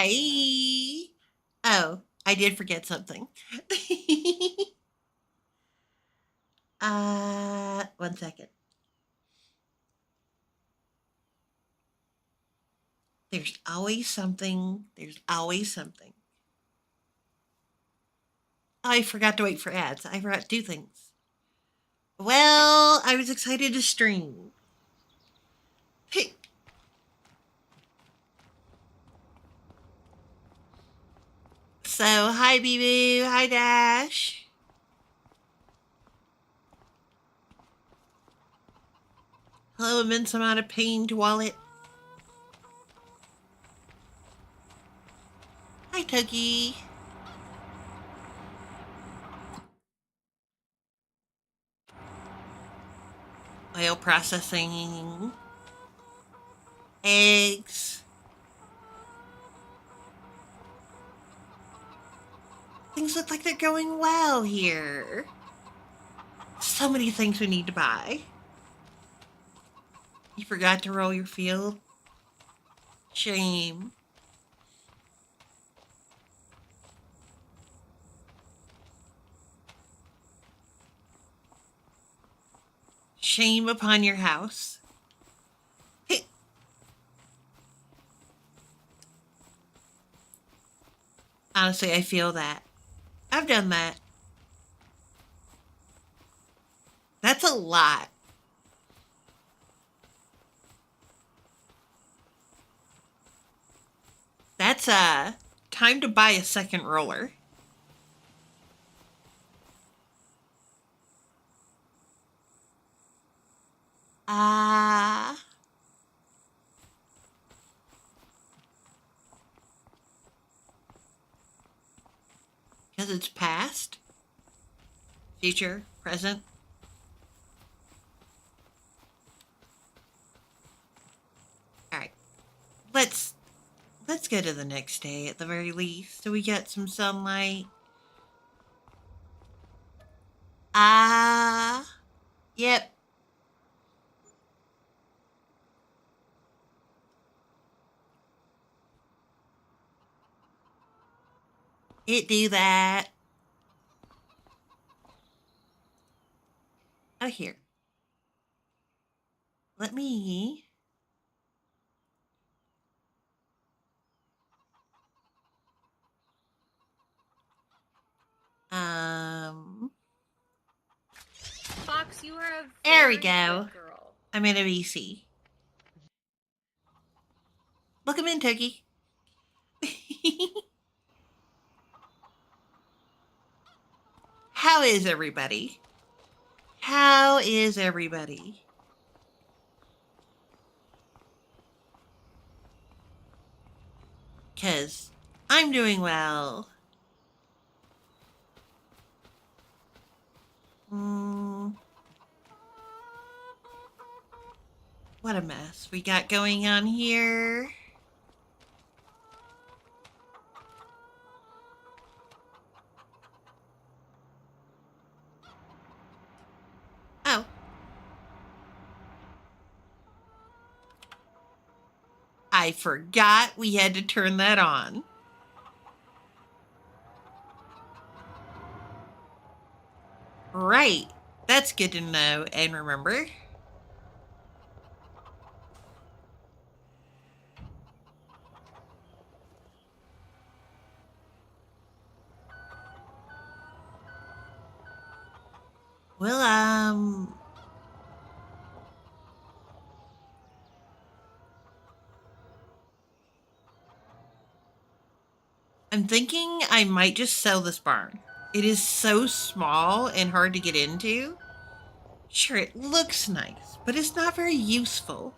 Hi. Oh, I did forget something. 1 second. There's always something. There's always something. I forgot to wait for ads. I forgot to do things. Well, I was excited to stream. Hey. So, hi, Bee Boo. Hi, Dash. Hello, immense amount of pain to wallet. Hi, Tuggy. Oil processing. Eggs. Things look like they're going well here. So many things we need to buy. You forgot to roll your field? Shame. Shame upon your house. Hey. Honestly, I feel that. I've done that. That's a lot. That's time to buy a second roller. Ah. Because it's past, future, present. All right. Let's go to the next day at the very least so we get some sunlight. Ah. Yep. It do that. Oh, here. Let me. Um. Fox, you are a There we very go. good girl. I'm in a VC. Look him in, Tookie. How is everybody? How is everybody? Because I'm doing well. What a mess we got going on here. Oh. I forgot we had to turn that on. Right. That's good to know and remember. Well, I'm thinking I might just sell this barn. It is so small and hard to get into. Sure, it looks nice, but it's not very useful.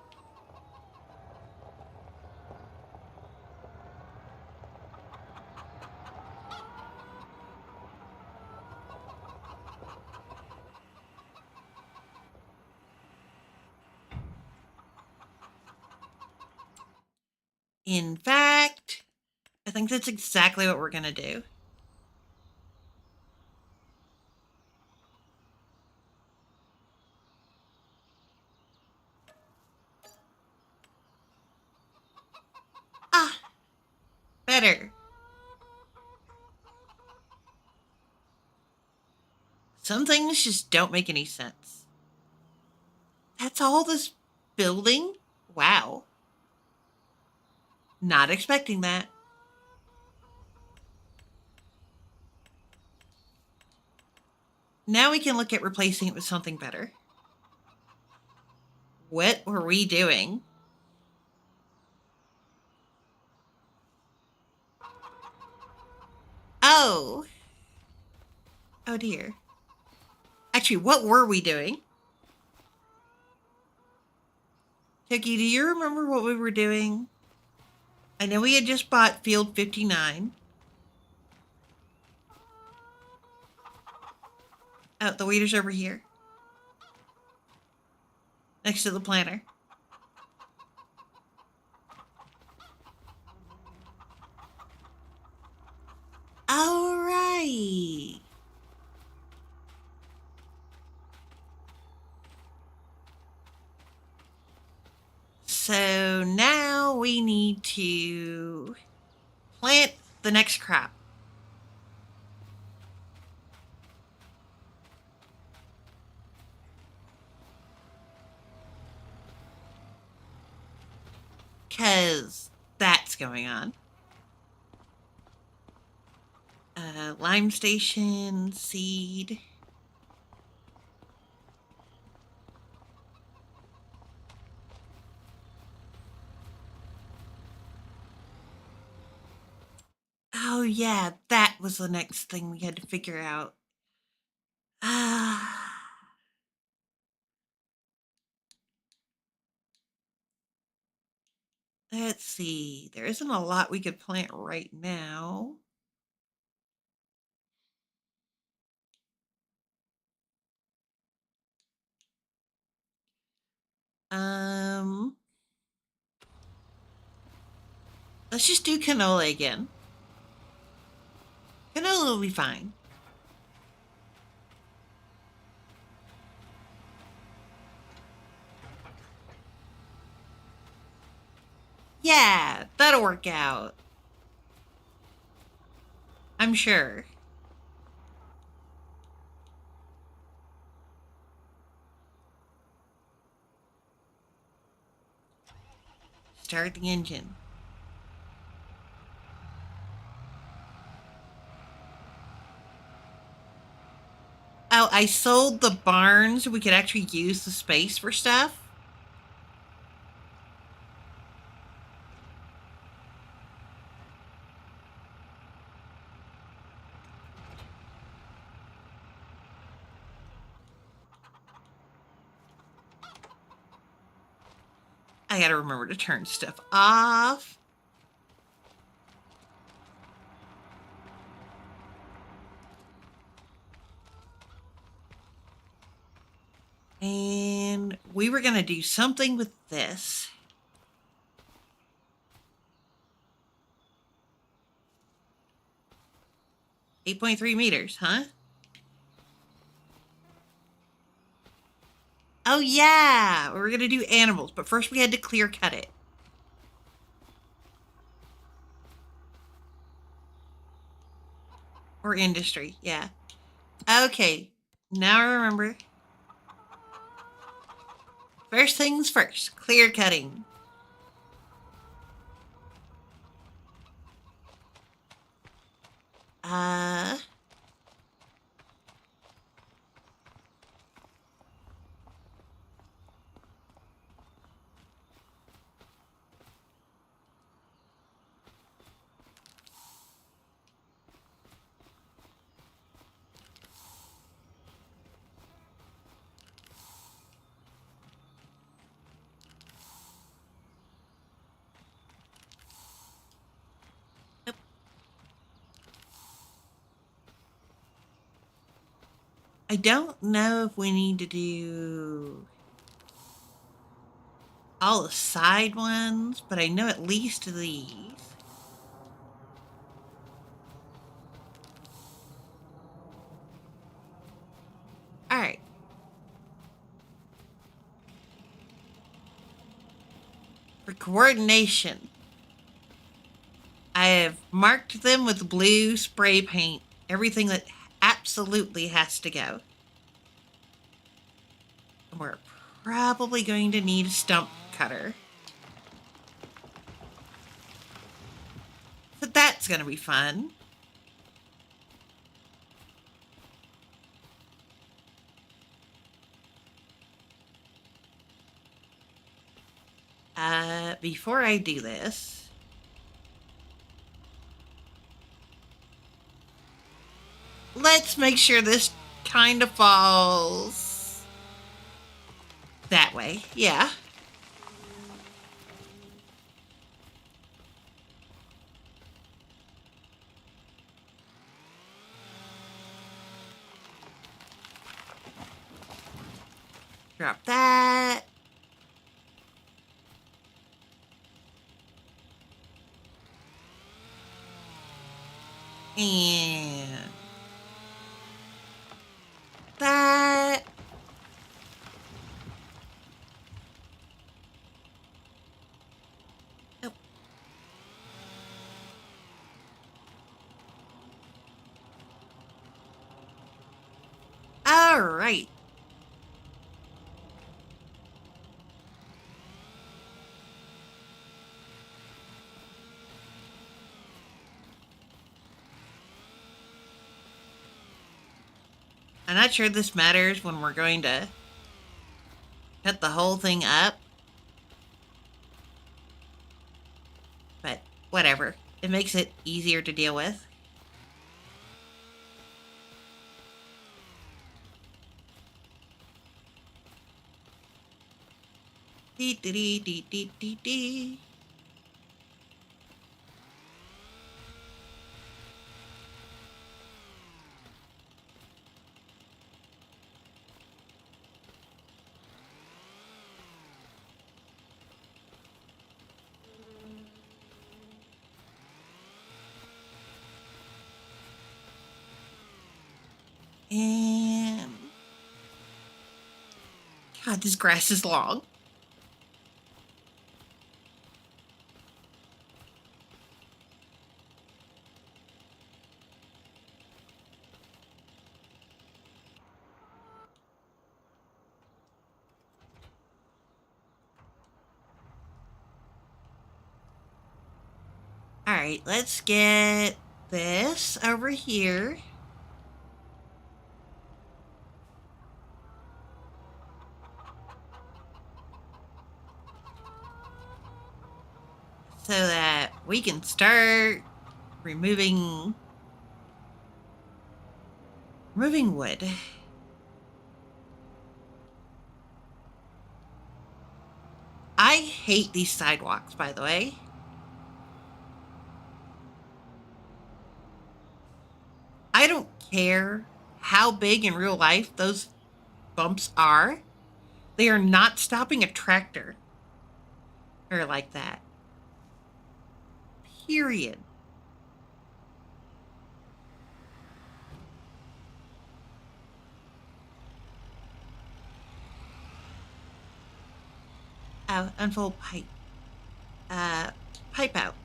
In fact, I think that's exactly what we're going to do. Ah, Better. Some things just don't make any sense. That's all this building? Wow. Not expecting that. Now we can look at replacing it with something better. What were we doing? Oh. Oh dear. Actually, what were we doing? Cookie, do you remember what we were doing? I know we had just bought Field 59. Oh, the waiter's over here. Next to the planner. All right. So now we need to plant the next crop. Because that's going on. Lime station, seed. Oh, yeah, that was the next thing we had to figure out. Let's see. There isn't a lot we could plant right now. Let's just do canola again. Canola will be fine. Yeah, that'll work out. I'm sure. Start the engine. Oh, I sold the barn so we could actually use the space for stuff. I gotta remember to turn stuff off. And we were gonna do something with this. $8.3 meters, huh? Oh yeah, we were gonna do animals, but first we had to clear cut it. Or industry, yeah. Okay, now I remember. First things first, clear cutting. Uh, I don't know if we need to do all the side ones, but I know at least these. All right. For coordination, I have marked them with blue spray paint. Everything that absolutely has to go. We're probably going to need a stump cutter. So that's going to be fun. Before I do this, let's make sure this kind of falls that way. Yeah. Drop that. And that. Oh. All right. I'm not sure this matters when we're going to cut the whole thing up. But whatever. It makes it easier to deal with. Dee dee dee dee dee dee dee. And God, this grass is long. All right, let's get this over here. So that we can start removing wood. I hate these sidewalks, by the way. I don't care how big in real life those bumps are. They are not stopping a tractor or like that. Period. Oh, unfold pipe. Pipe out.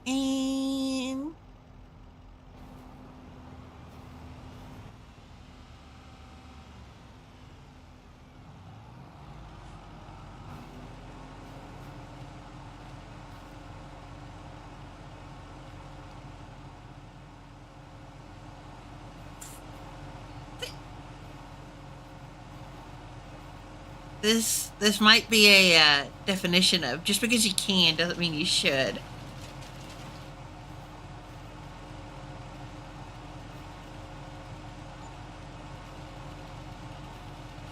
And this might be a definition of just because you can doesn't mean you should.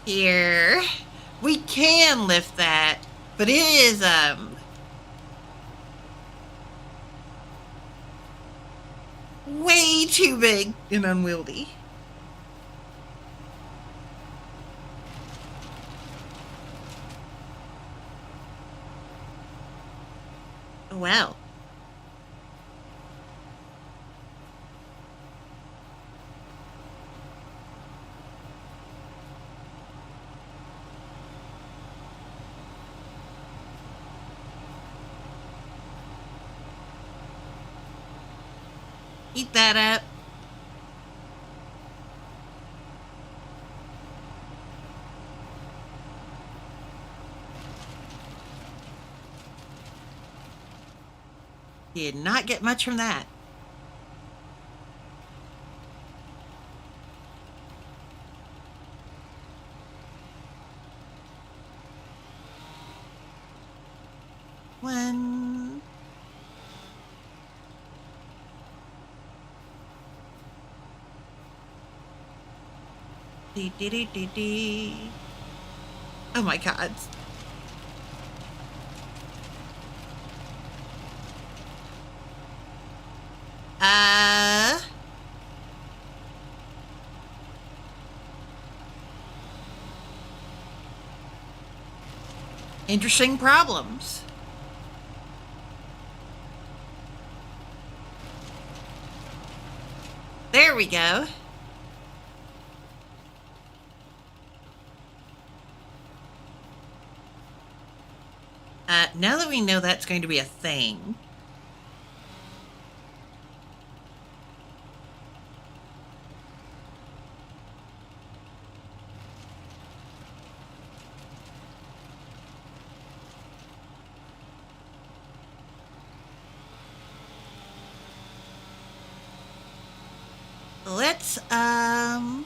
Here, we can lift that, but it is way too big and unwieldy. Well, Eat that up. Did not get much from that. One. Dee, dee, dee, dee, dee. Oh my God. Interesting problems. There we go. Now that we know that's going to be a thing. Let's, don't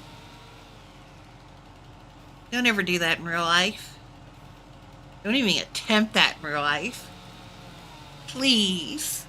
ever do that in real life. Don't even attempt that in real life. Please.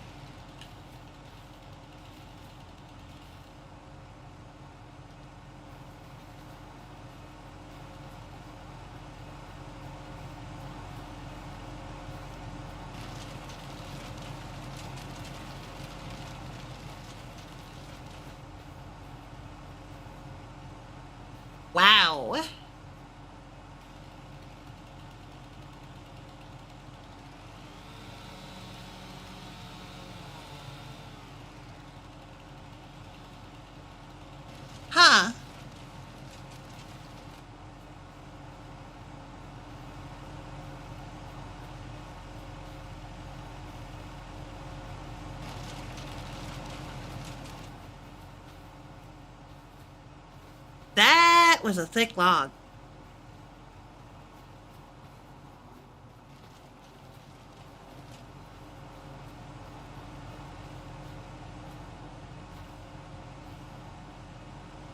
Wow. Huh. That was a thick log.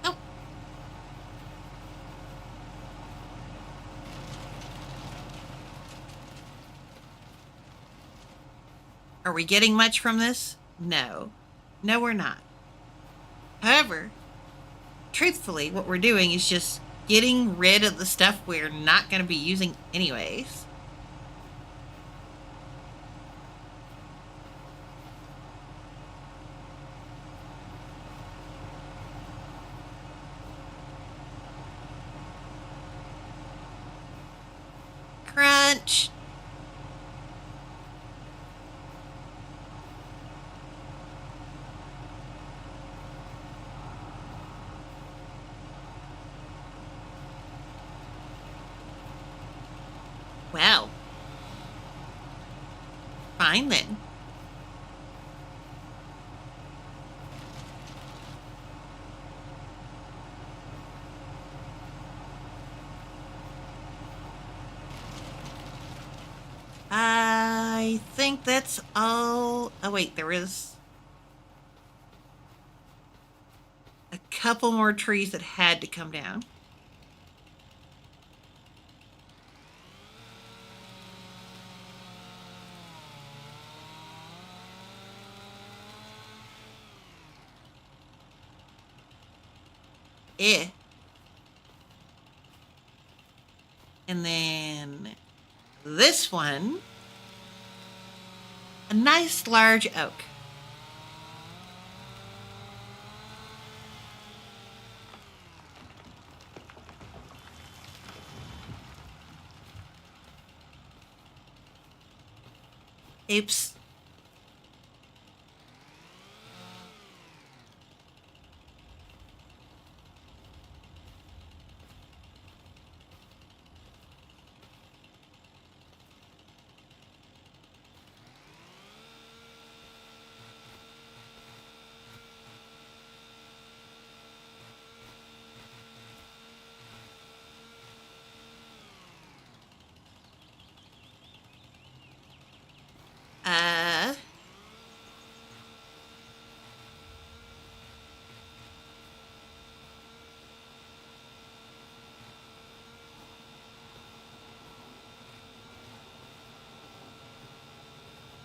Oh. Are we getting much from this? No. No, we're not. However, truthfully, what we're doing is just getting rid of the stuff we're not going to be using anyways. Crunch. Well, fine then. I think that's all. Oh, wait, there is a couple more trees that had to come down. Eh. And then this one, a nice large oak. Oops.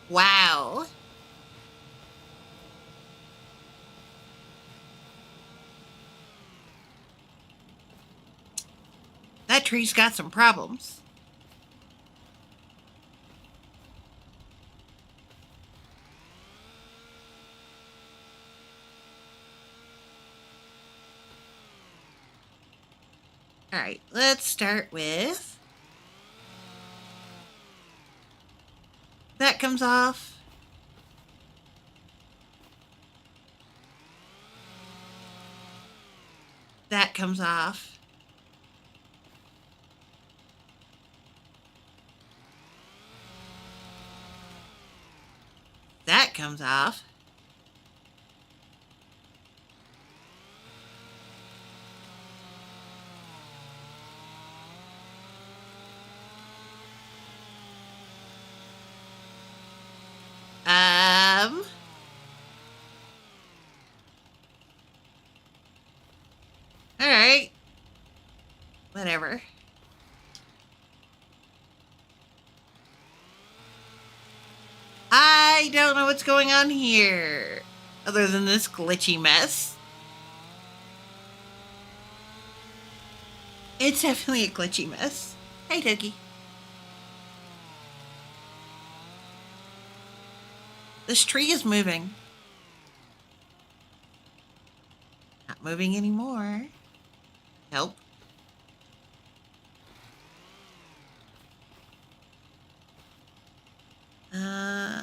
Wow. That tree's got some problems. All right, let's start with that comes off. That comes off. That comes off. Um, all right. Whatever. I don't know what's going on here, other than this glitchy mess. It's definitely a glitchy mess. Hey, Doogie. This tree is moving. Not moving anymore. Help. Uh,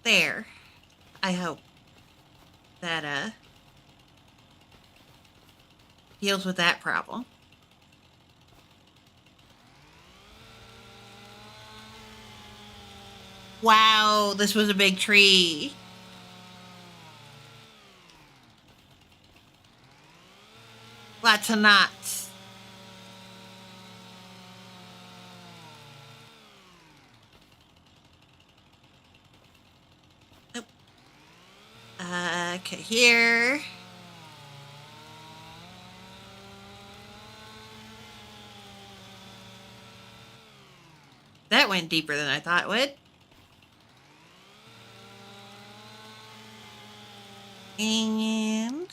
there. I hope that deals with that problem. Wow, this was a big tree. Lots of knots. Oh. Okay, here. That went deeper than I thought it would. And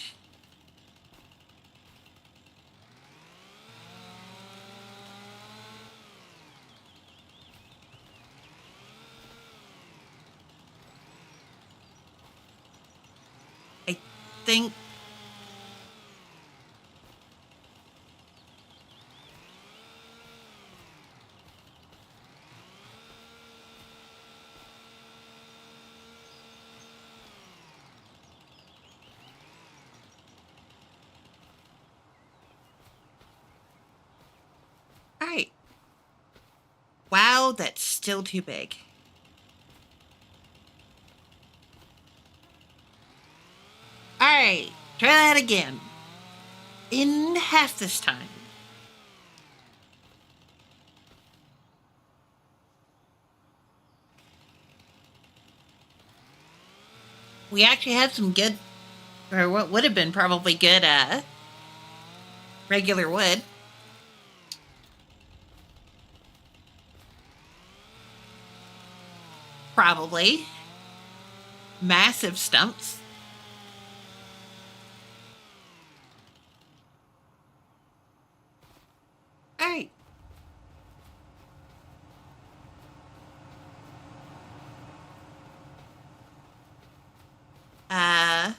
I think all right. Wow, that's still too big. All right, try that again. In half this time. We actually had some good, or what would have been probably good, regular wood. Probably. Massive stumps. All right. Uh,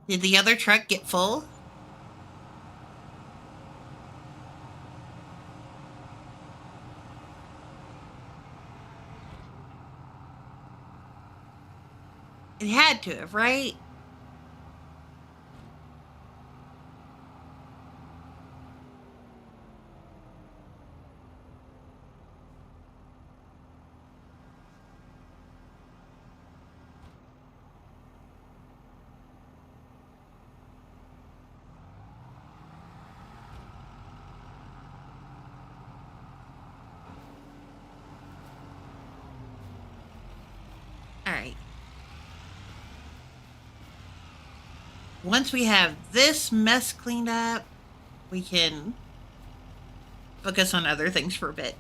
did the other truck get full? It had to have, right? once we have this mess cleaned up, we can focus on other things for a bit.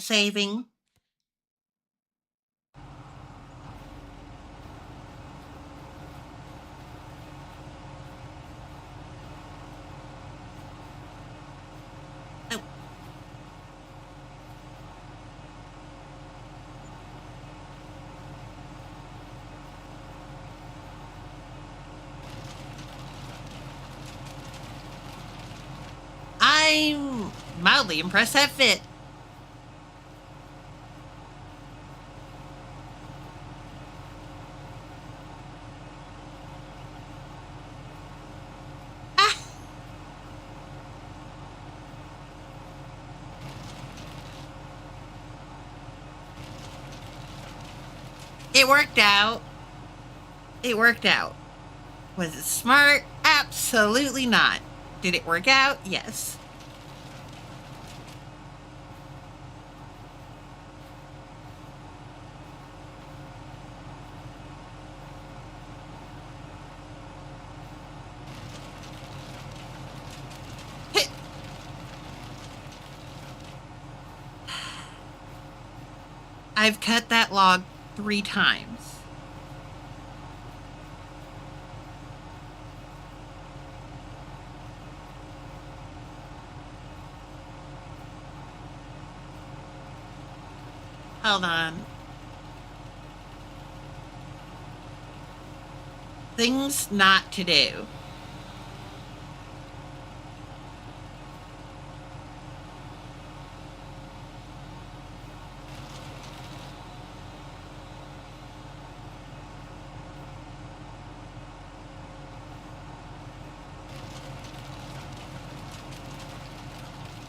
Saving. Oh. I'm mildly impressed that fit. Ah, it worked out. It worked out. Was it smart? Absolutely not. Did it work out? Yes. I've cut that log 3 times. Hold on. Things not to do.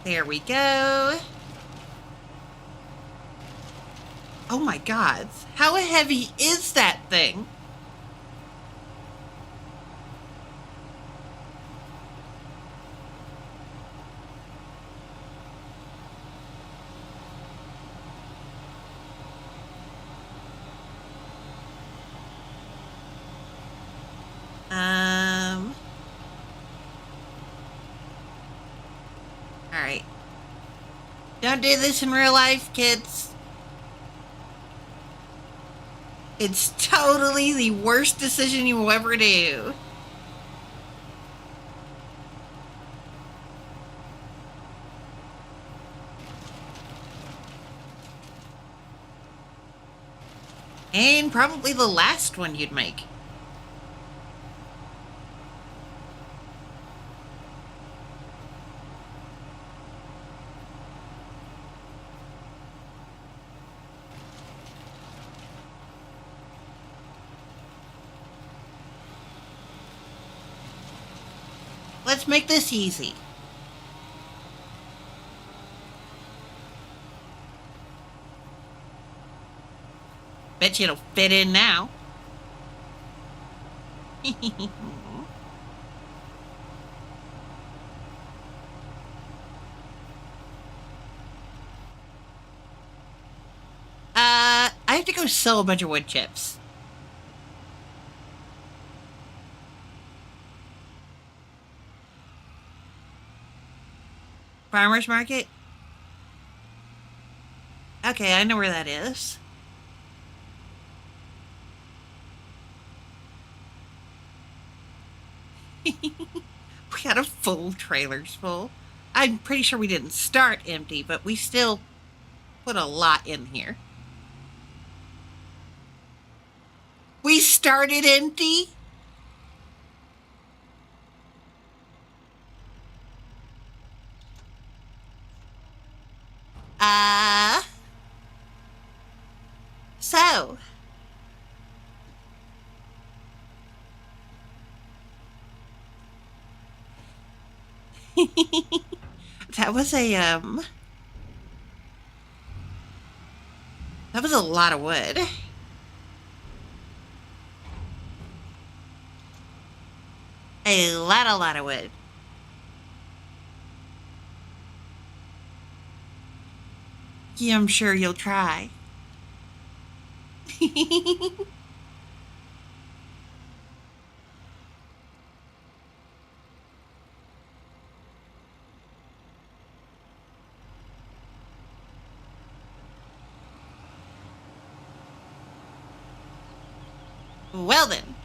There we go. Oh my god. How heavy is that thing? Alright. Don't do this in real life, kids. It's totally the worst decision you will ever do. And probably the last one you'd make. Let's make this easy. Bet you it'll fit in now. I have to go sell a bunch of wood chips. Farmer's market? Okay, I know where that is. We got a full trailer's full. I'm pretty sure we didn't start empty, but we still put a lot in here. We started empty? Uh, so. That was that was a lot of wood. A lot of wood. Yeah, I'm sure you'll try. Well then.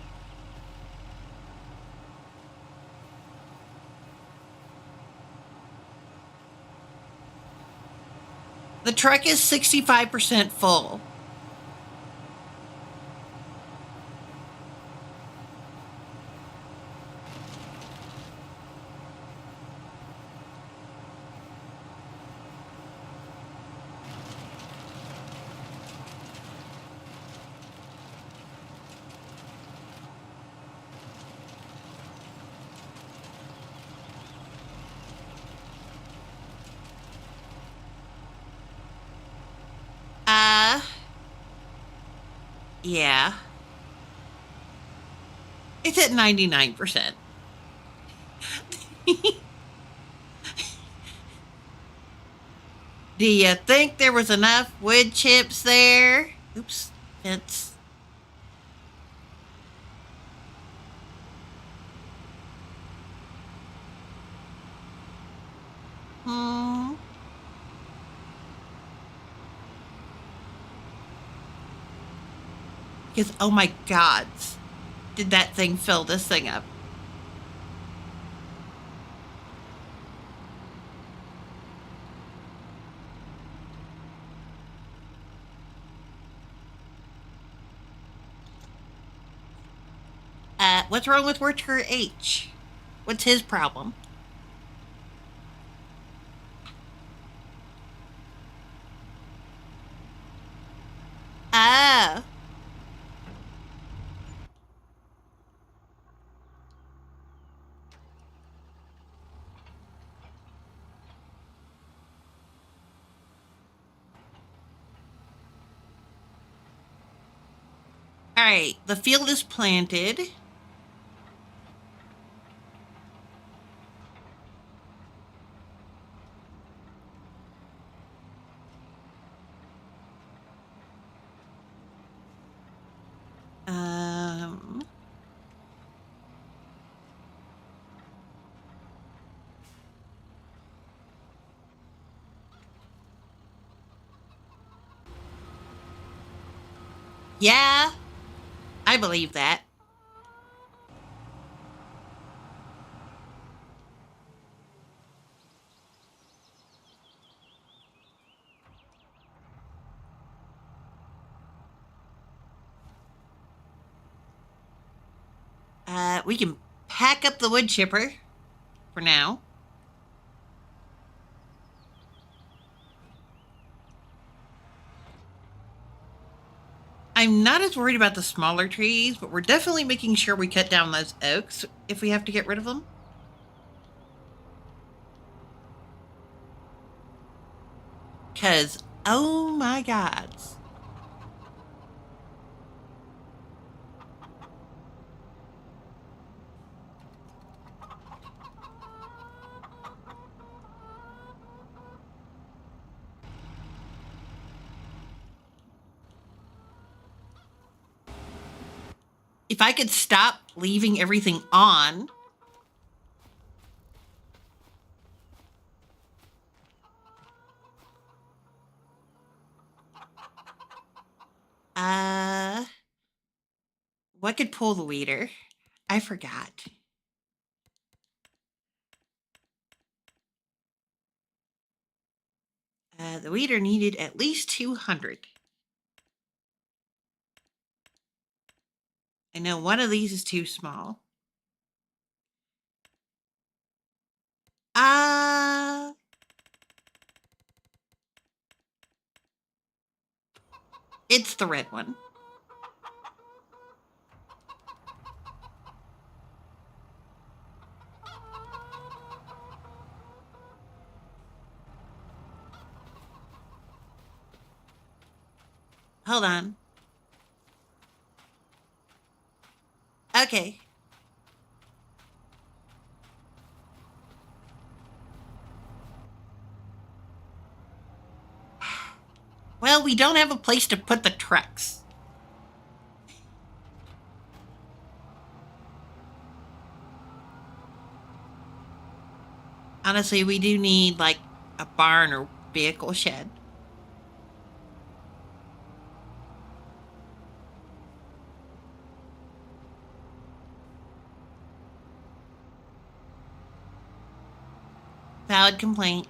The truck is 65% full. Uh, yeah. It's at 99%. Do you think there was enough wood chips there? Oops, fence. Hmm. Because, oh my gods, did that thing fill this thing up? What's wrong with worker H? What's his problem? Oh. All right, the field is planted. Um, yeah, I believe that. We can pack up the wood chipper for now. I'm not as worried about the smaller trees, but we're definitely making sure we cut down those oaks if we have to get rid of them. Because, oh my gods. If I could stop leaving everything on. Uh, what could pull the weeder? I forgot. The weeder needed at least 200. I know one of these is too small. Uh, it's the red one. Hold on. Okay. Well, we don't have a place to put the trucks. Honestly, we do need like a barn or vehicle shed. Valid complaint.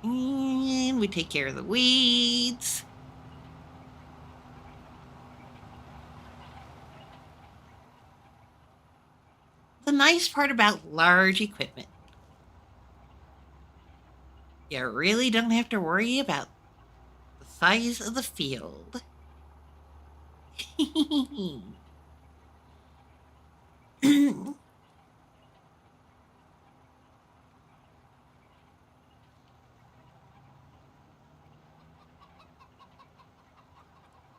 And we take care of the weeds. The nice part about large equipment, you really don't have to worry about the size of the field.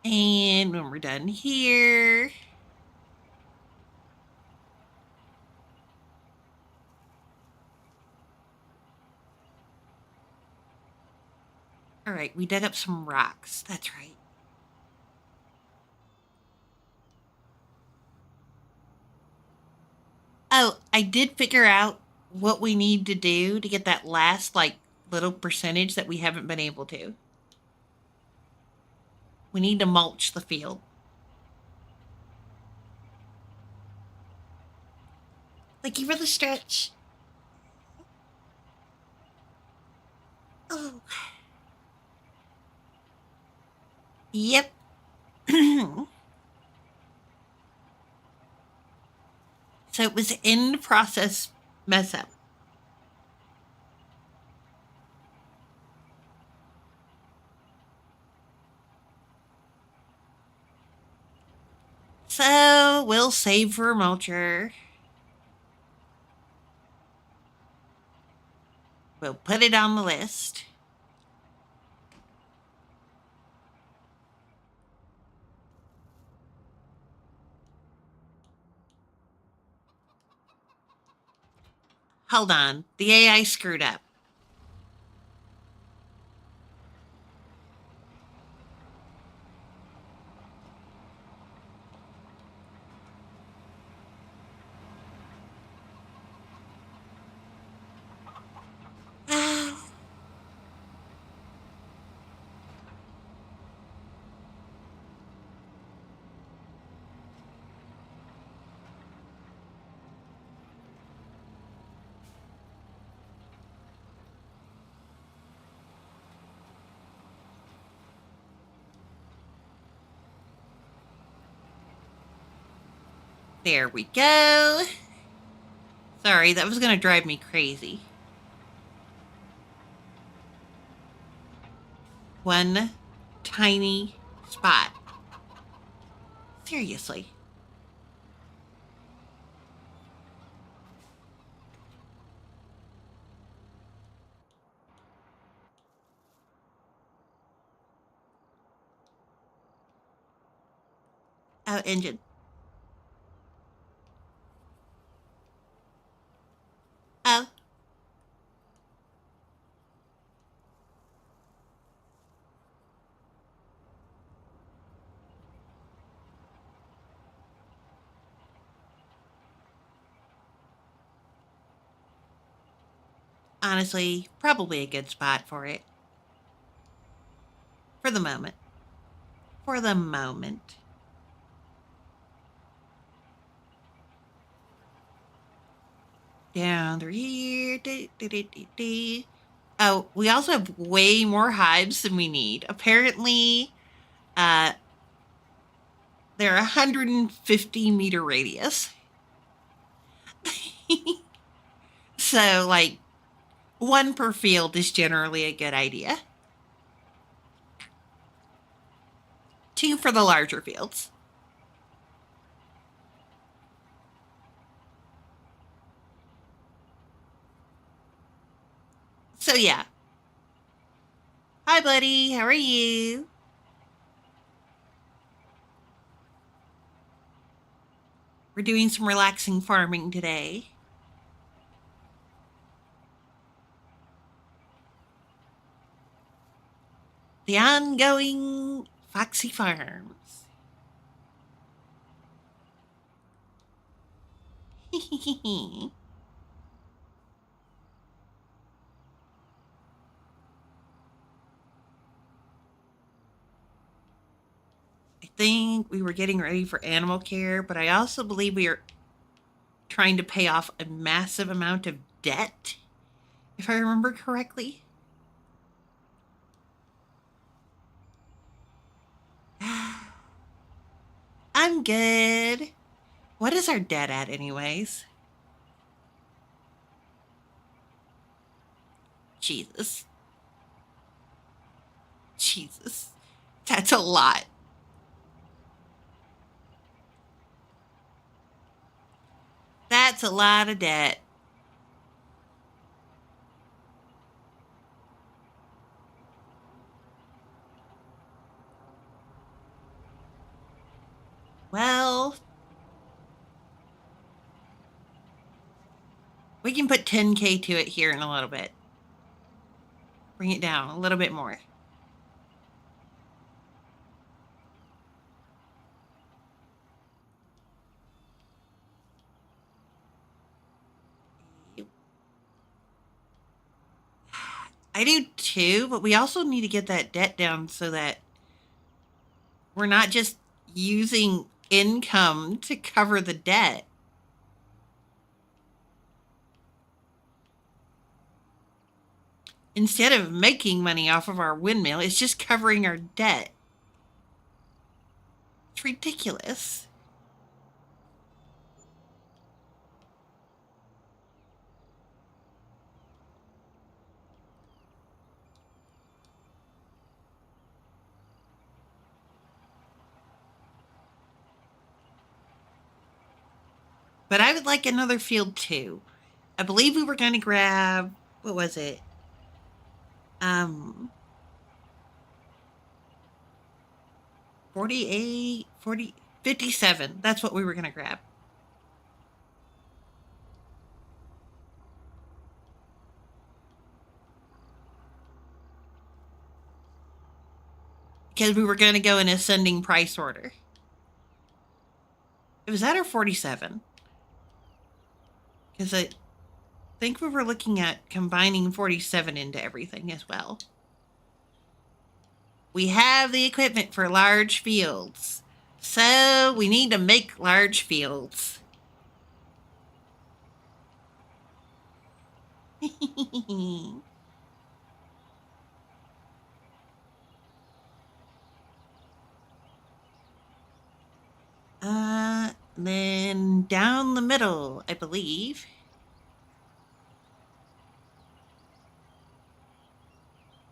And when we're done here, all right, we dug up some rocks. That's right. Oh, I did figure out what we need to do to get that last, like, little percentage that we haven't been able to. We need to mulch the field. Thank you for the stretch. Oh, yep. So it was in process mess up. So we'll save for a mulcher. We'll put it on the list. Hold on. The AI screwed up. There we go. Sorry, that was going to drive me crazy. One tiny spot. Seriously. Oh, engine. Oh. Honestly, probably a good spot for it. For the moment. For the moment. Down through here. Oh, we also have way more hives than we need. Apparently, uh, they're 150 meter radius. So, like, one per field is generally a good idea. Two for the larger fields. So, yeah. Hi, buddy. How are you? We're doing some relaxing farming today. The ongoing Foxy Farms. I think we were getting ready for animal care, but I also believe we are trying to pay off a massive amount of debt, if I remember correctly. I'm good. What is our debt at, anyways? Jesus. Jesus. That's a lot. That's a lot of debt. Well, we can put 10K to it here in a little bit. Bring it down a little bit more. I do too, but we also need to get that debt down so that we're not just using income to cover the debt. Instead of making money off of our windmill, it's just covering our debt. It's ridiculous. But I would like another field too. I believe we were going to grab, what was it? Um, 48, 40, 57. That's what we were going to grab. Because we were going to go in ascending price order. It was that or 47? Because I think we were looking at combining 47 into everything as well. We have the equipment for large fields. So we need to make large fields. Then down the middle, I believe.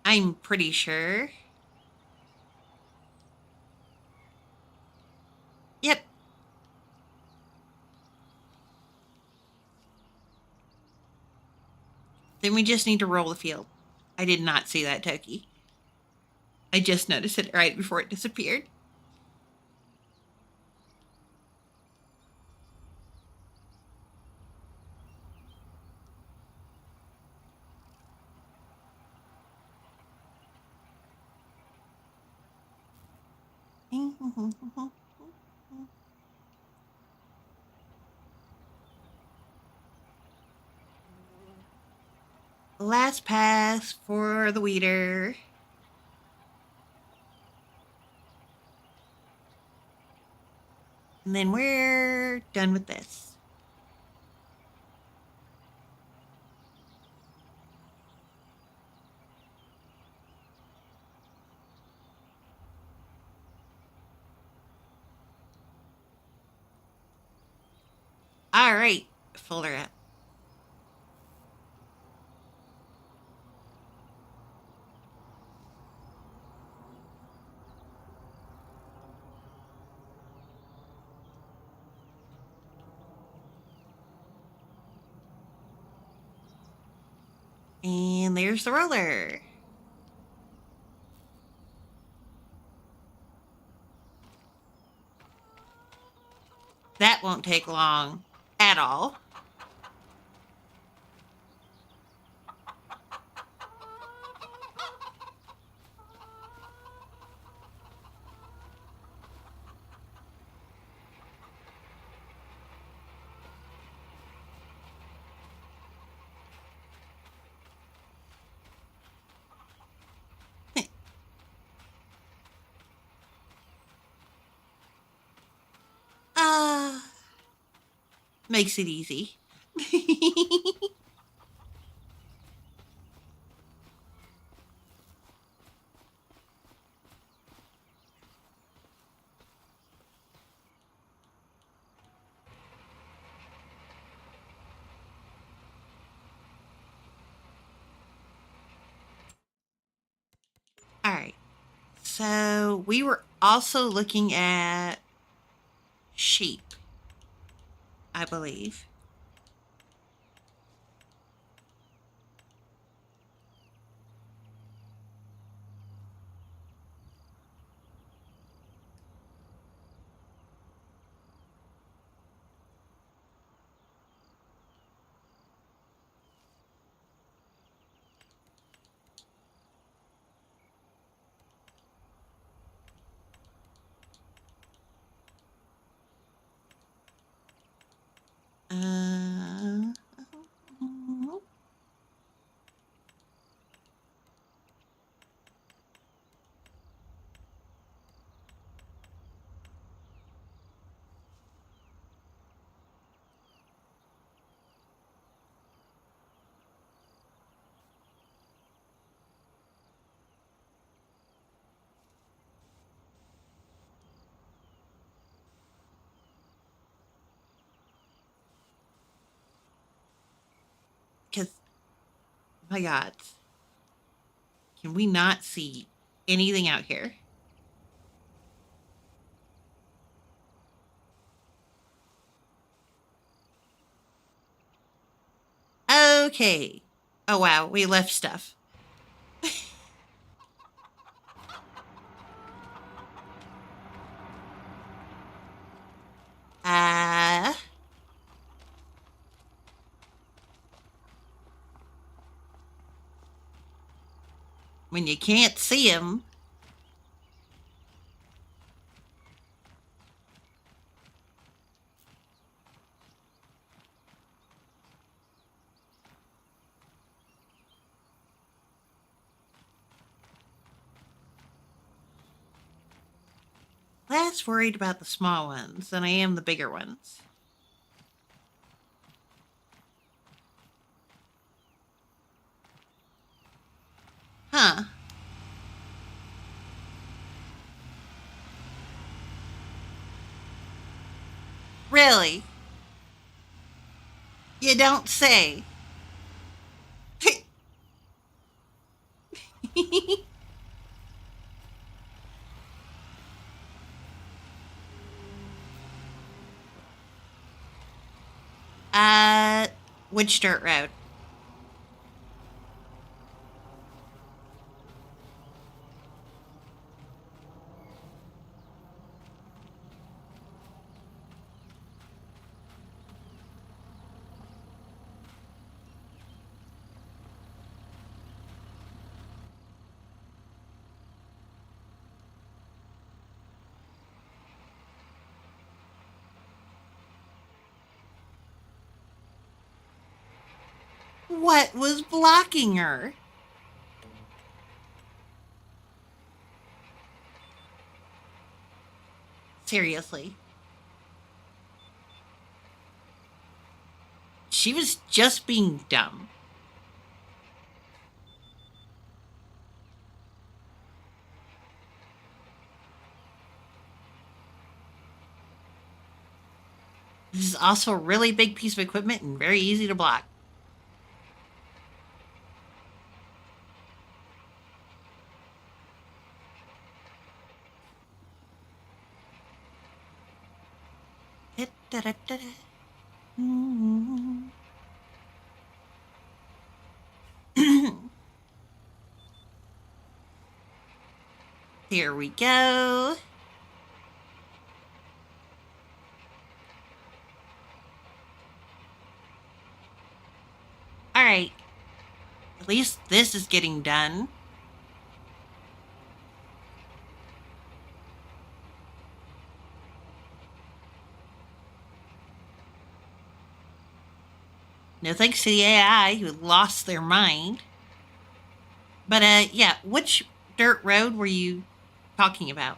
I'm pretty sure. Yep. Then we just need to roll the field. I did not see that, Toki. I just noticed it right before it disappeared. Last pass for the weeder. And then we're done with this. All right, folder up. And there's the roller. That won't take long at all. Ah, makes it easy. All right. So we were also looking at sheep, I believe. Uh, Because, my God, can we not see anything out here? Okay. Oh, wow. We left stuff. Uh, when you can't see them. Less worried about the small ones than I am the bigger ones. Huh. Really? You don't say. uh, which dirt road? What was blocking her? Seriously. She was just being dumb. This is also a really big piece of equipment and very easy to block. Here we go. All right. At least this is getting done. No thanks to the AI who lost their mind. But yeah, which dirt road were you talking about?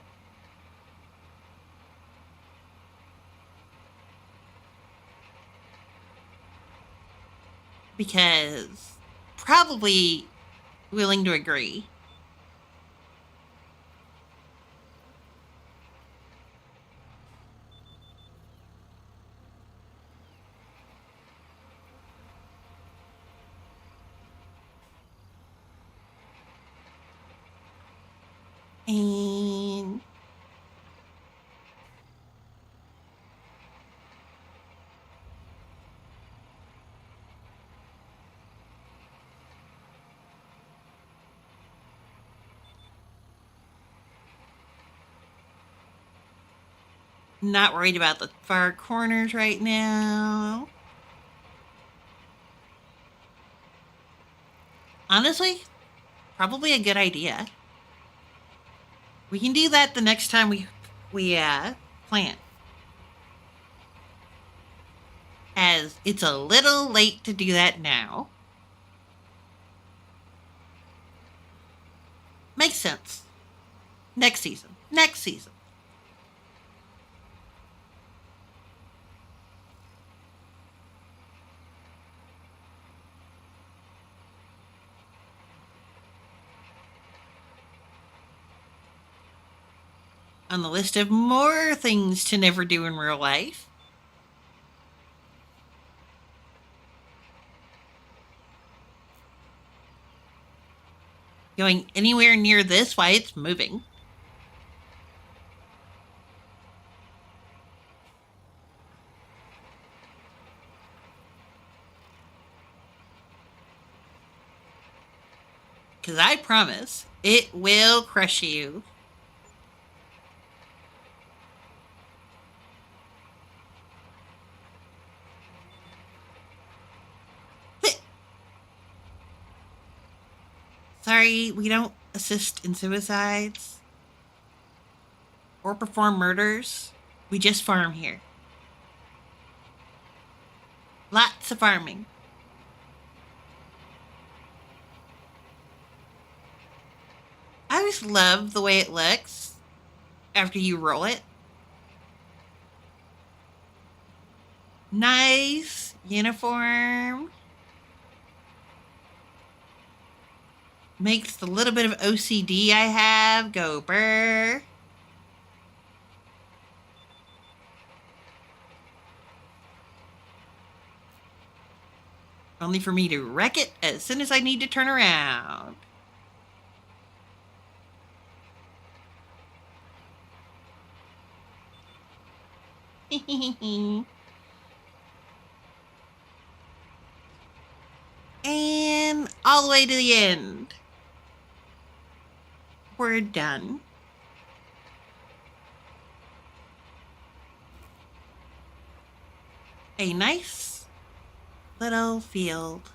Because probably willing to agree. And not worried about the far corners right now. Honestly, probably a good idea. We can do that the next time we plant. As it's a little late to do that now. Makes sense. Next season. Next season. On the list of more things to never do in real life. Going anywhere near this while it's moving. Because I promise it will crush you. Sorry, we don't assist in suicides or perform murders. We just farm here. Lots of farming. I always love the way it looks after you roll it. Nice uniform. Makes the little bit of OCD I have go burr. Only for me to wreck it as soon as I need to turn around. And all the way to the end. We're done. A nice little field.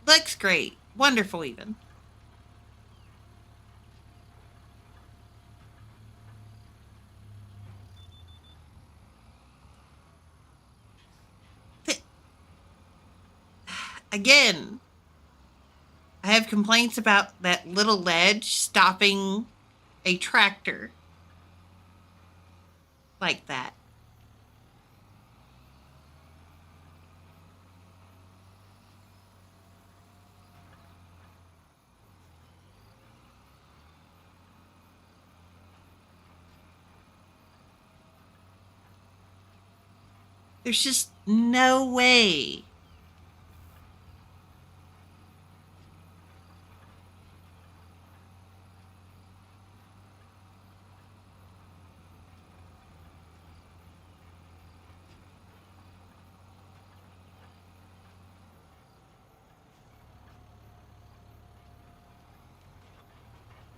Looks great. Wonderful, even. Again, I have complaints about that little ledge stopping a tractor like that. There's just no way.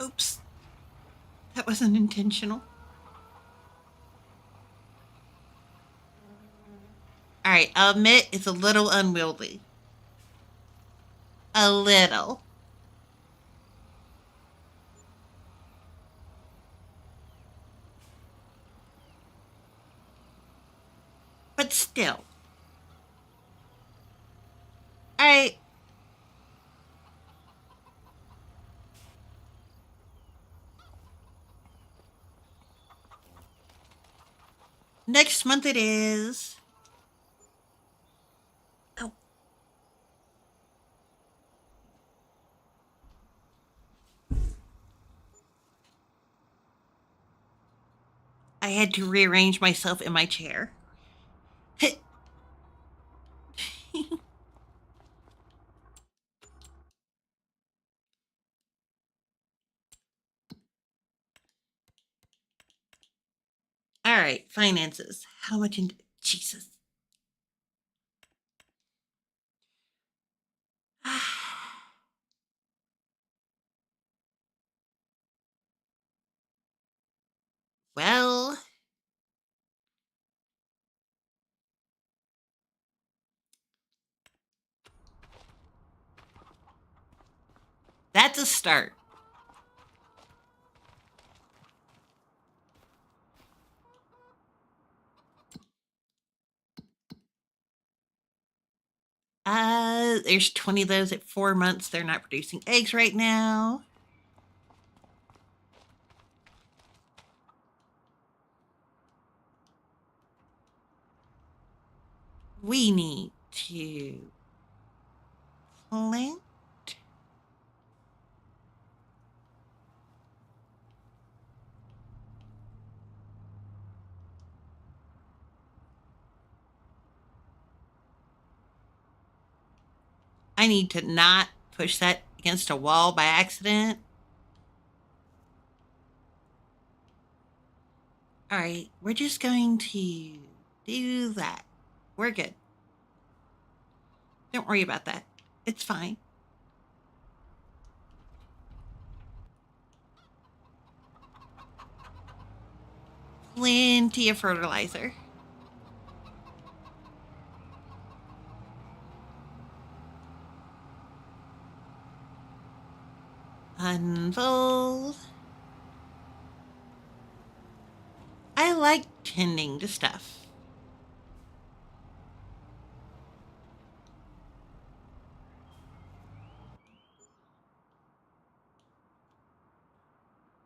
Oops. That wasn't intentional. All right, I'll admit it's a little unwieldy. A little. But still. All right. Next month it is. Oh, I had to rearrange myself in my chair. All right, finances. How much in Jesus? Well, that's a start. There's 20 of those at 4 months. They're not producing eggs right now. We need to plant. I need to not push that against a wall by accident. All right, we're just going to do that. We're good. Don't worry about that. It's fine. Plenty of fertilizer. Unfold. I like tending to stuff.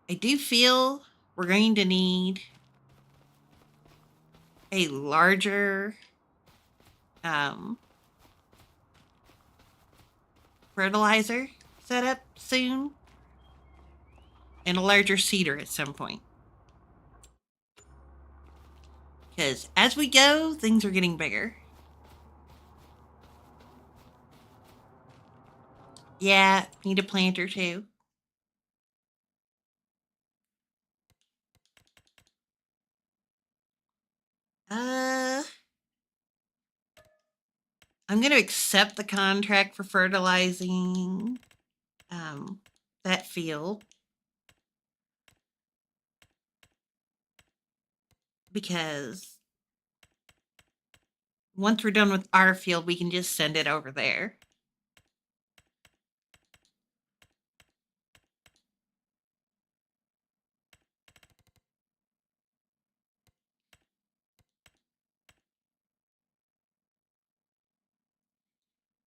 I do feel we're going to need a larger um, fertilizer setup soon and a larger seeder at some point. Because as we go, things are getting bigger. Yeah, need a planter too. Uh, I'm going to accept the contract for fertilizing that field because once we're done with our field, we can just send it over there.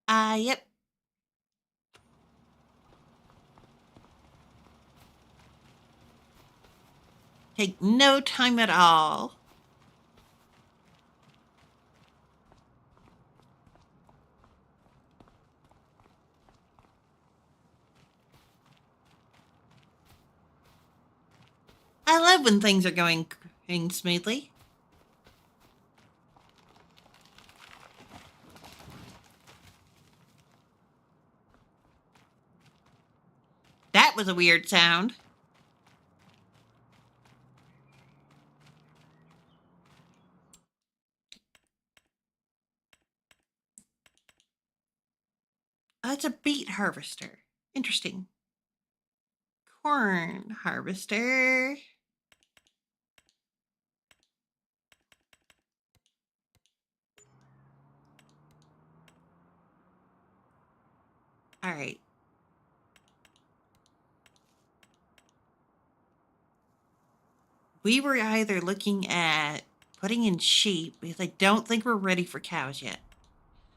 Yep. Take no time at all. I love when things are going smoothly. That was a weird sound. Oh, it's a beet harvester. Interesting. corn harvester. All right. We were either looking at putting in sheep because I don't think we're ready for cows yet.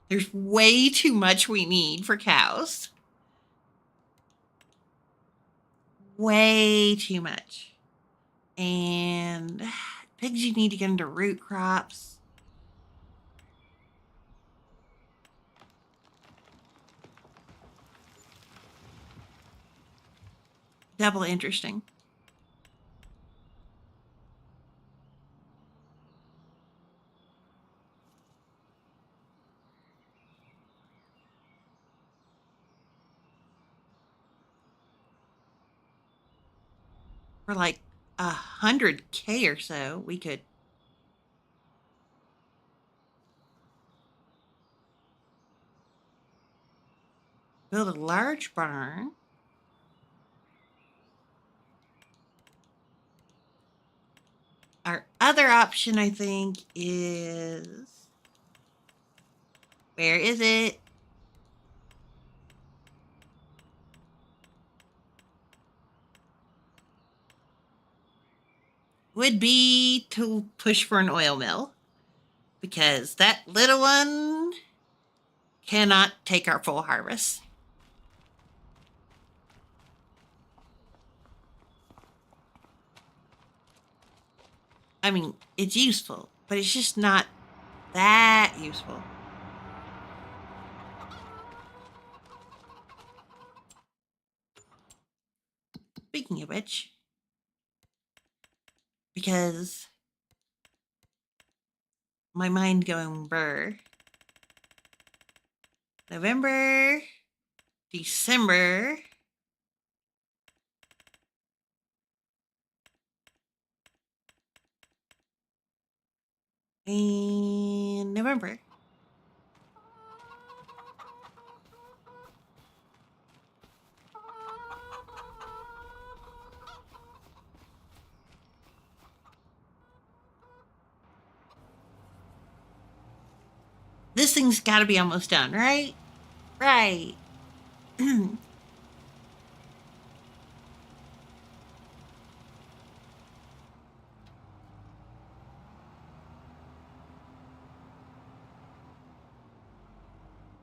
There's way too much we need for cows. Way too much. And pigs, you need to get into root crops. Double interesting. For like 100K or so, we could build a large barn. Our other option, I think, is... Where is it? Would be to push for an oil mill. Because that little one cannot take our full harvest. I mean, it's useful, but it's just not that useful. Speaking of which, because my mind going burr. November, December, and November. This thing's got to be almost done, right? Right.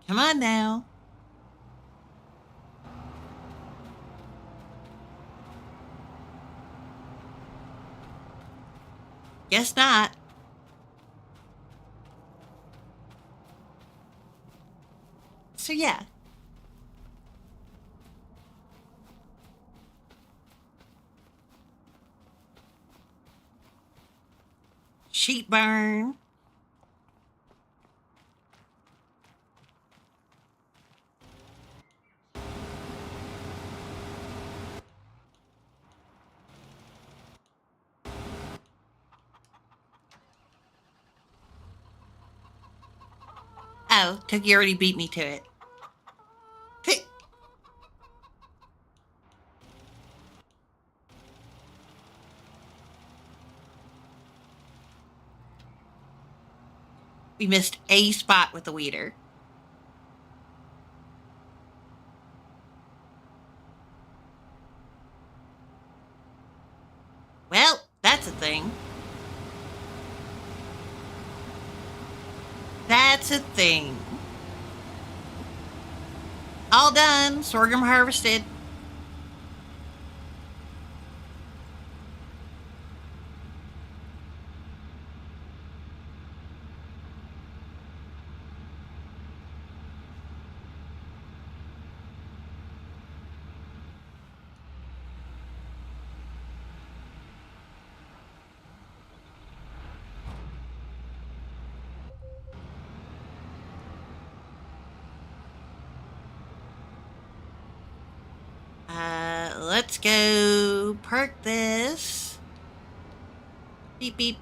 Come on now. Guess not. So yeah. Sheep barn. Oh, Tookie already beat me to it. We missed a spot with the weeder. Well, that's a thing. That's a thing. All done. Sorghum harvested. Let's go park this. Beep, beep.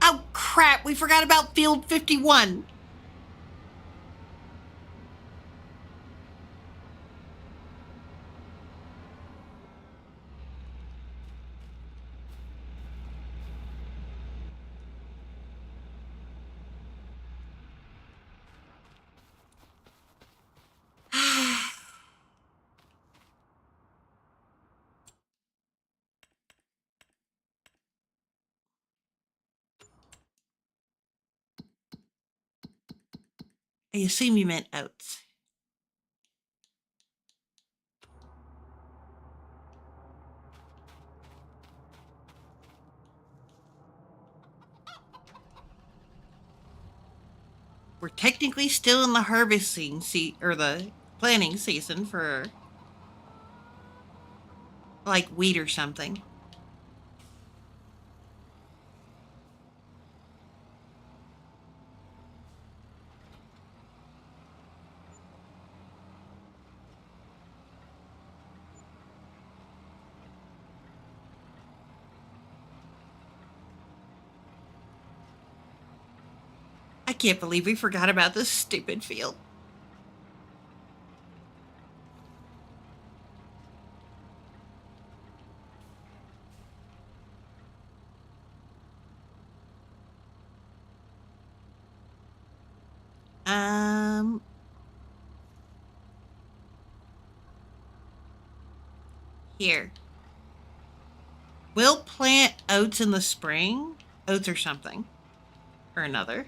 Oh, crap. We forgot about field 51. I assume you meant oats. We're technically still in the harvesting or the planting season for like wheat or something. I can't believe we forgot about this stupid field. Um, Here. We'll plant oats in the spring. Oats or something. Or another.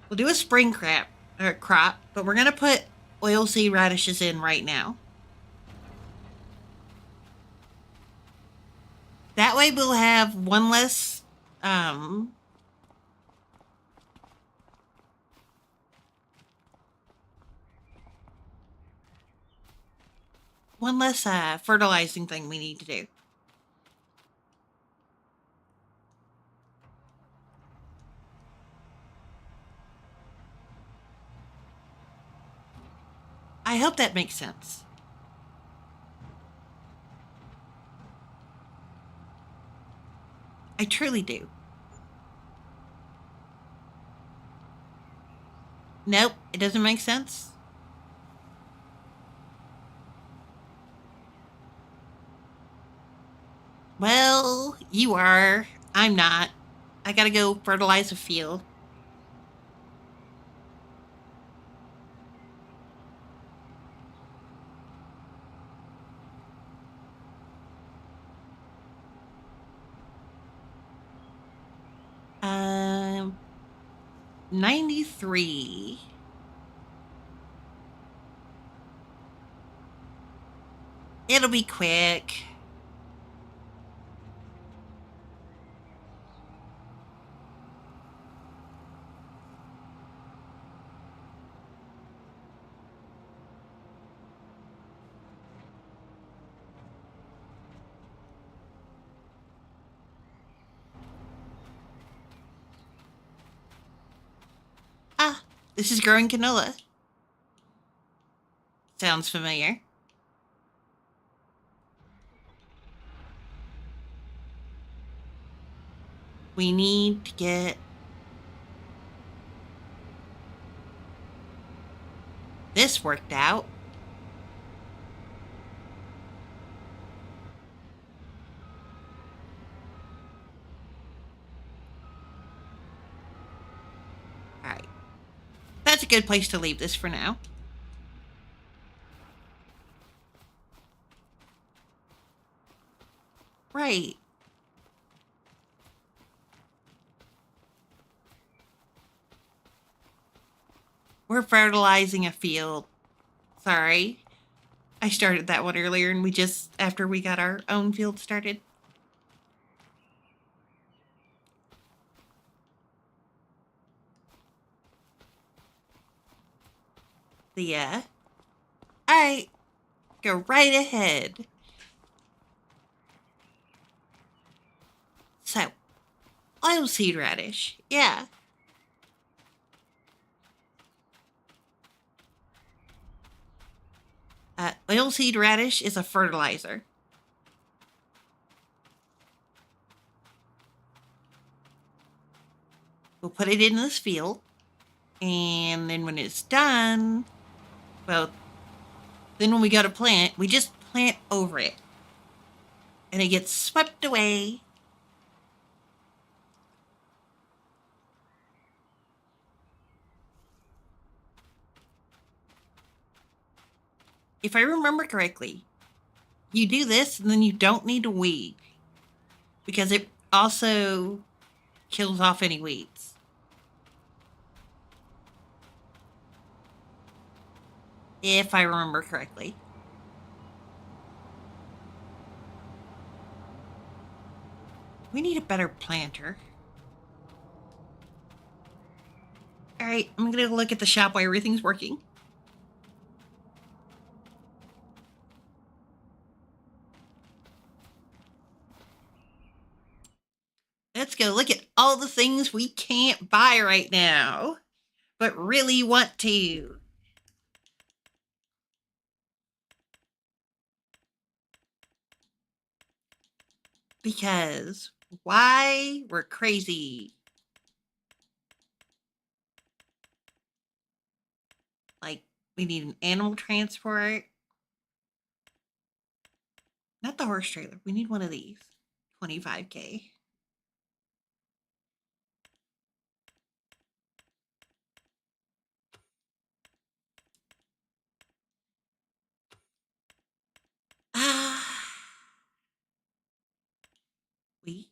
We'll do a spring crop, but we're going to put oilseed radishes in right now. That way we'll have one less fertilizing thing we need to do. I hope that makes sense. I truly do. Nope, it doesn't make sense. Well, you are. I'm not. I gotta go fertilize a field. 93. It'll be quick. Ah, this is growing canola. Sounds familiar. We need to get this worked out. All right. That's a good place to leave this for now. Right. We're fertilizing a field. Sorry. I started that one earlier and after we got our own field started. Yeah. All right. Go right ahead. So, oilseed radish. Yeah. Oilseed radish is a fertilizer. We'll put it in this field, and then when it's done, well, then when we go to plant, we just plant over it, and it gets swept away. If I remember correctly, you do this, and then you don't need to weed because it also kills off any weeds. If I remember correctly. We need a better planter. All right, I'm going to look at the shop while everything's working. Let's go look at all the things we can't buy right now, but really want to. Because why? We're crazy. Like, we need an animal transport. Not the horse trailer. We need one of these. 25K. Ah. Wheat,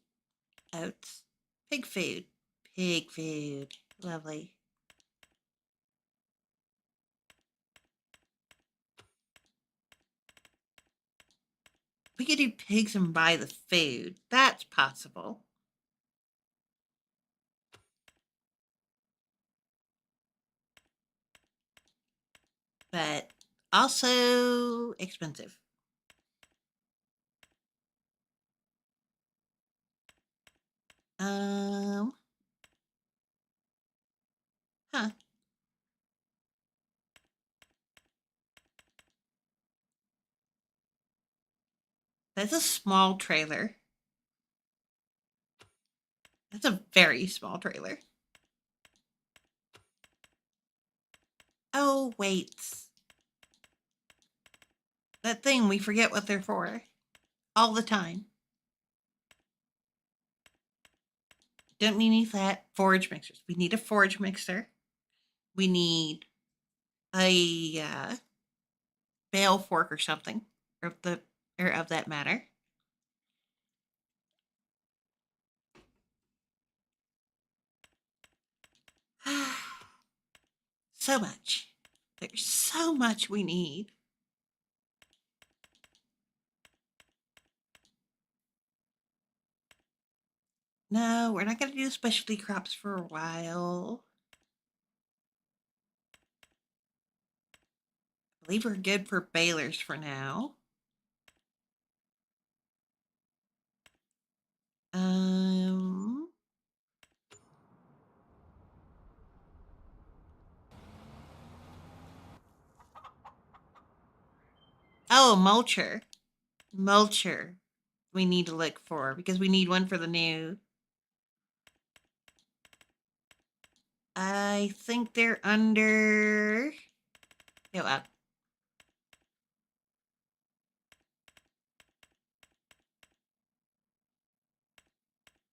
oats, pig food. Pig food. Lovely. We could do pigs and buy the food. That's possible. But also expensive. Um, huh. That's a small trailer. That's a very small trailer. Oh, weights. That thing, we forget what they're for. All the time. Don't need that. Forage mixers. We need a forage mixer. We need a bale fork or something. Or of that matter. So much. There's so much we need. No, we're not going to do specialty crops for a while. I believe we're good for balers for now. Um. Oh, mulcher. Mulcher. We need to look for because we need one for the new. I think they're under. Go up.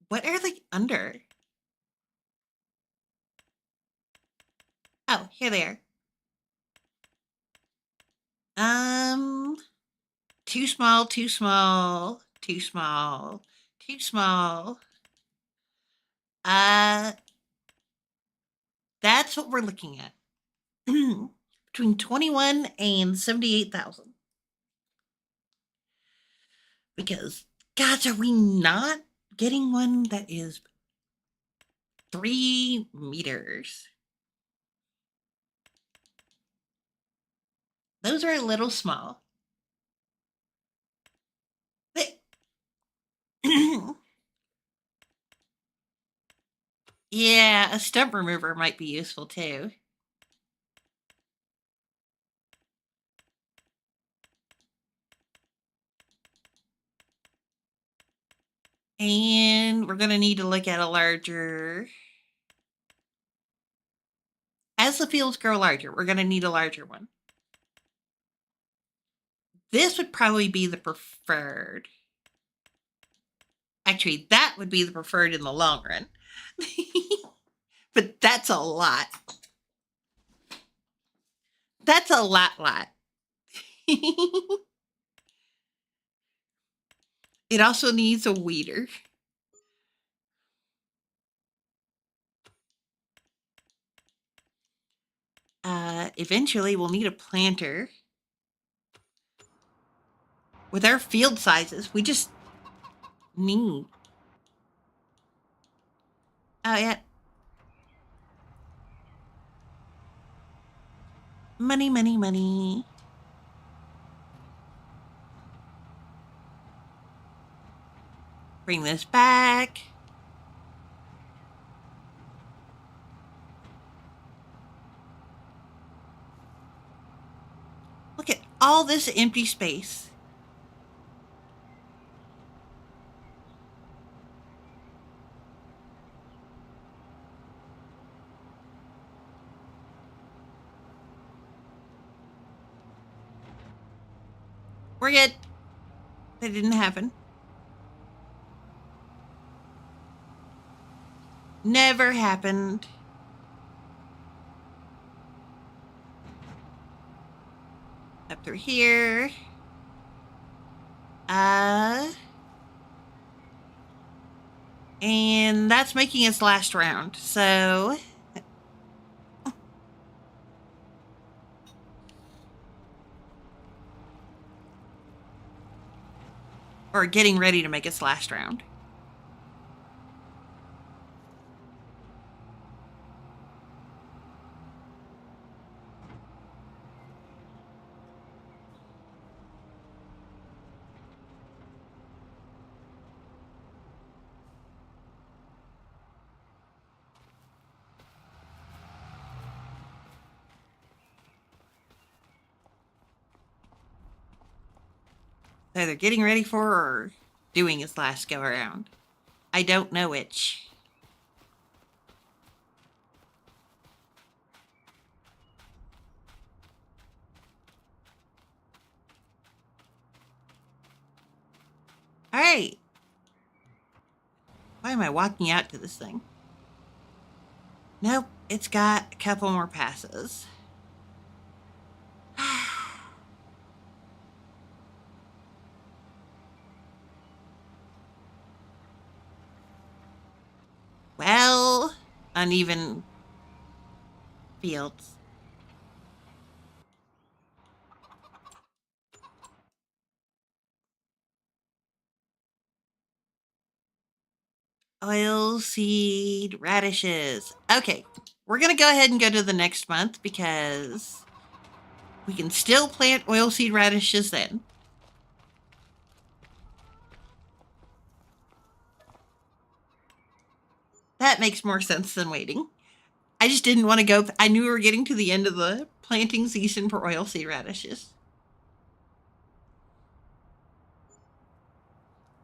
What are they under? Oh, here they are. Um, too small, too small, too small, too small. Uh, that's what we're looking at. Between 21 and 78,000. Because, gosh, are we not getting one that is 3 meters? Those are a little small. But yeah, a stump remover might be useful too. And we're going to need to look at a larger... As the fields grow larger, we're going to need a larger one. This would probably be the preferred. Actually, that would be the preferred in the long run. But that's a lot. That's a lot. It also needs a weeder. Eventually, we'll need a planter. With our field sizes, we just need... Oh, yeah. Money. Bring this back. Look at all this empty space. We're good. That didn't happen. Never happened. Up through here. And that's making its last round. So... Or getting ready to make its last round. Either getting ready for or doing its last go around. I don't know which. All right. Why am I walking out to this thing? Nope, it's got a couple more passes. Well, uneven fields. Oilseed radishes. Okay, we're going to go ahead and go to the next month because we can still plant oilseed radishes then. That makes more sense than waiting. I just didn't want to go. I knew we were getting to the end of the planting season for oilseed radishes.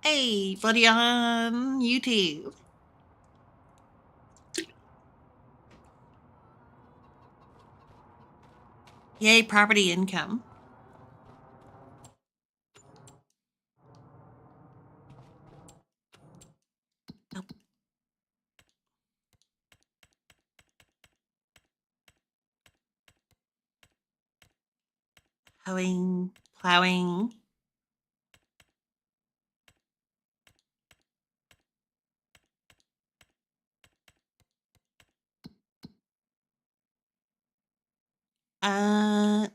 Hey, buddy on YouTube. Yay, property income. Oh. Hoeing, plowing.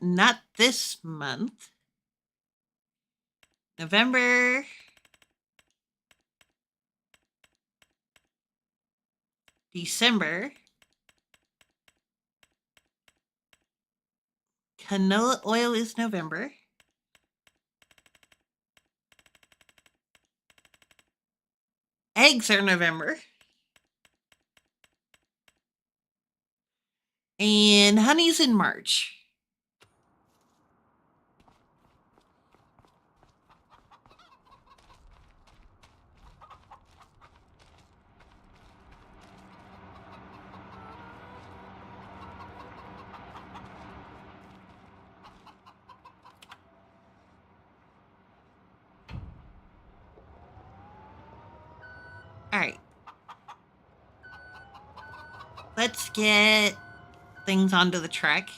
Not this month. November. December. Canola oil is November. Eggs are November. And honey's in March. Let's get things onto the truck.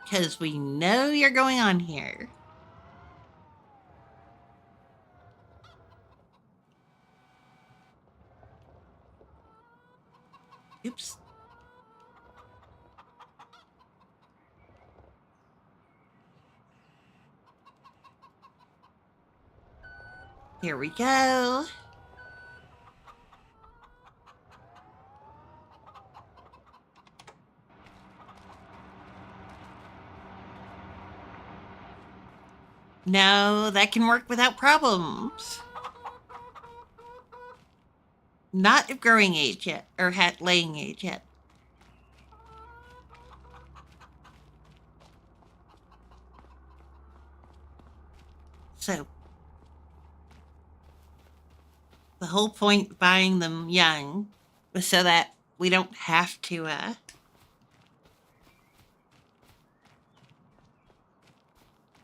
Because we know you're going on here. Oops. Here we go. No, that can work without problems. Not of growing age yet, or laying age yet. So, the whole point of buying them young was so that we don't have to,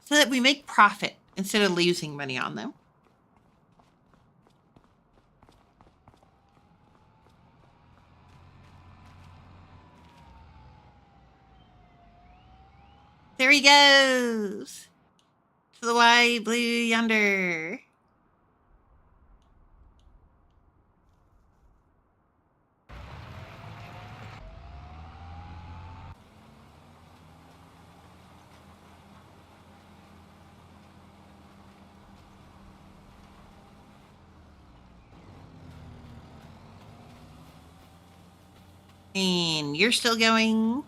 so that we make profit instead of losing money on them. There he goes to the wide blue yonder. And you're still going.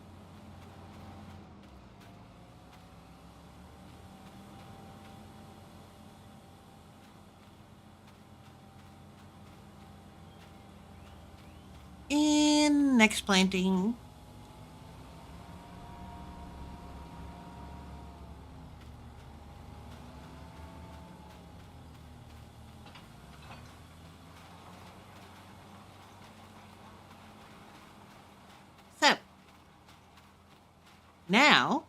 And next planting. So, now,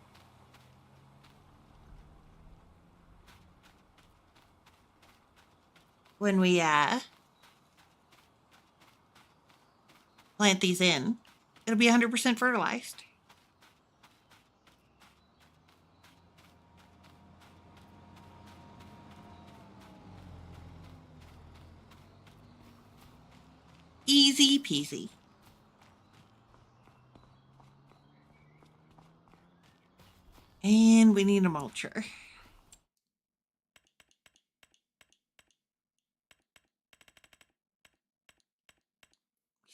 when we plant these in, it'll be 100% fertilized. Easy peasy. And we need a mulcher. We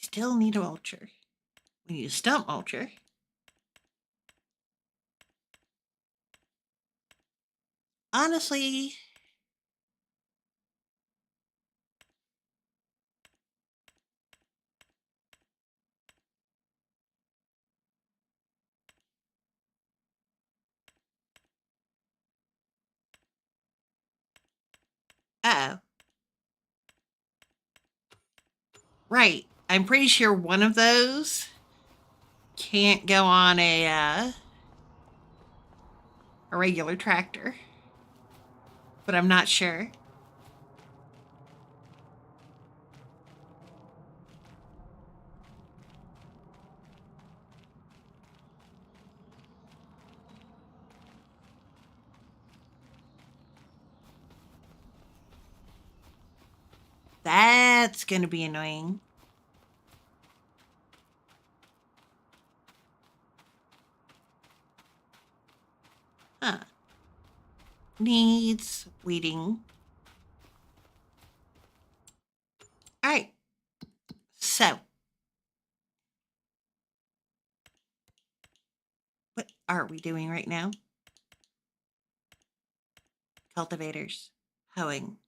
still need a mulcher. We need a stump mulcher. Honestly, uh-oh. Right. I'm pretty sure one of those can't go on a regular tractor. But I'm not sure. That's going to be annoying. Huh. Needs weeding. All right. So, what are we doing right now? Cultivators. Hoeing.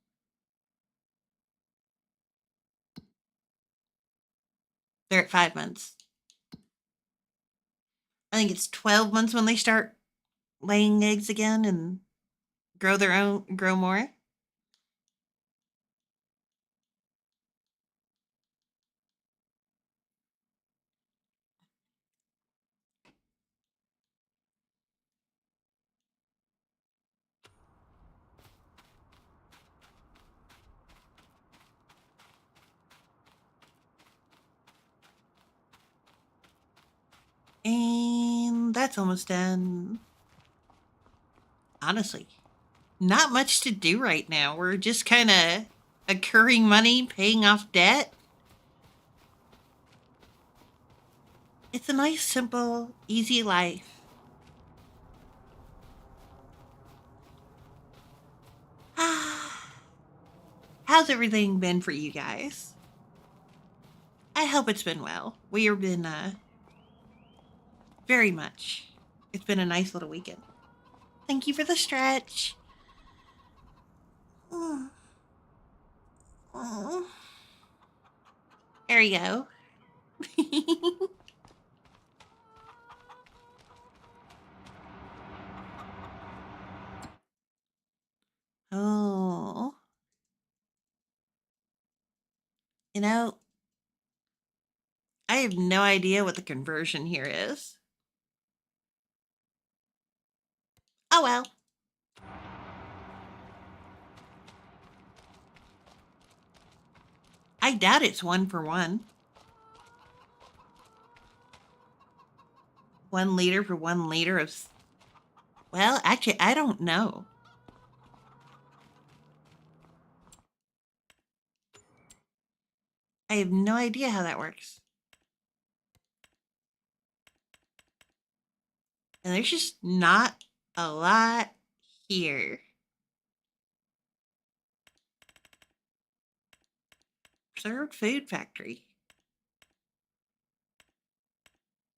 They're at 5 months. I think it's 12 months when they start laying eggs again and grow more. That's almost done. Honestly, not much to do right now. We're just kind of accruing money, paying off debt. It's a nice, simple, easy life. How's everything been for you guys? I hope it's been well. We have been, very much. It's been a nice little weekend. Thank you for the stretch. Mm. Mm. There you go. Oh. You know, I have no idea what the conversion here is. Oh well. I doubt it's 1 for 1. 1 liter for 1 liter of. Well, actually, I don't know. I have no idea how that works. And there's just not a lot here. Preserved food factory.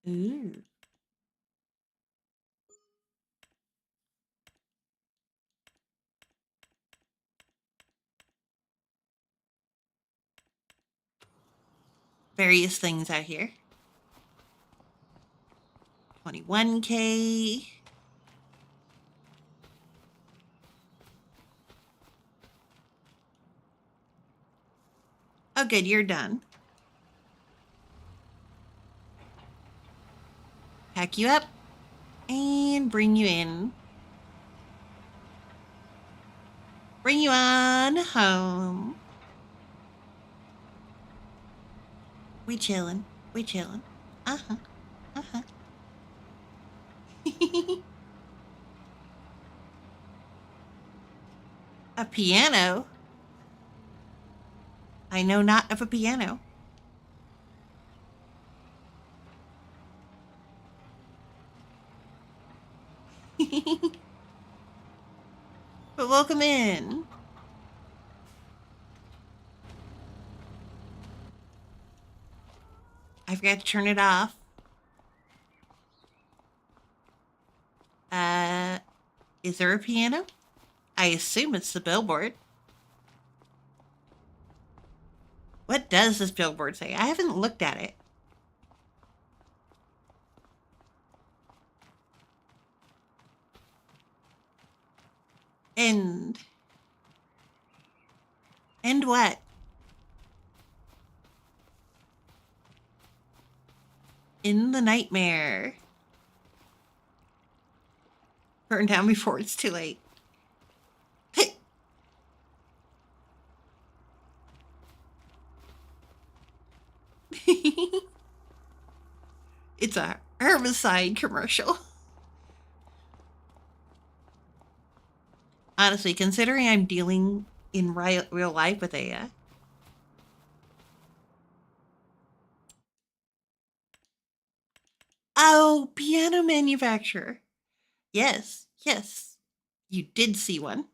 Ooh. Various things out here. 21K. Oh, good, you're done. Pack you up and bring you in. Bring you on home. We chillin'. We chillin'. Uh-huh. Uh-huh. A piano? I know not of a piano. But welcome in. I forgot to turn it off. Is there a piano? I assume it's the billboard. What does this billboard say? I haven't looked at it. End. End what? In the nightmare. Burn down before it's too late. It's a herbicide commercial. Honestly, considering I'm dealing in real life with a oh, piano manufacturer. Yes, yes. You did see one.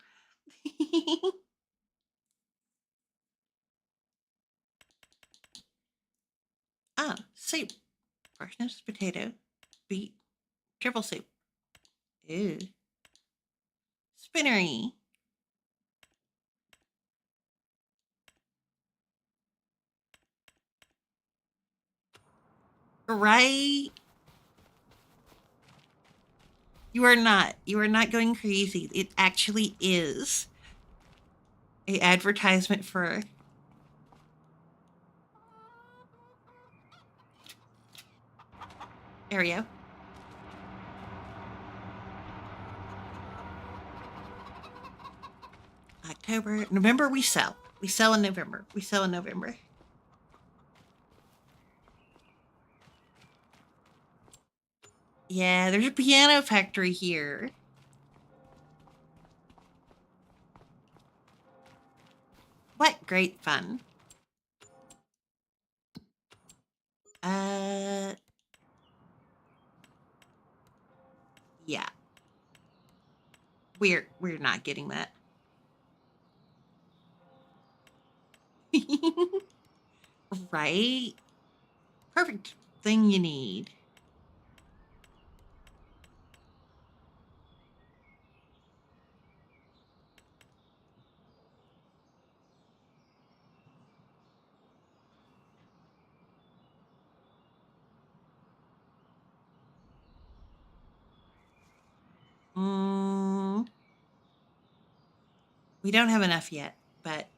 Ah, soup. Parsnips, potato, beet, triple soup. Ew. Spinnery. Right? You are not. You are not going crazy. It actually is a advertisement for. There we go. October, November. We sell. We sell in November. We sell in November. Yeah, there's a piano factory here. What great fun. Uh, yeah. We're not getting that. Right? Perfect thing you need. Mm, we don't have enough yet, but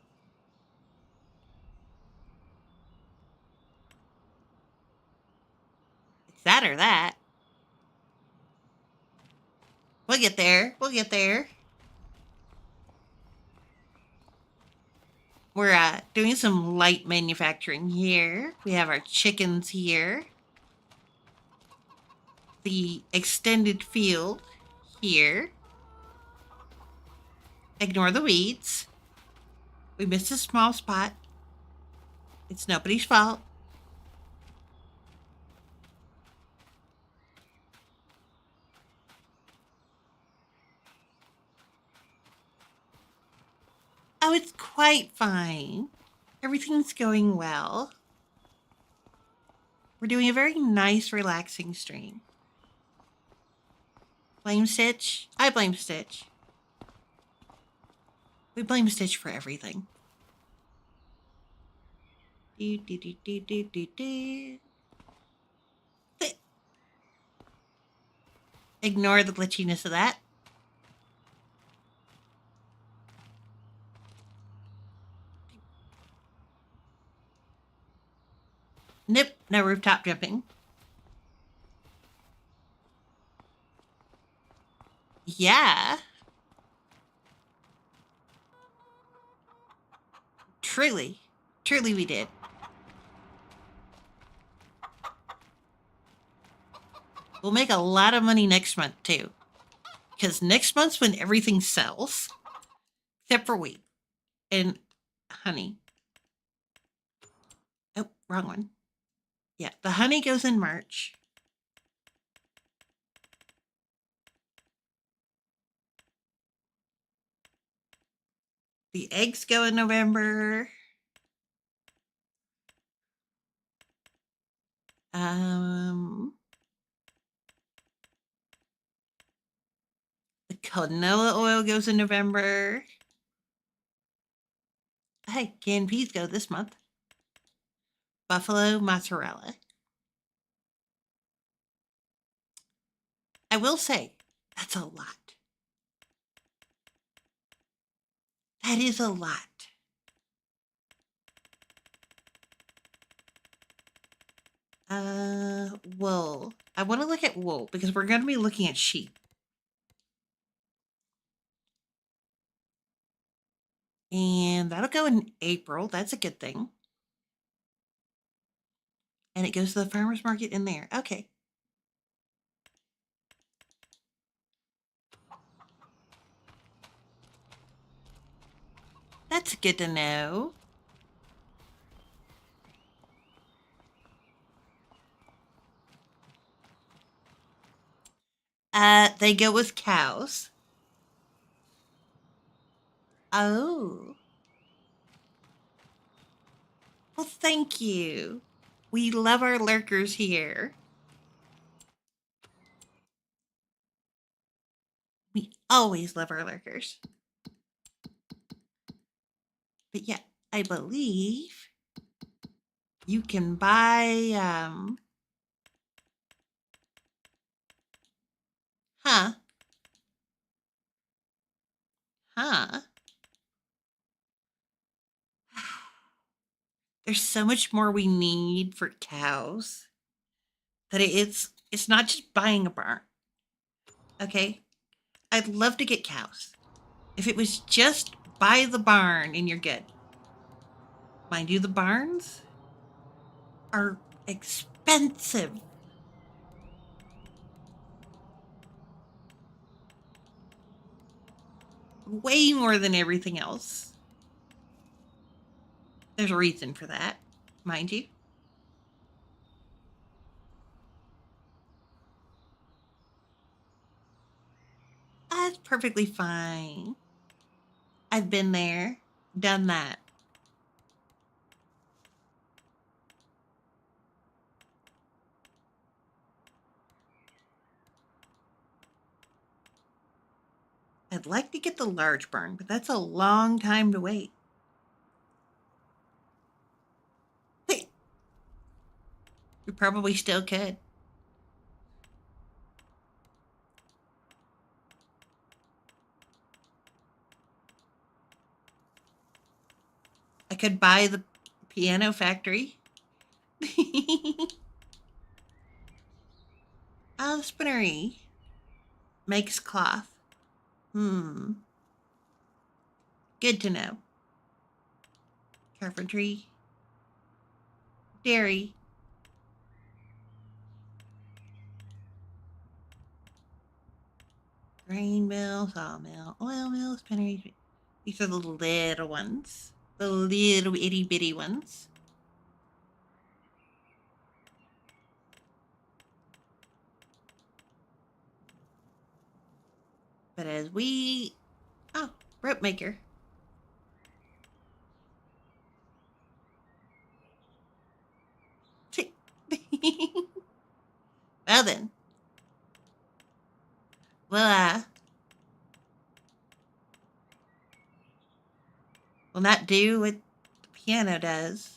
it's that or that. We'll get there. We'll get there. We're doing some light manufacturing here. We have our chickens here. The extended field here. Ignore the weeds. We missed a small spot. It's nobody's fault. Oh, it's quite fine. Everything's going well. We're doing a very nice, relaxing stream. Blame Stitch? I blame Stitch. We blame Stitch for everything. Do, do, do, do, do, do, do. Ignore the glitchiness of that. Nope, no rooftop jumping. Yeah. Truly. Truly we did. We'll make a lot of money next month, too. Because next month's when everything sells. Except for wheat. And honey. Oh, wrong one. Yeah, the honey goes in March. The eggs go in November. Um, the canola oil goes in November. Hey, canned peas go this month. Buffalo mozzarella. I will say, that's a lot. That is a lot. Wool. I want to look at wool because we're going to be looking at sheep. And that'll go in April. That's a good thing. And it goes to the farmer's market in there. Okay. That's good to know. They go with cows. Oh. Well, thank you. We love our lurkers here. We always love our lurkers. But yeah, I believe you can buy huh. Huh. There's so much more we need for cows that it's not just buying a barn. Okay? I'd love to get cows. If it was just buy the barn and you're good. Mind you, the barns are expensive. way more than everything else. There's a reason for that, mind you. That's perfectly fine. I've been there, done that. I'd like to get the large barn, but that's a long time to wait. Hey, we probably still could. I could buy the piano factory. Oh, the spinnery makes cloth. Hmm. Good to know. Carpentry. Dairy. Grain mill, sawmill, oil mill, spinnery. These are the little ones. The little itty bitty ones. But as we... Oh, rope maker. Well then. Well, will not do what the piano does.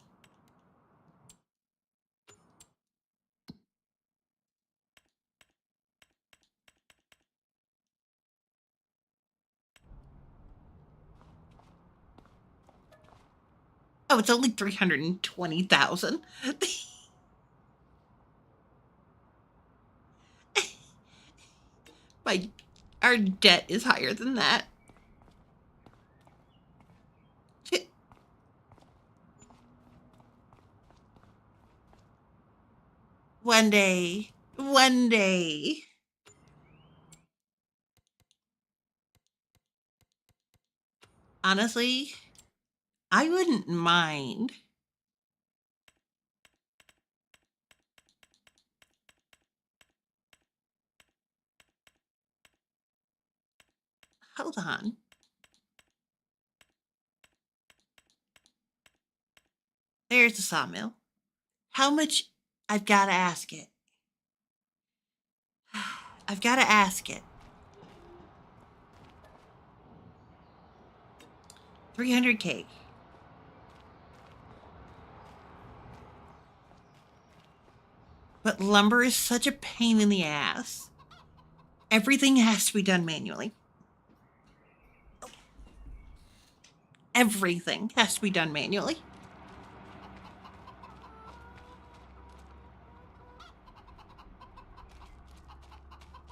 Oh, it's only 320,000. My our debt is higher than that. One day. One day. Honestly, I wouldn't mind. Hold on. There's the sawmill. How much? I've got to ask it. I've got to ask it. 300K. But lumber is such a pain in the ass. Everything has to be done manually. Everything has to be done manually.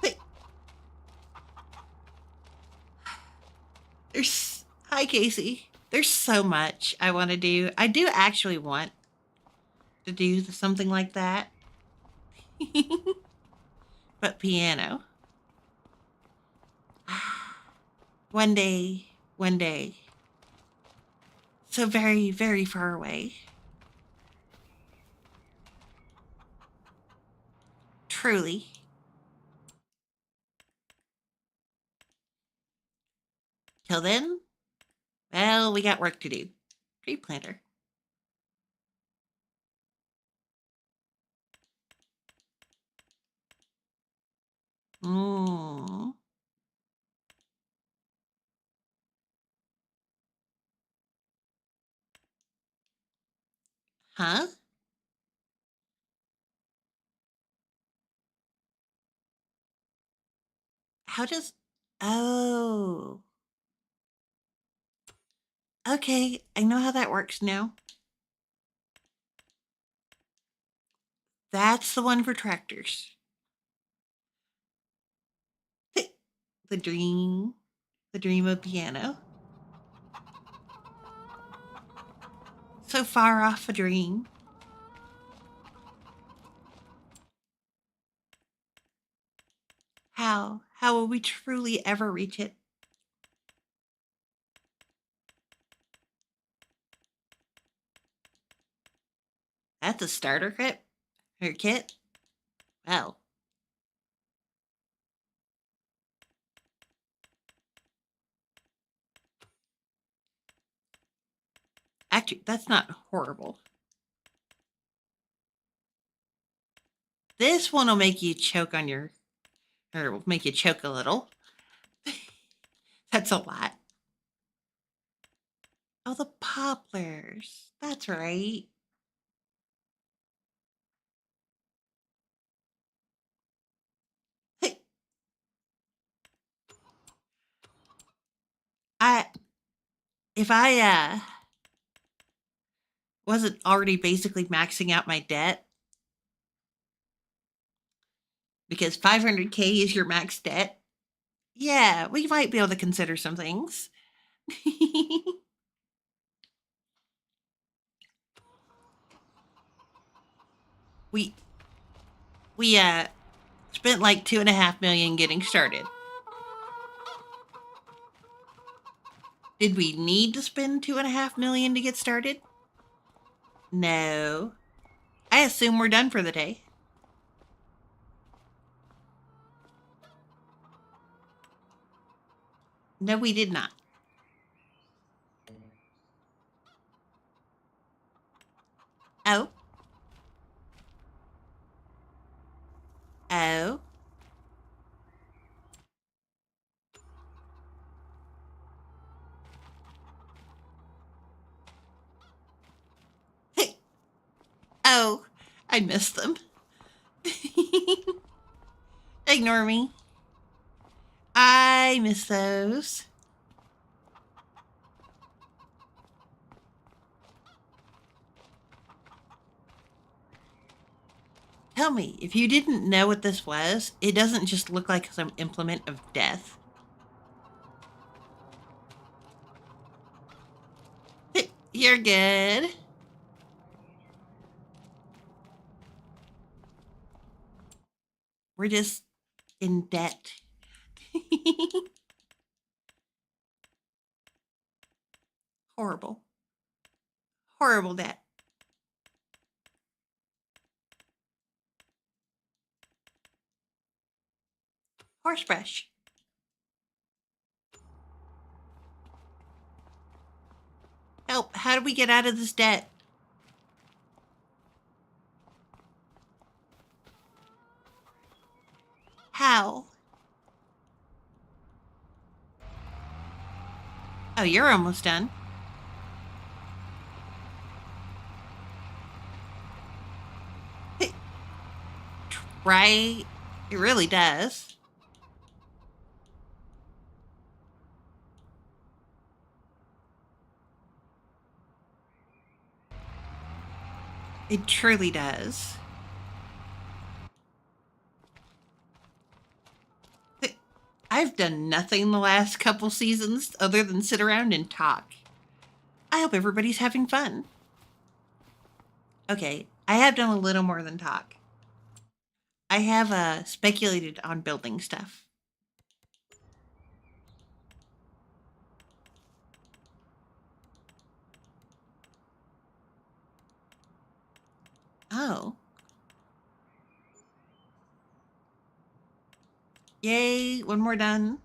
But there's... Hi, Casey. There's so much I want to do. I do actually want to do something like that. But piano. One day, one day. So very, very far away. Truly. Till then, well, we got work to do. Tree planter. Mm. Huh? How does... Oh. Okay, I know how that works now. That's the one for tractors. The dream. The dream of piano. So far off a dream. How? How will we truly ever reach it? That's a starter kit? Her kit? Well. Actually, that's not horrible. This one will make you choke on your, or will make you choke a little. That's a lot. Oh, the poplars. That's right. Hey, I if I wasn't already basically maxing out my debt because 500K is your max debt. Yeah, we might be able to consider some things. we we spent like 2.5 million getting started. Did we need to spend 2.5 million to get started? No. I assume we're done for the day. No, we did not. Oh. Oh. Oh. I missed them. Ignore me. I miss those. Tell me, if you didn't know what this was, it doesn't just look like some implement of death. You're good. We're just in debt. Horrible. Horrible debt. Horsebrush. Help. How do we get out of this debt? How? Oh, you're almost done. Right? It really does. It truly does. I've done nothing the last couple seasons other than sit around and talk. I hope everybody's having fun. Okay, I have done a little more than talk. I have speculated on building stuff. Oh. Yay, one more done.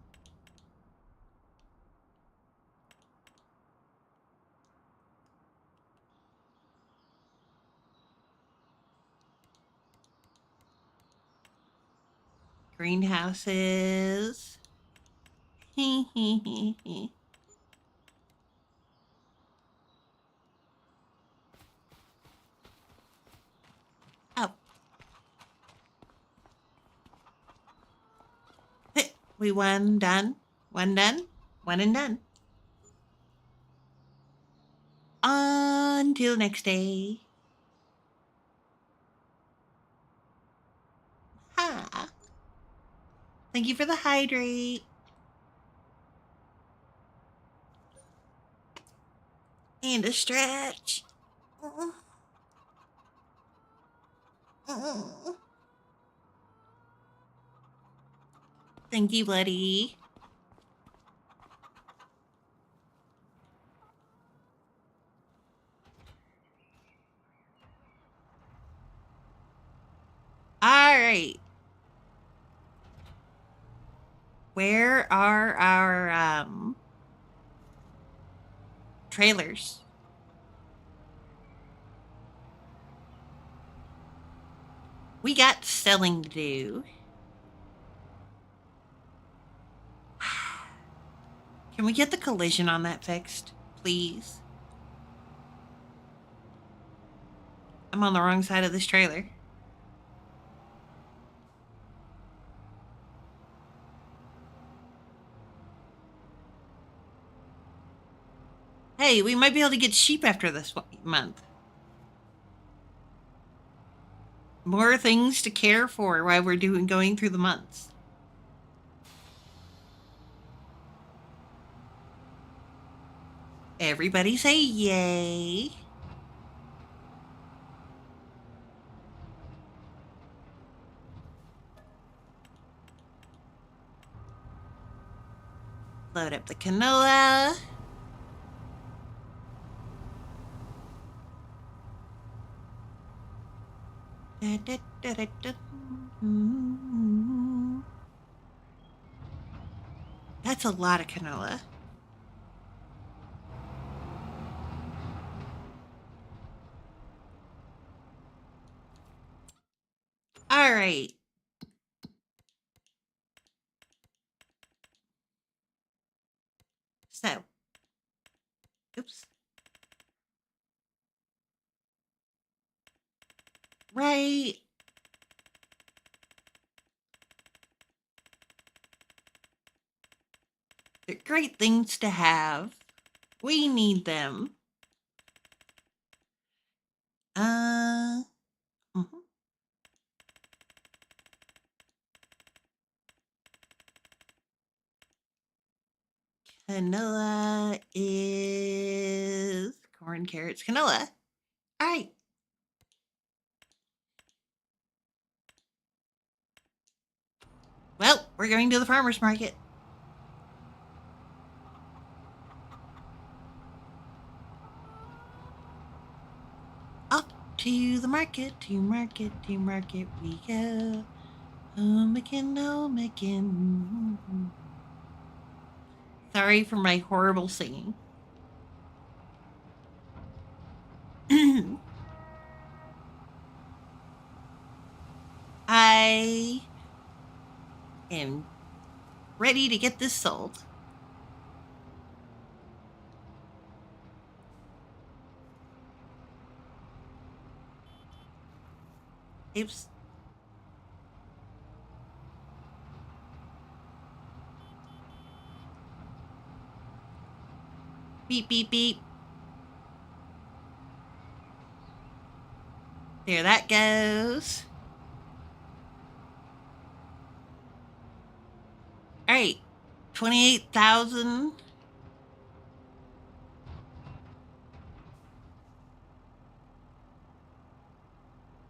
Greenhouses. Oh. We one done. One done. One and done. Until next day. Ha. Thank you for the hydrate. And a stretch. Thank you, buddy. right. Where are our trailers? We got selling to do. Can we get the collision on that fixed, please? I'm on the wrong side of this trailer. Hey, we might be able to get sheep after this month. More things to care for while we're going through the months. Everybody say yay. Load up the canola. Da, da, da, da, da. That's a lot of canola. All right. So, oops. Right. They're great things to have. We need them. Mhm. Canola is corn, carrots, canola. All right. Well, we're going to the farmer's market. Up to the market, to market, to market we go. Oh, making. Sorry for my horrible singing. I am ready to get this sold. Oops. Beep, beep, beep. There that goes. All right. 28,000.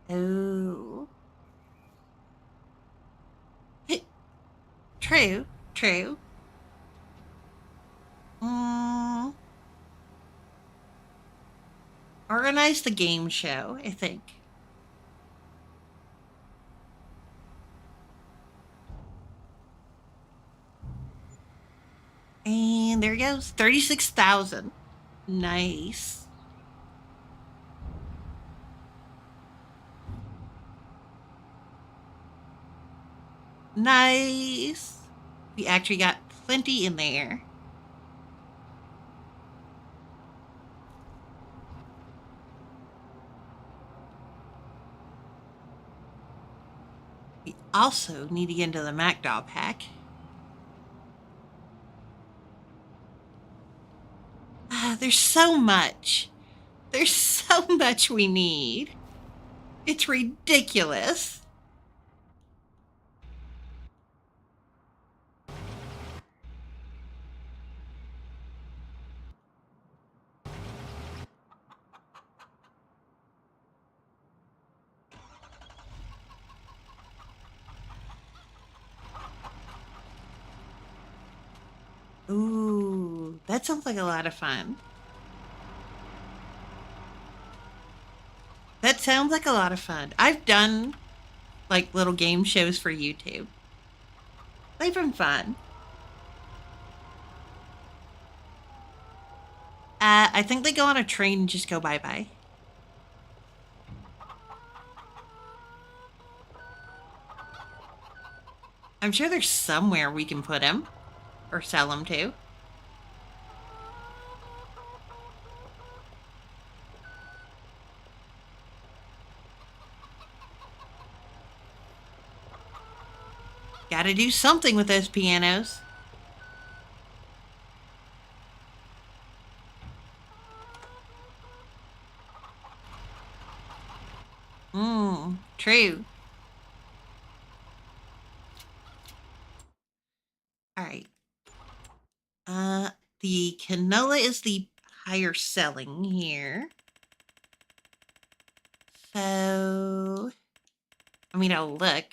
Oh. True. True. Mm, organize the game show, I think. And there it goes. 36,000. Nice. Nice. We actually got plenty in there. We also need to get into the MacDoll pack. There's so much. There's so much we need. It's ridiculous. Ooh, that sounds like a lot of fun. That sounds like a lot of fun. I've done like little game shows for YouTube. They've been fun. I think they go on a train and just go bye bye. I'm sure there's somewhere we can put him or sell him to. Gotta do something with those pianos. True. All right. The canola is the higher selling here. So, I mean, I'll look.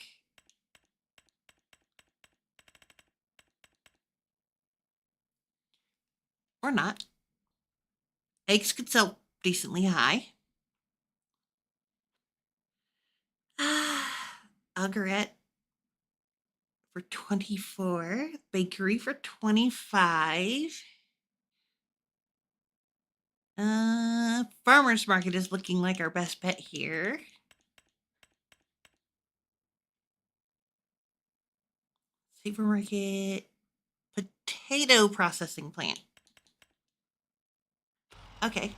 Or not. Eggs could sell decently high. Algarette for 24. Bakery for 25. Farmer's market is looking like our best bet here. Supermarket. Potato processing plant. Okay.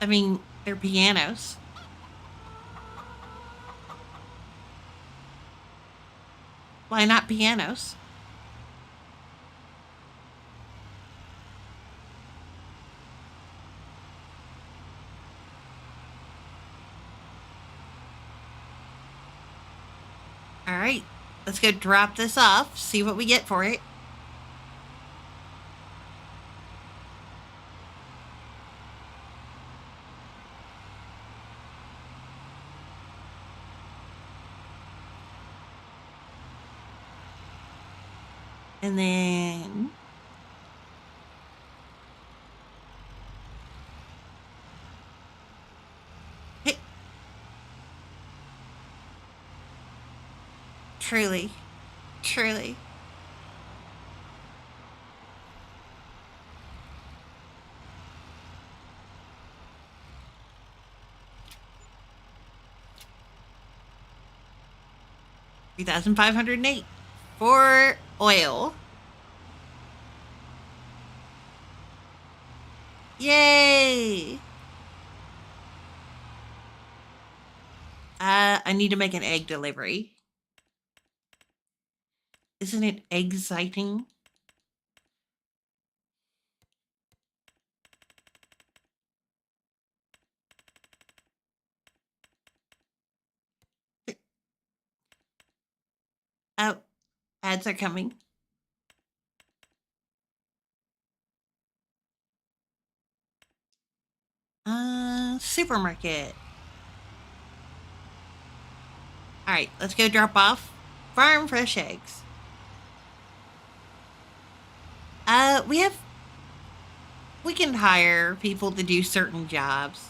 I mean, they're pianos. Why not pianos? All right, let's go drop this off, see what we get for it. And then hey, truly, truly. $3,508 for oil. Yay! I need to make an egg delivery. Isn't it exciting? Oh, ads are coming. Supermarket. All right, let's go drop off farm fresh eggs. We can hire people to do certain jobs.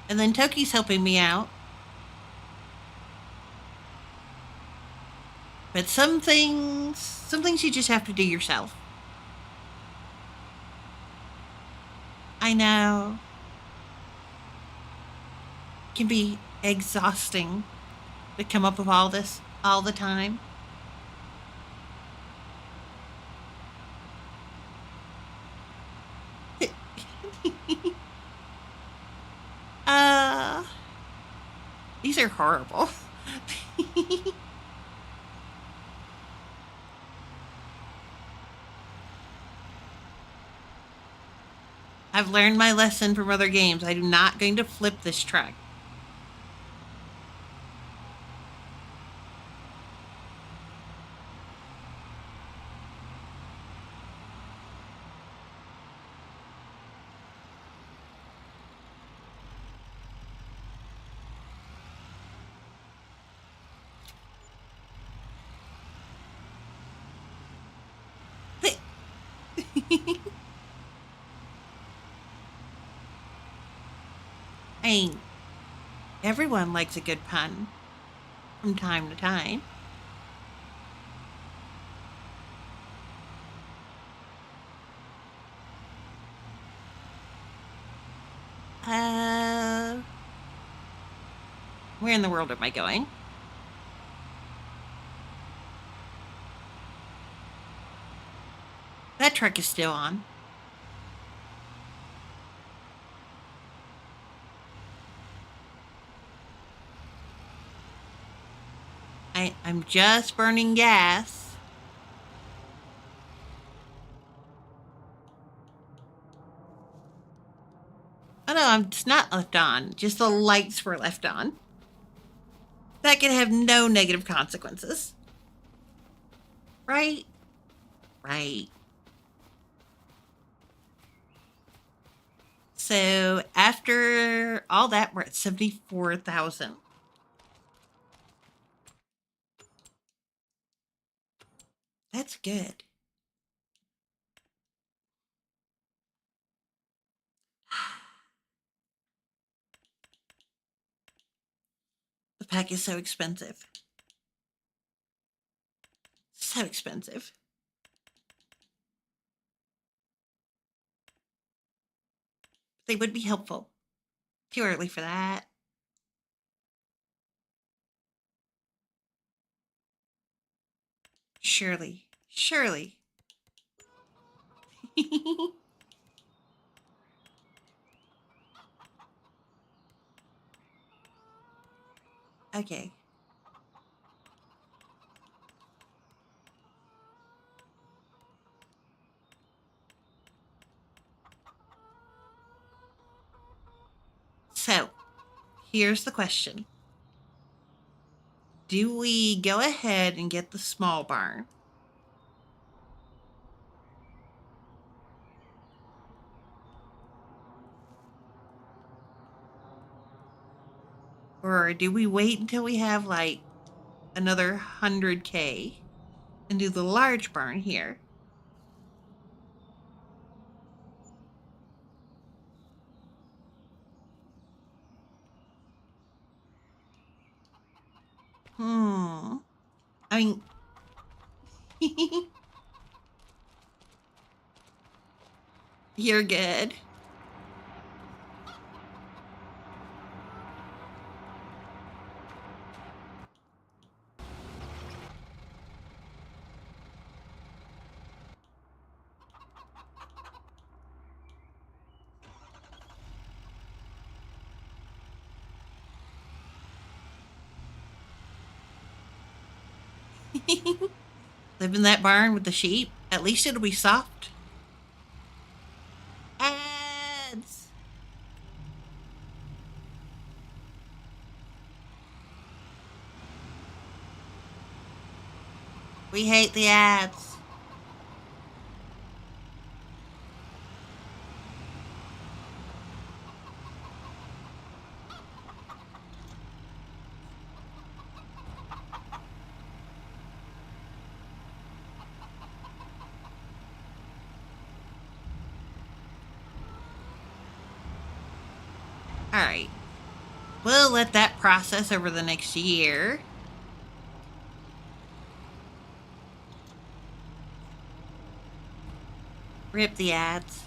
And then Toki's helping me out. But some things you just have to do yourself. I know. It can be exhausting to come up with all this all the time. uh, these are horrible. I've learned my lesson from other games. I'm not going to flip this truck. I mean, everyone likes a good pun from time to time. Uh, where in the world am I going? That truck is still on. I'm just burning gas. Oh no, it's not left on. Just the lights were left on. That could have no negative consequences. Right? Right. So after all that, we're at 74,000. That's good. The pack is so expensive. So expensive. They would be helpful. Too early for that. Surely. Surely. Okay. So, here's the question. Do we go ahead and get the small barn? Or do we wait until we have like another 100K and do the large barn here? Hmm. I mean, you're good. Live in that barn with the sheep. At least it'll be soft. Ads. We hate the ads. All right. We'll let that process over the next year. Rip the ads.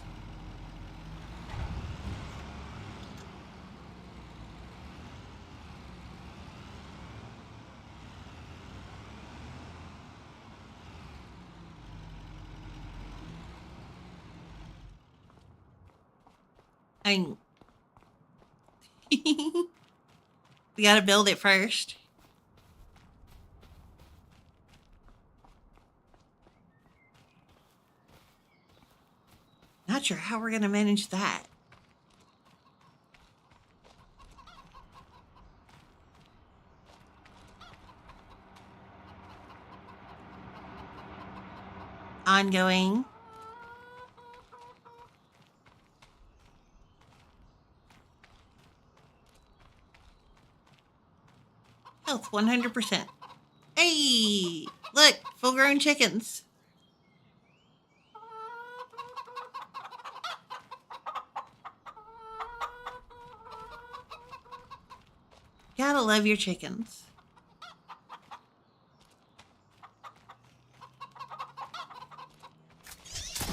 I we gotta build it first. Not sure how we're gonna manage that. Ongoing. Health 100%. Hey! Look, full grown chickens. Gotta love your chickens.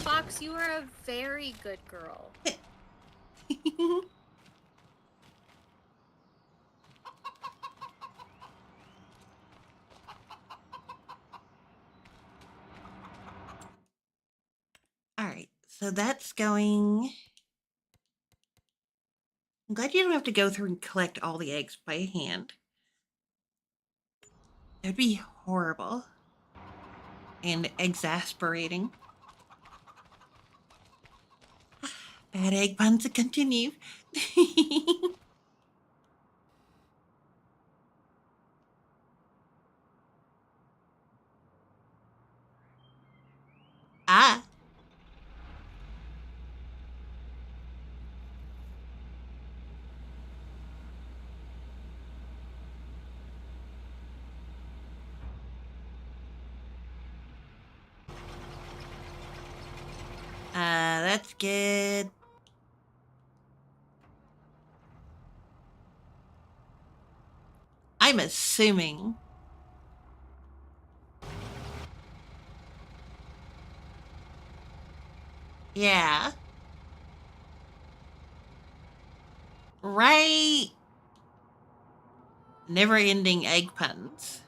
Fox, you are a very good girl. All right, so that's going. I'm glad you don't have to go through and collect all the eggs by hand. That'd be horrible and exasperating. Bad egg puns to continue. Ah. That's good. I'm assuming. Yeah. Right. Never ending egg puns.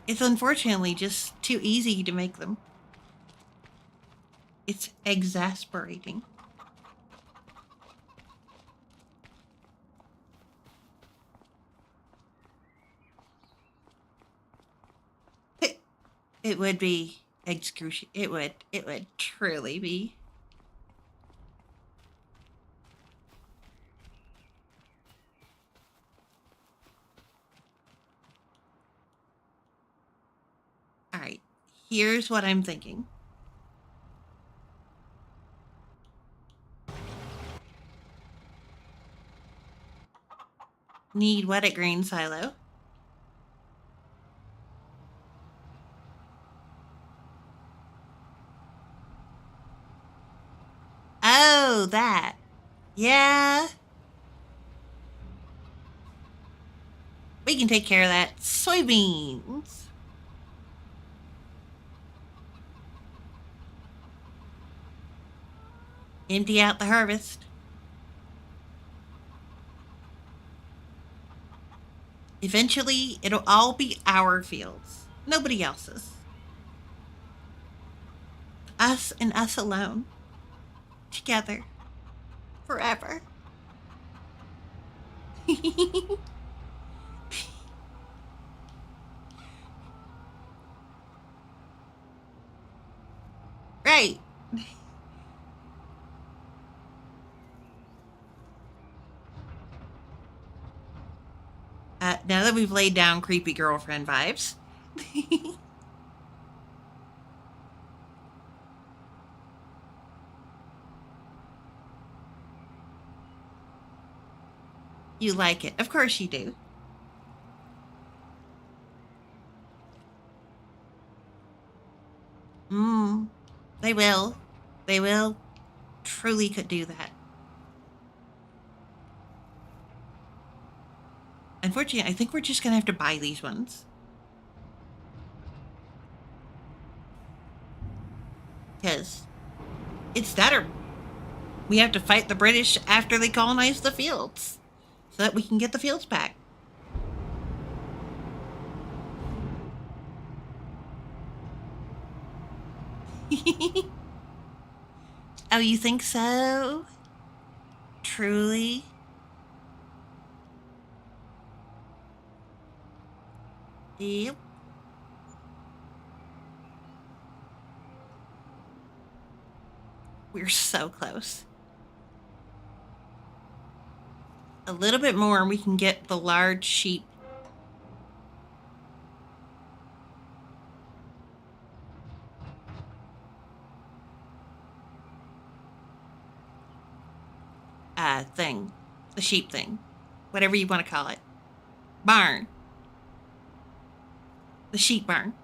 It's unfortunately just too easy to make them. It's exasperating. It would be excruciating. It would truly be. All right. Here's what I'm thinking. Need what at grain silo? Oh, that. Yeah. We can take care of that. Soybeans. Empty out the harvest. Eventually, it'll all be our fields, nobody else's. Us and us alone. Together. Forever. Right. Now that we've laid down creepy girlfriend vibes. You like it. Of course you do. They will. They will. Truly could do that. Unfortunately, I think we're just going to have to buy these ones. Because it's that or we have to fight the British after they colonize the fields so that we can get the fields back. Oh, you think so? Truly? Yep. We're so close. A little bit more and we can get the large sheep. Thing. The sheep thing. Whatever you want to call it. Barn. The sheep barn.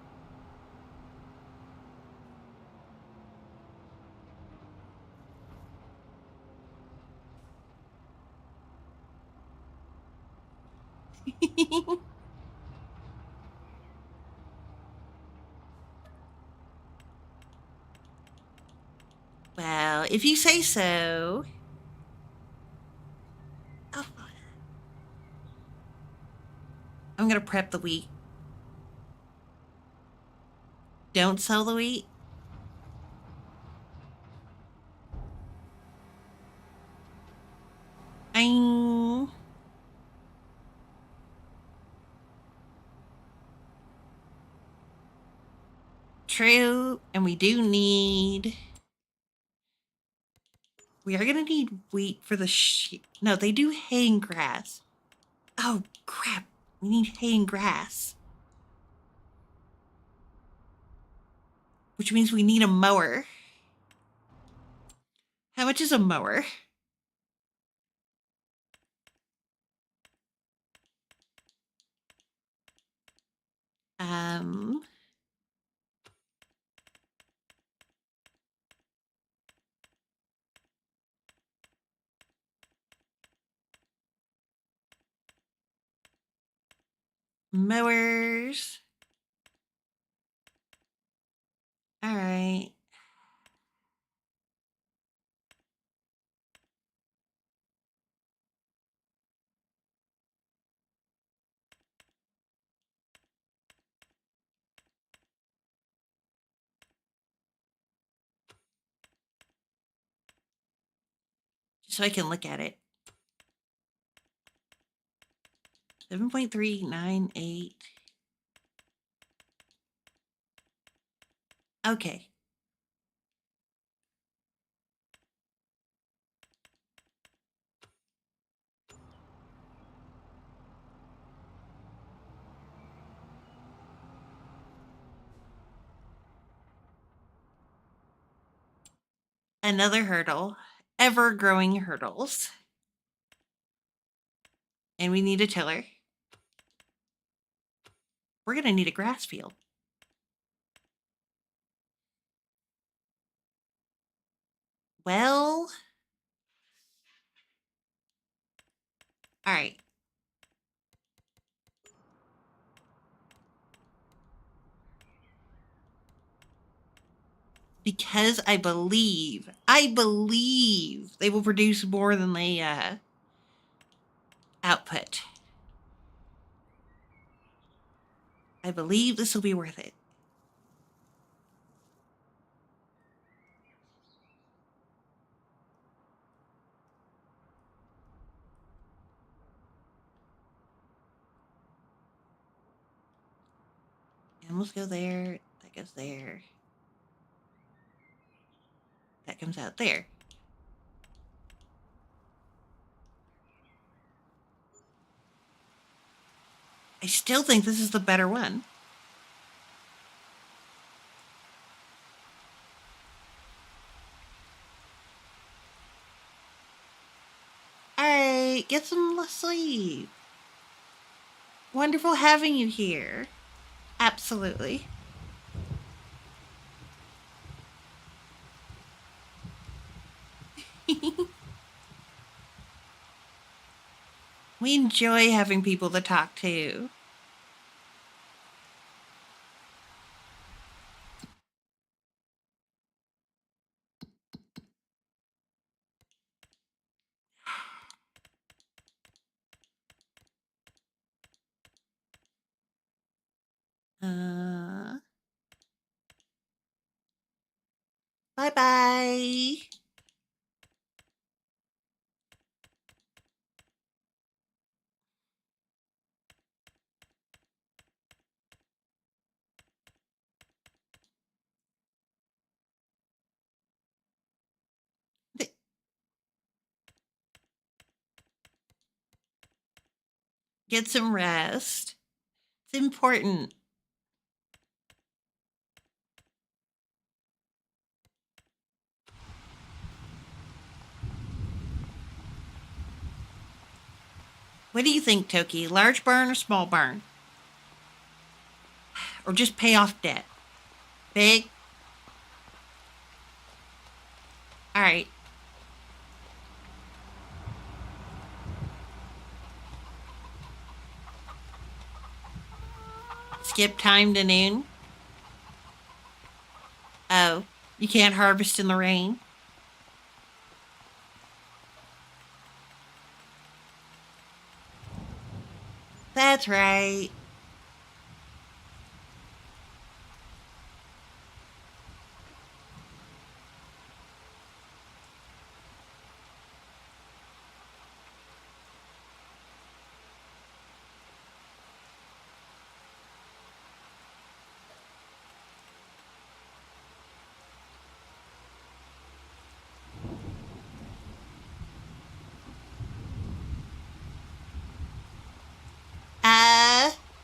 Well, if you say so. Oh, I'm gonna prep the wheat. Don't sell the wheat. I. True, and we do need. We are gonna need wheat for the sheep. No, they do hay and grass. Oh crap! We need hay and grass, which means we need a mower. How much is a mower? Um, Mowers. All right. Just so I can look at it. 7.398. Okay. Another hurdle. Ever growing hurdles. And we need a tiller. We're going to need a grass field. Well. All right. Because I believe they will produce more than they output. I believe this will be worth it. Animals go there. That goes there. That comes out there. I still think this is the better one. All right, get some sleep. Wonderful having you here. Absolutely. We enjoy having people to talk to. Bye bye. Get some rest. It's important. What do you think, Toki? Large barn or small barn? Or just pay off debt? Big? All right. skip time to noon? Oh, you can't harvest in the rain? That's right.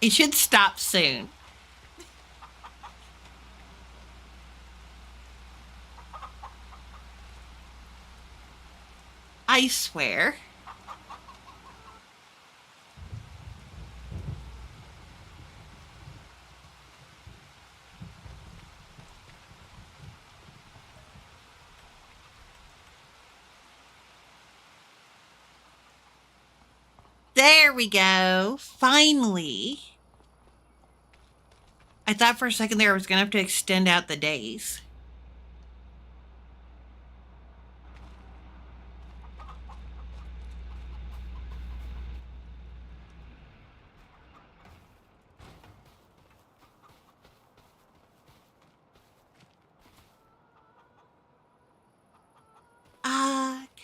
It should stop soon. I swear. There we go. Finally. I thought for a second there I was going to have to extend out the days.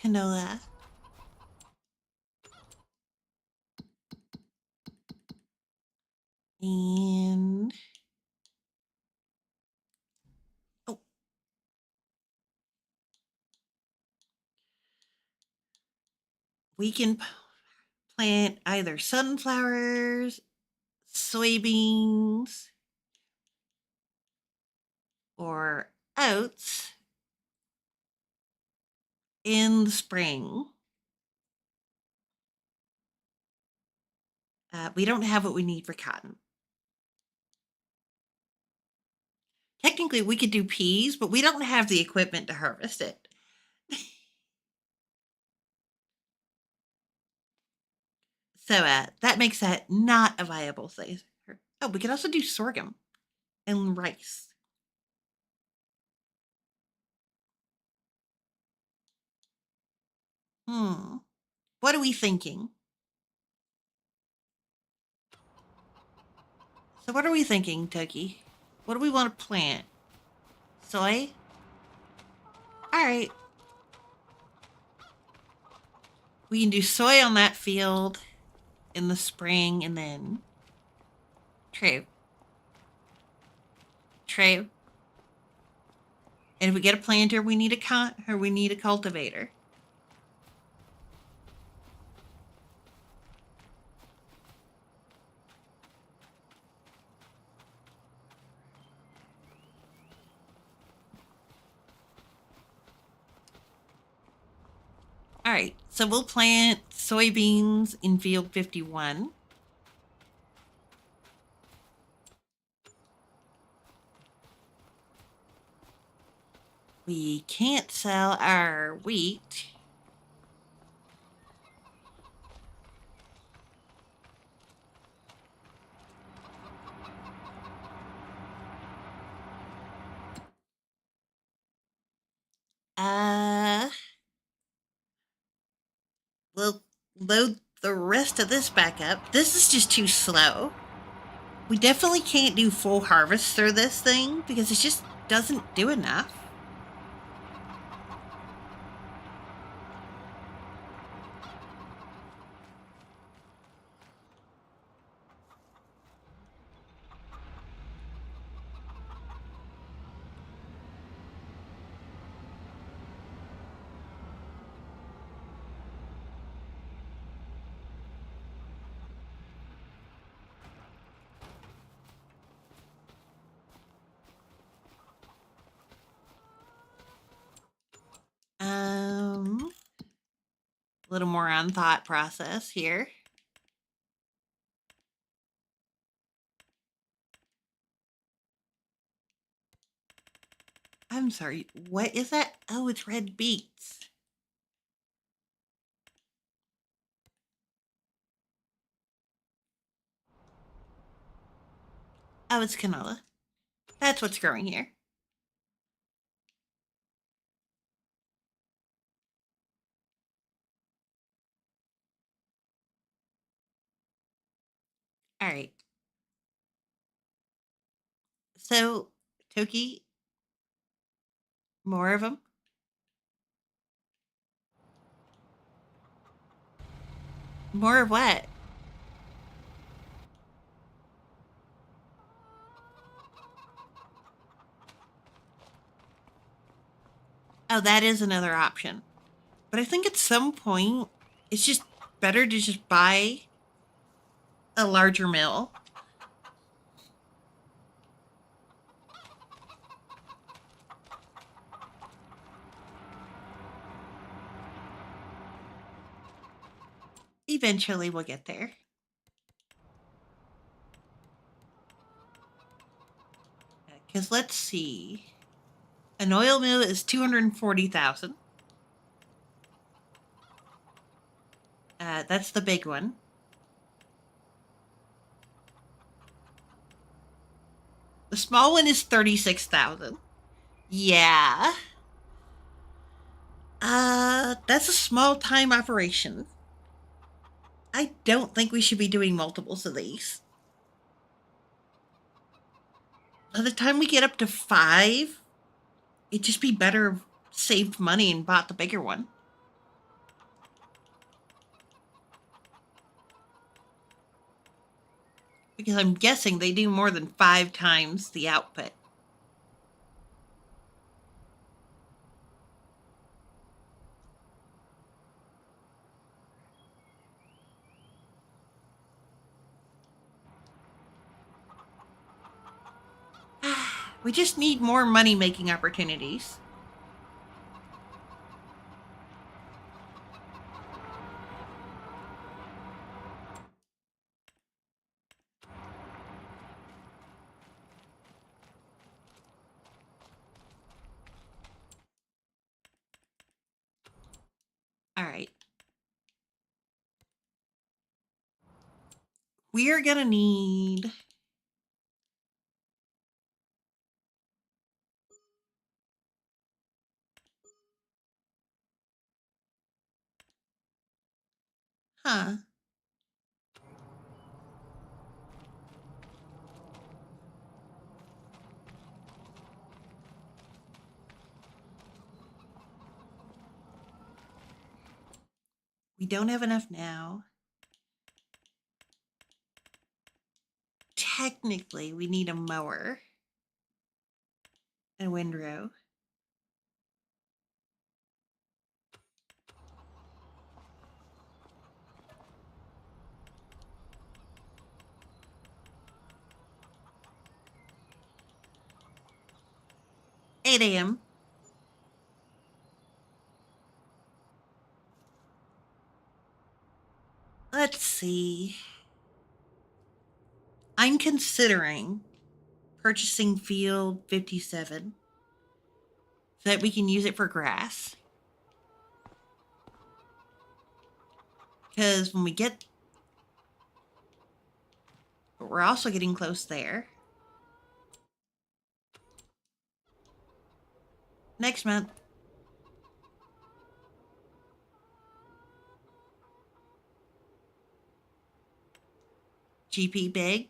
Canola. And oh, we can plant either sunflowers, soybeans, or oats in the spring. We don't have what we need for cotton. Technically, we could do peas, but we don't have the equipment to harvest it. So that makes that not a viable thing. Oh, we could also do sorghum and rice. What are we thinking? So what are we thinking, Toki? What do we want to plant? Soy? All right. We can do soy on that field in the spring and then true. True. And if we get a planter, we need a cultivator. All right, so we'll plant soybeans in field 51. We can't sell our wheat. We'll load the rest of this back up. This is just too slow. We definitely can't do full harvest through this thing because it just doesn't do enough. A little more on thought process here. I'm sorry, what is that? Oh, it's red beets. Oh, it's canola. That's what's growing here. All right. So, Toki, more of them? More of what? Oh, that is another option. But I think at some point, it's just better to just buy a larger mill. Eventually, we'll get there. Because let's see. An oil mill is 240,000. That's the big one. The small one is 36,000. Yeah. That's a small time operation. I don't think we should be doing multiples of these. By the time we get up to 5, it'd just be better saved money and bought the bigger one. Because I'm guessing they do more than 5 times the output. We just need more money making opportunities. All right. We're going to need huh. We don't have enough now. Technically, we need a mower and a windrow. Eight a.m. Let's see. I'm considering purchasing field 57 so that we can use it for grass. Because when we get, but we're also getting close there. Next month. GP big.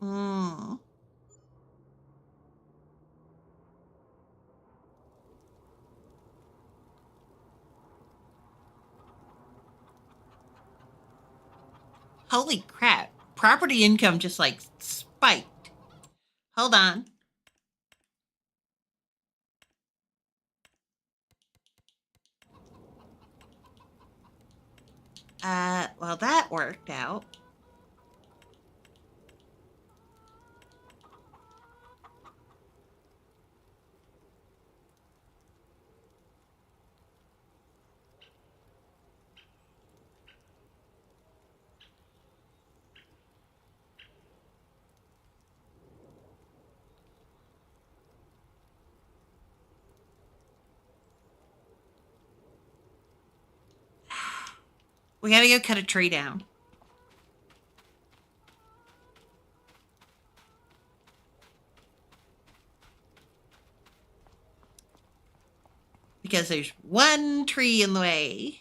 Mm. Holy crap. Property income just like spiked. Hold on. Well, that worked out. We gotta go cut a tree down. Because there's one tree in the way.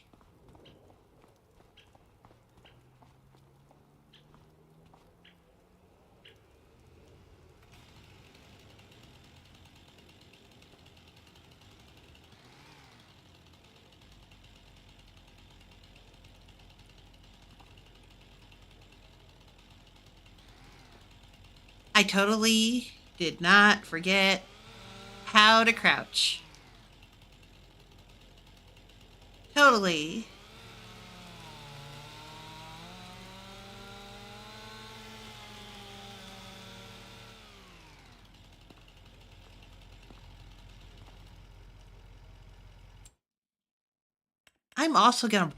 I totally did not forget how to crouch. Totally. I'm also going to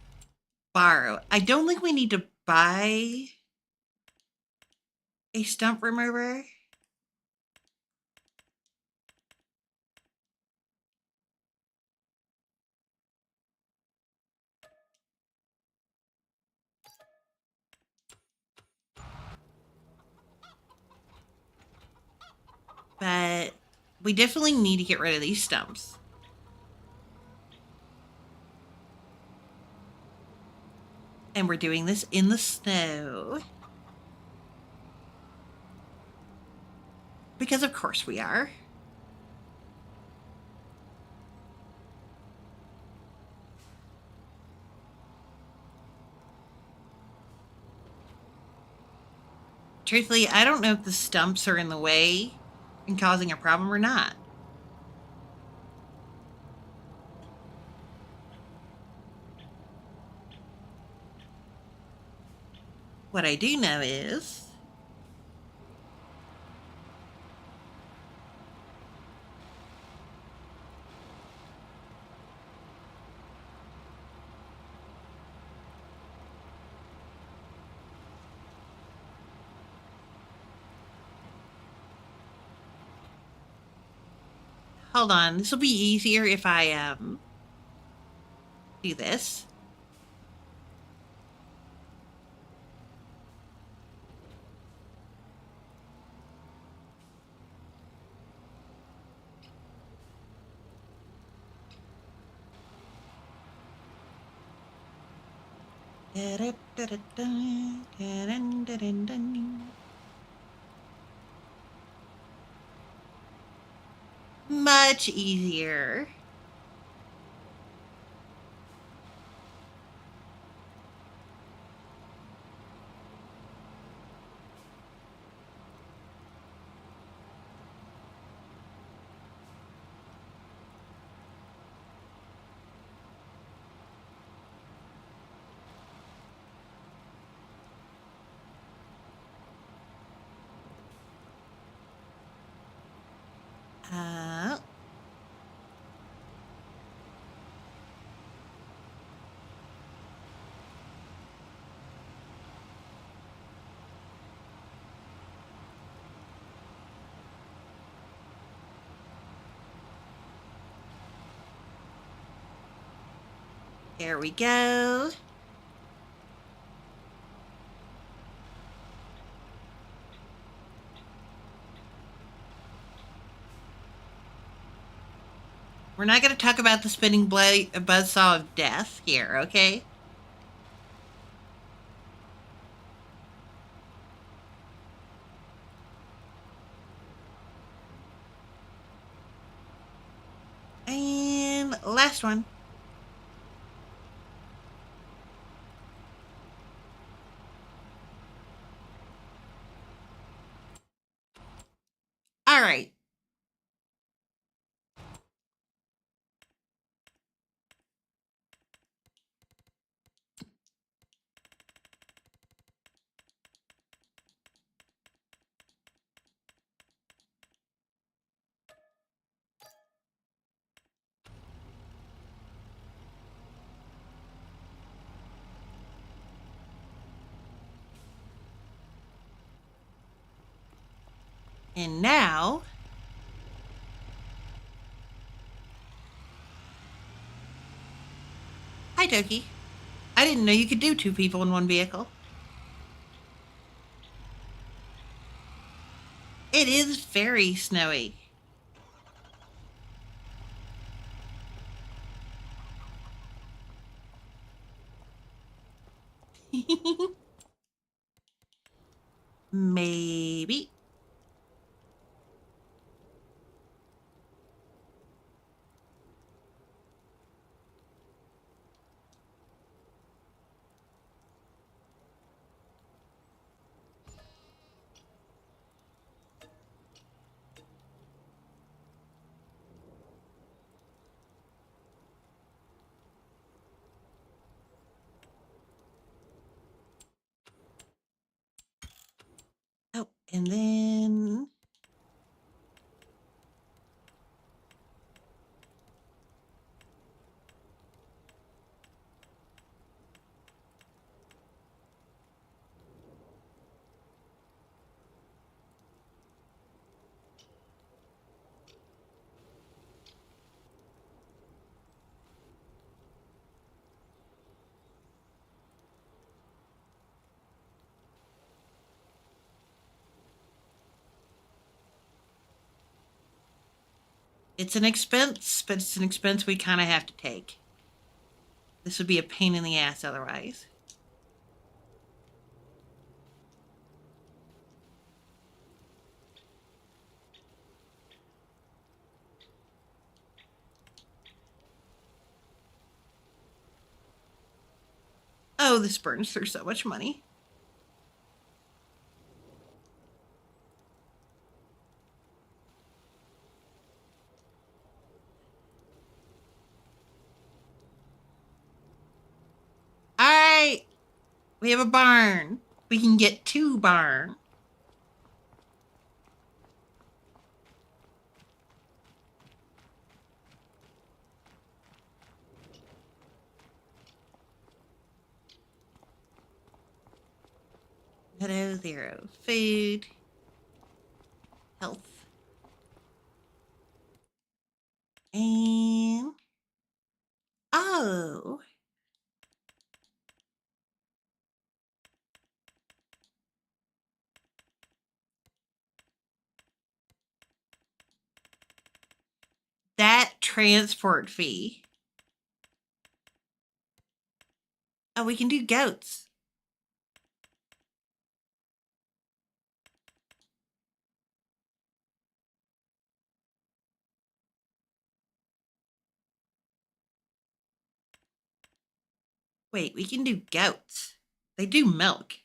borrow. I don't think we need to buy a stump remover. But we definitely need to get rid of these stumps. And we're doing this in the snow. Because of course we are. Truthfully, I don't know if the stumps are in the way and causing a problem or not. What I do know is hold on, this will be easier if I do this. Much easier. Uh, there we go. We're not going to talk about the spinning buzzsaw of death here, okay? And last one. All right. And now, hi, Doki. I didn't know you could do 2 people in one vehicle. It is very snowy. Maybe. Oh, and then it's an expense, but it's an expense we kind of have to take. This would be a pain in the ass otherwise. Oh, this burns through so much money. All right, we have a barn. We can get 2 barn. Hello, 0. Food. Health. And oh, that transport fee. Oh, we can do goats. Wait, we can do goats. They do milk.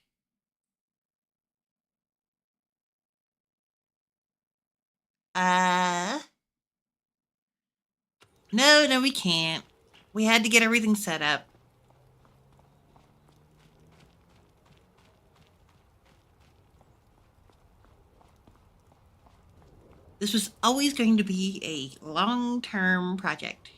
Uh, no, we can't. We had to get everything set up. This was always going to be a long-term project.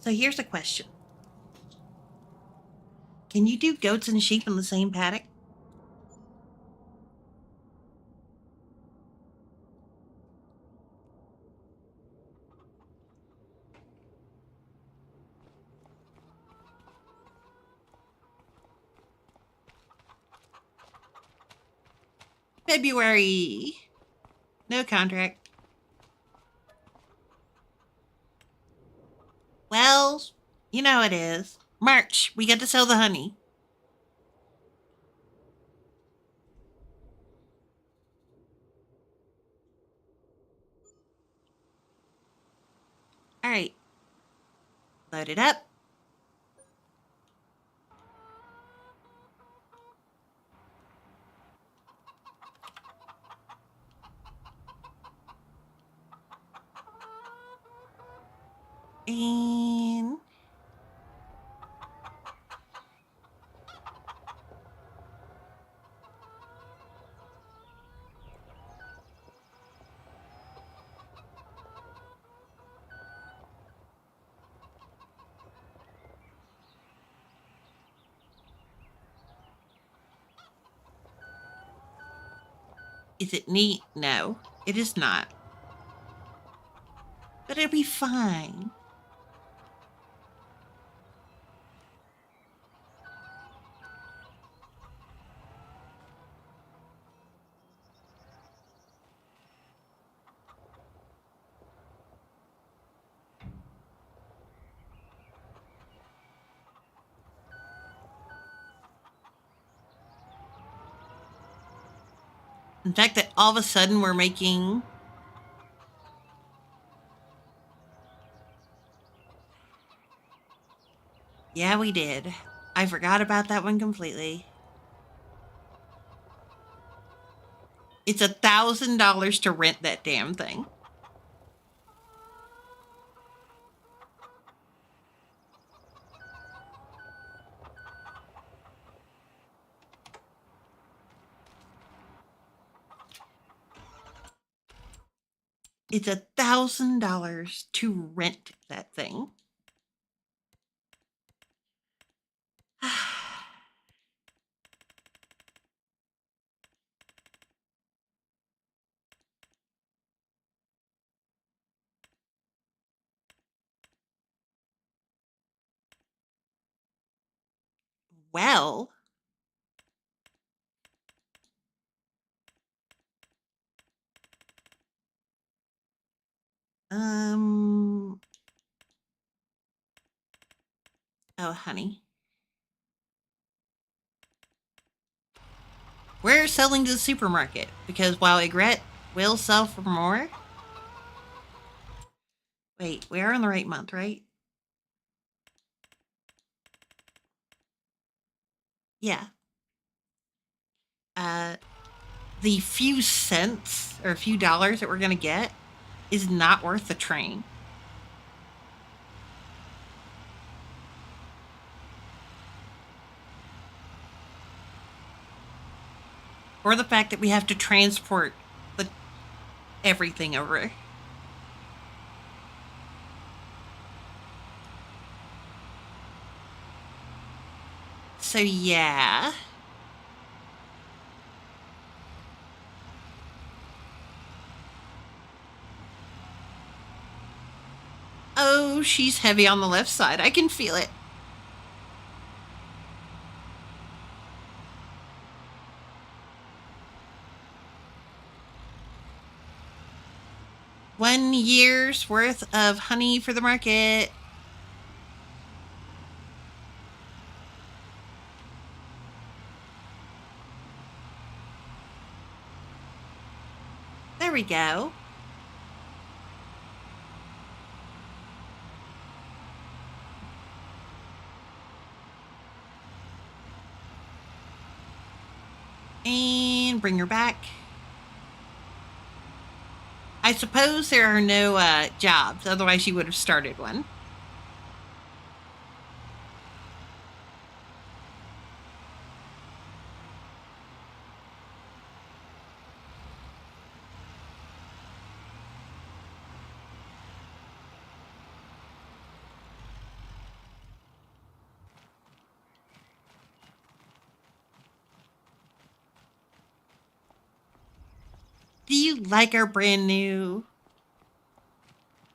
So here's a question. Can you do goats and sheep in the same paddock? February. No contract. Well, you know it is. March. We get to sell the honey. All right. Load it up. And Is it neat? No, it is not. But it'll be fine. In fact, that all of a sudden we're making... Yeah, we did. I forgot about that one completely. It's $1,000 to rent that damn thing. It's $1,000 to rent that thing. Well, oh, honey. We're selling to the supermarket because while Egret will sell for more... Wait, we are on the right month, right? Yeah. The few cents or a few dollars that we're going to get is not worth the train. Or the fact that we have to transport everything over. So, yeah. Oh, she's heavy on the left side. I can feel it. One year's worth of honey for the market. There we go. And bring her back. I suppose there are no jobs, otherwise you would have started one. Do you like our brand new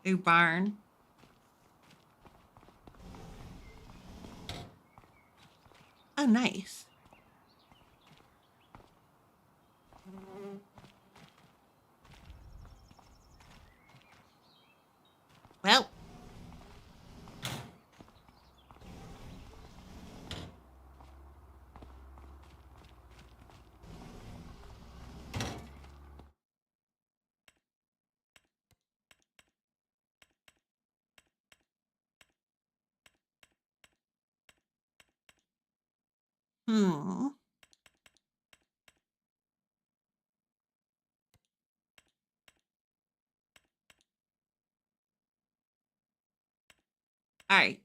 barn? Oh, nice. Well, All right.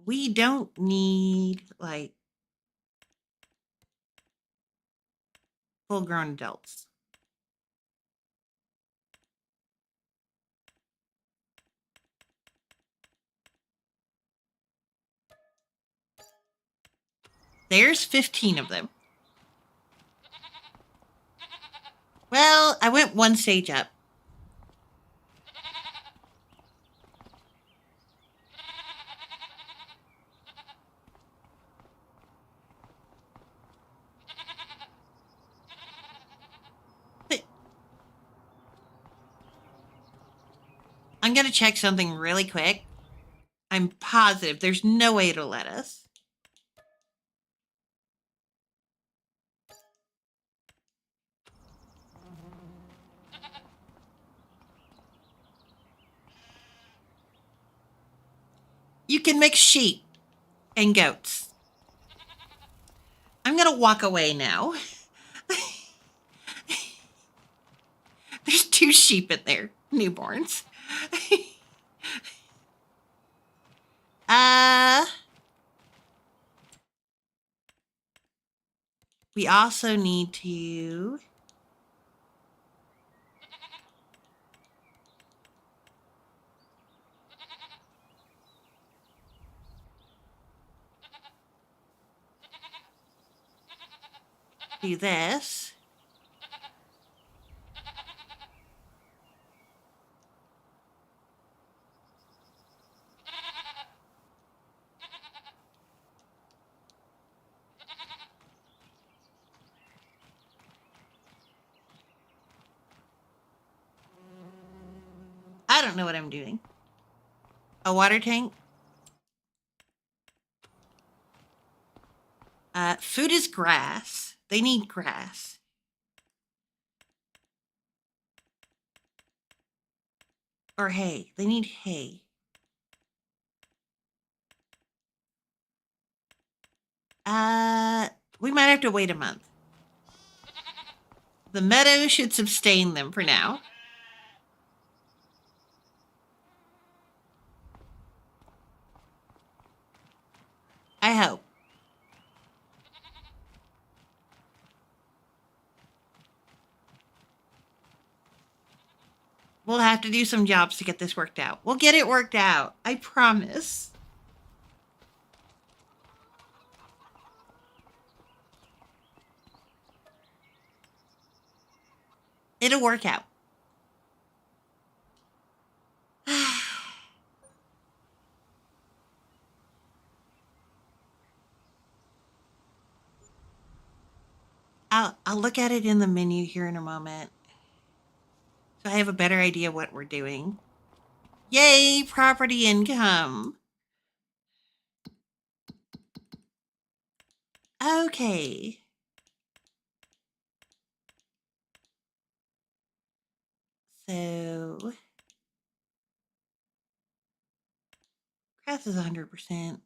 We don't need like full grown adults. There's 15 of them. Well, I went one stage up. I'm going to check something really quick. I'm positive there's no way it'll let us. You can mix sheep and goats. I'm going to walk away now. There's 2 sheep in there, newborns. We also need to do this. I don't know what I'm doing. A water tank. Food is grass. They need grass. Or hay. They need hay. We might have to wait a month. The meadow should sustain them for now. I hope. We'll have to do some jobs to get this worked out. We'll get it worked out. I promise. It'll work out. I'll look at it in the menu here in a moment. So I have a better idea what we're doing. Yay, property income. Okay. So grass is 100%.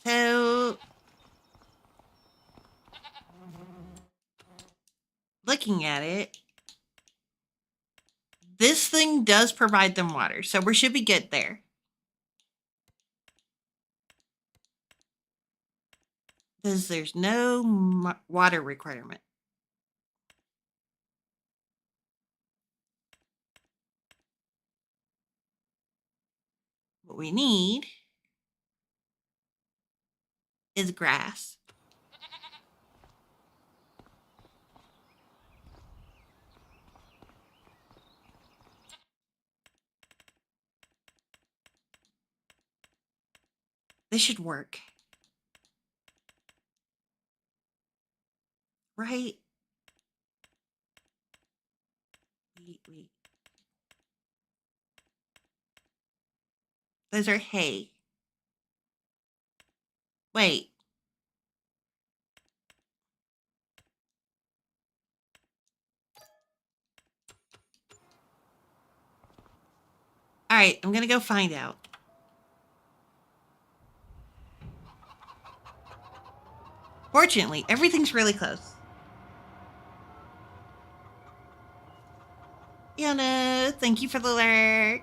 So looking at it, this thing does provide them water, so we should be good there. Because there's no water requirement. What we need is grass. This should work. Right? Wait. Those are hay. Wait. All right, I'm going to go find out. Fortunately, everything's really close. Yana, thank you for the lurk.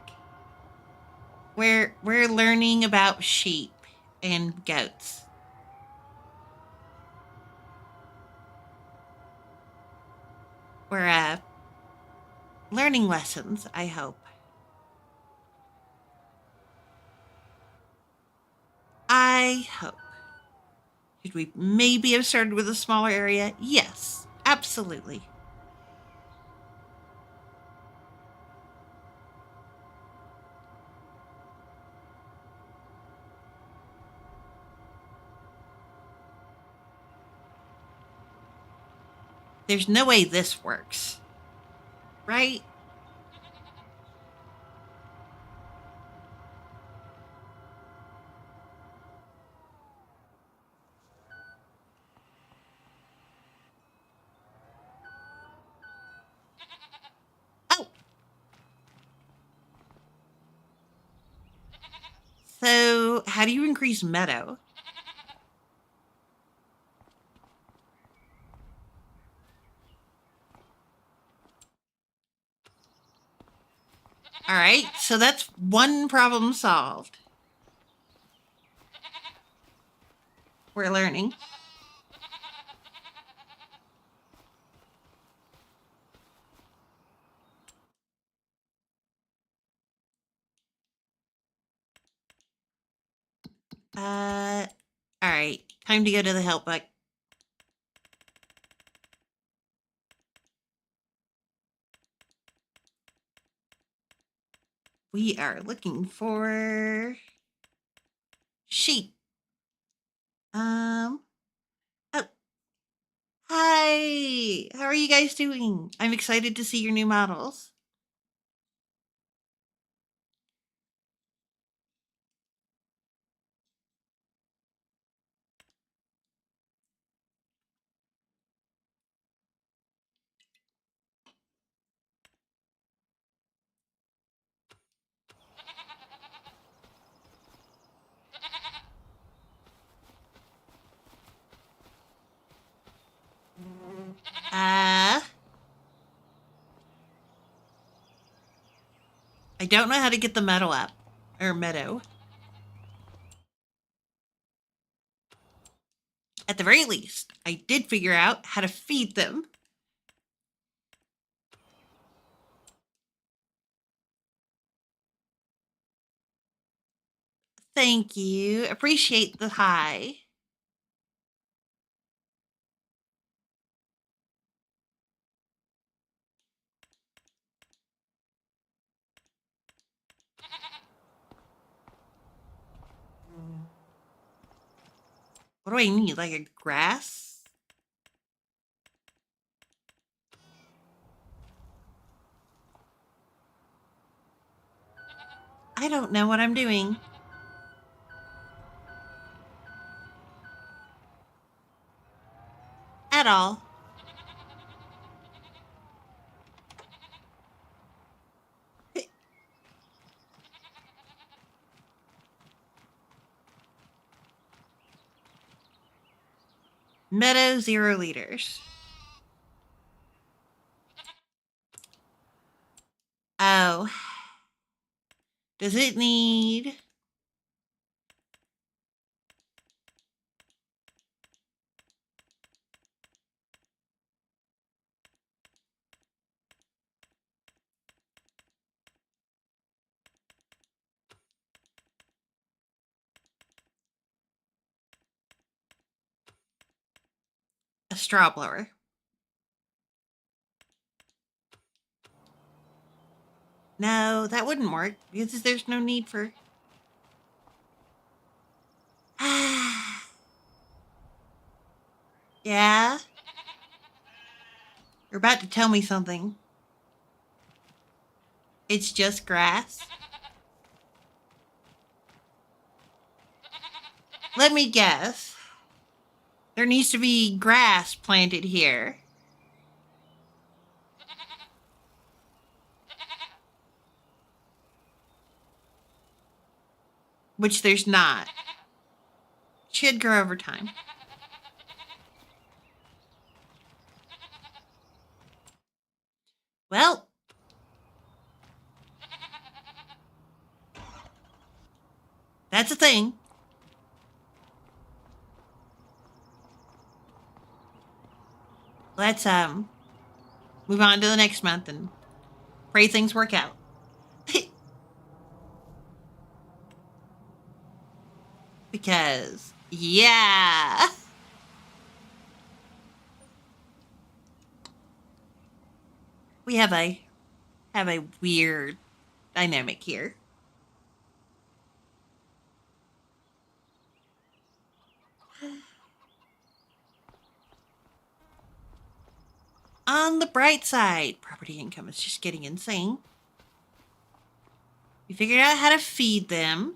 We're learning about sheep and goats. We're learning lessons, I hope. I hope. Should we maybe have started with a smaller area? Yes, absolutely. There's no way this works. Right? Oh, so how do you increase meadow? All right, so that's one problem solved. We're learning. All right, time to go to the help book. We are looking for sheep. Oh, hi. How are you guys doing? I'm excited to see your new models. Uh, I don't know how to get the meadow up. Or meadow. At the very least, I did figure out how to feed them. Thank you. Appreciate the hi. What do I need? Like a grass? I don't know what I'm doing. At all. Meadow 0 liters. Oh. Does it need a straw blower? No, that wouldn't work because there's no need for. Yeah? You're about to tell me something. It's just grass? Let me guess. There needs to be grass planted here. Which there's not. Should grow over time. Well, That's a thing. Let's move on to the next month and pray things work out. Because yeah. We have a weird dynamic here. On the bright side, property income is just getting insane. We figured out how to feed them.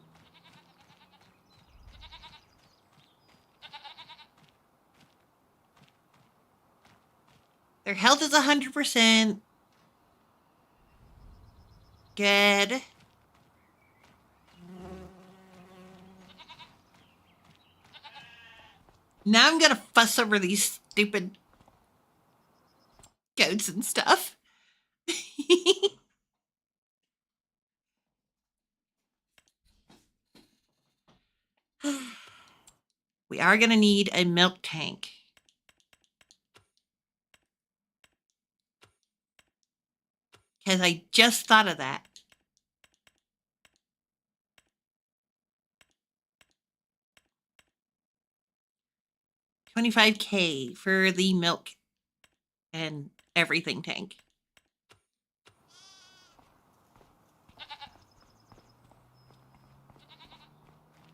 Their health is 100%. Good. Now I'm gonna fuss over these stupid goats and stuff. We are gonna need a milk tank. Because I just thought of that. $25K for the milk and everything tank.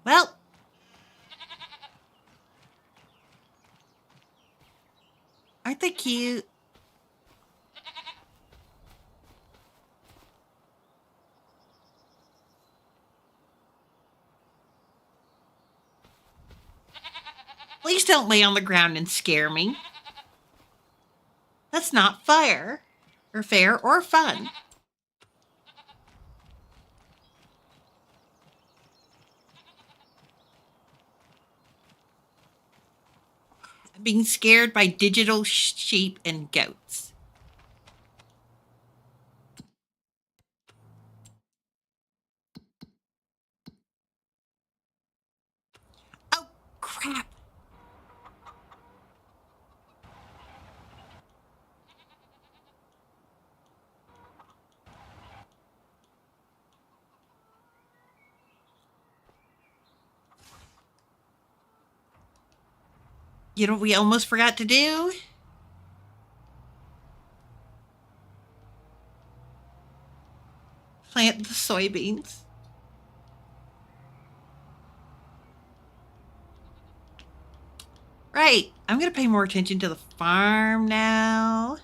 Well, aren't they cute? Please don't lay on the ground and scare me. That's not fair or fun. I'm being scared by digital sheep and goats. Oh, crap. You know what we almost forgot to do? Plant the soybeans. Right. I'm going to pay more attention to the farm now.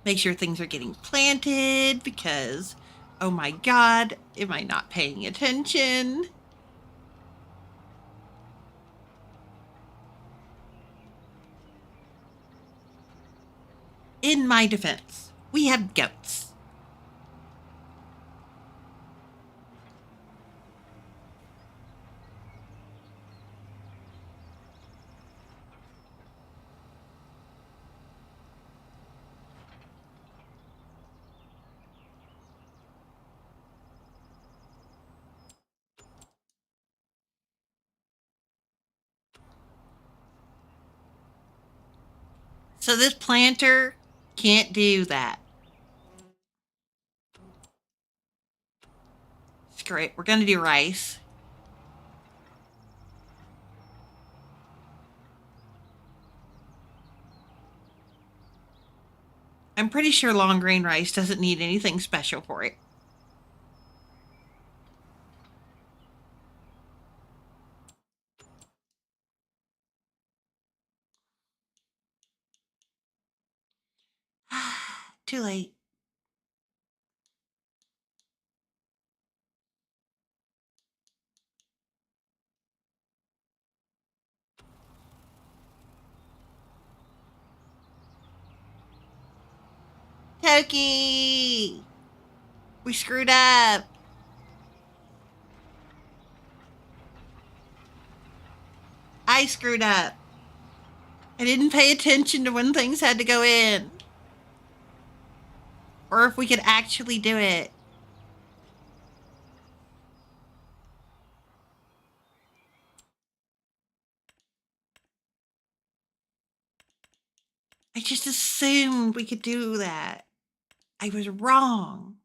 Make sure things are getting planted because, oh my God, am I not paying attention? In my defense, we have goats. So this planter can't do that. Screw it. We're going to do rice. I'm pretty sure long grain rice doesn't need anything special for it. Too late. Toki! We screwed up. I screwed up. I didn't pay attention to when things had to go in. Or if we could actually do it. I just assumed we could do that. I was wrong.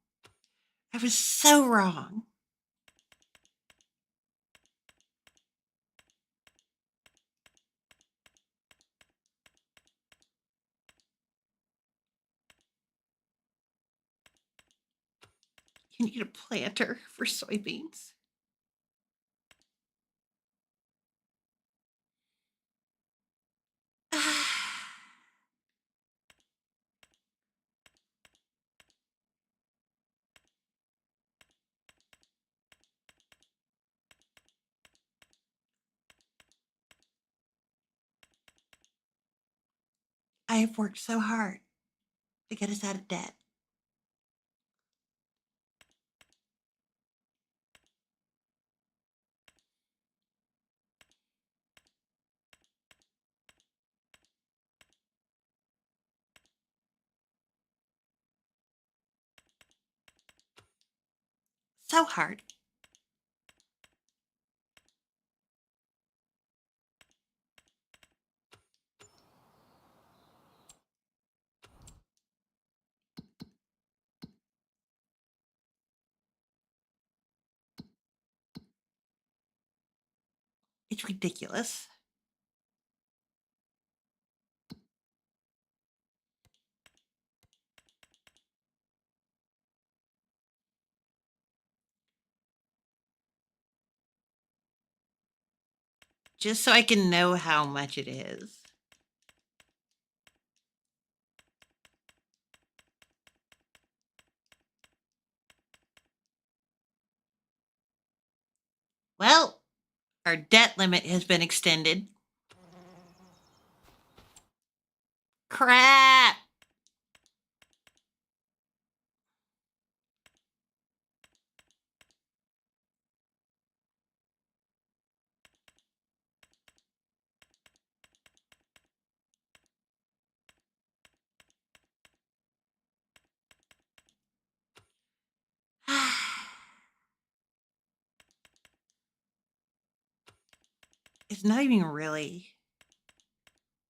I was so wrong. You need a planter for soybeans. I have worked so hard to get us out of debt. So hard. It's ridiculous. Just so I can know how much it is. Well, our debt limit has been extended. Crap. It's not even really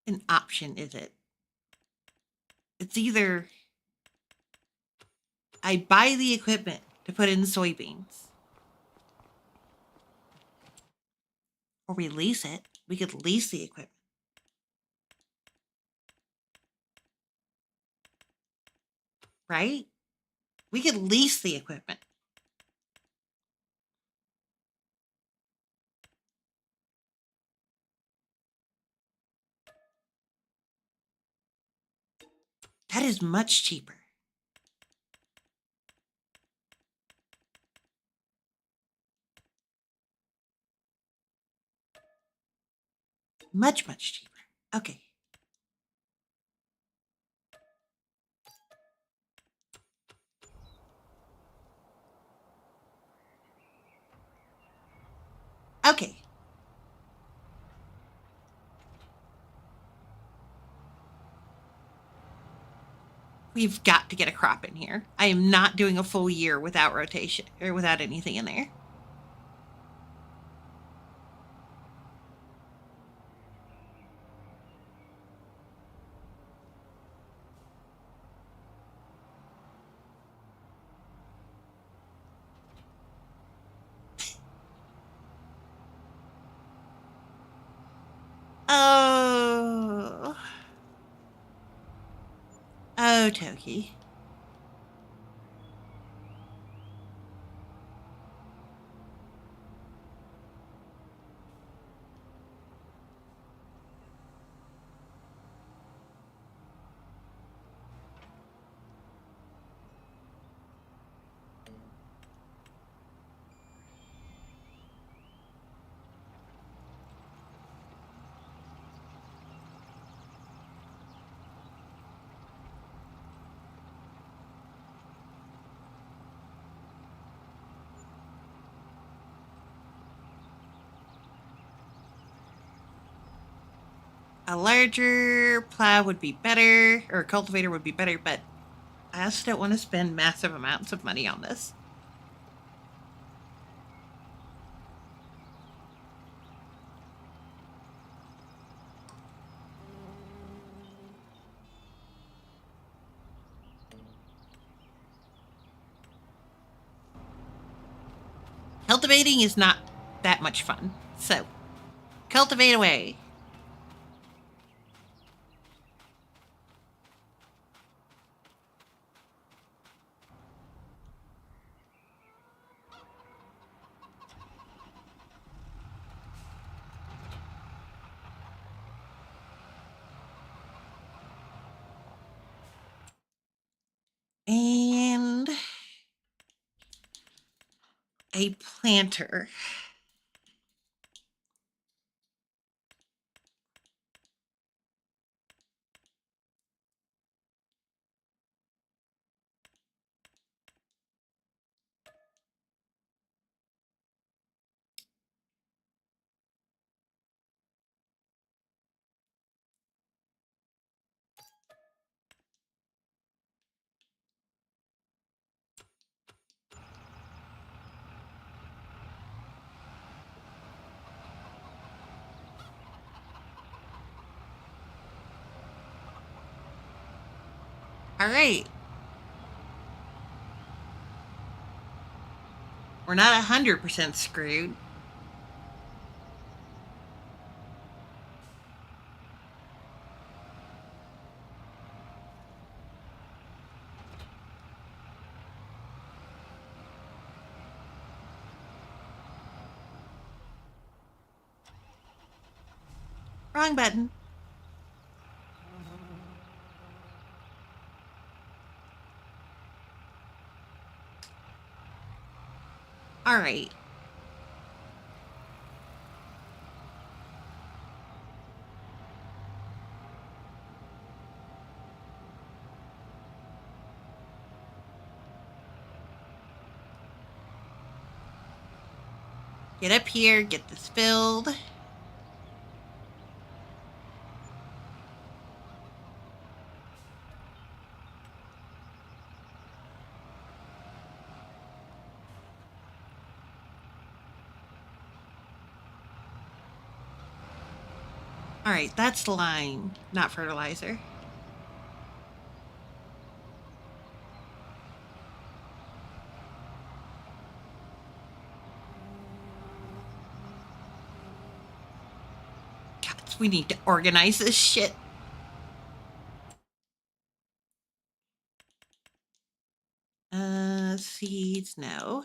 an option, is it? It's either I buy the equipment to put in soybeans, or we lease it. We could lease the equipment. Right? We could lease the equipment. That is much cheaper. Much, much cheaper. Okay. Okay. We've got to get a crop in here. I am not doing a full year without rotation or without anything in there. Oh. Oh, Toki. A larger plow would be better, or a cultivator would be better, but I also don't want to spend massive amounts of money on this. Cultivating is not that much fun, so cultivate away. And a planter. All right. We're not 100% screwed. Wrong button. All right. Get up here, get this filled. All right, that's lime, not fertilizer. God, we need to organize this shit. Seeds, no.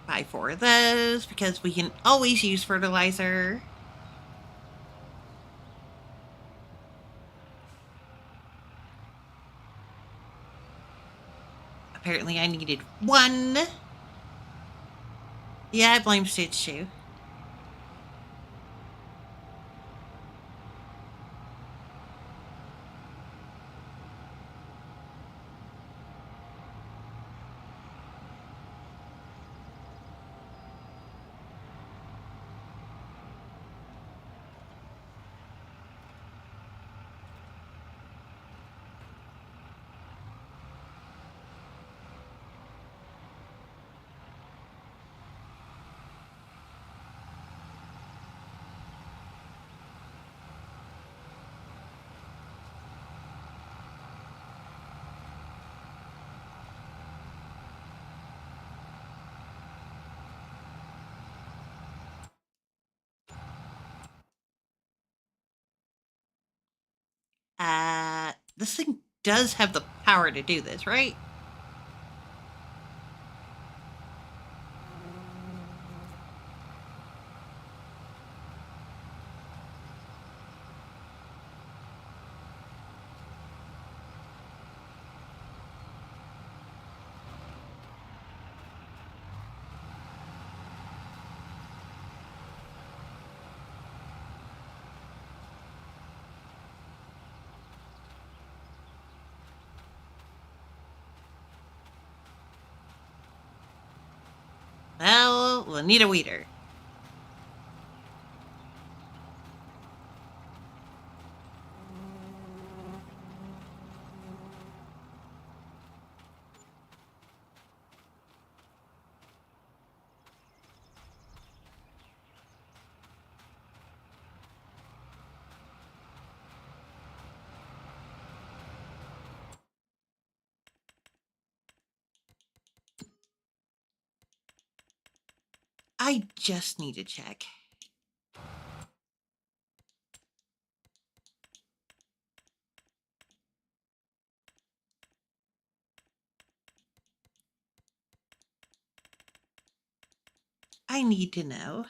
Buy 4 of those because we can always use fertilizer. Apparently I needed 1. Yeah, I blame Stitch too. This thing does have the power to do this, right? Well, we'll need a weeder. I just need to check. I need to know.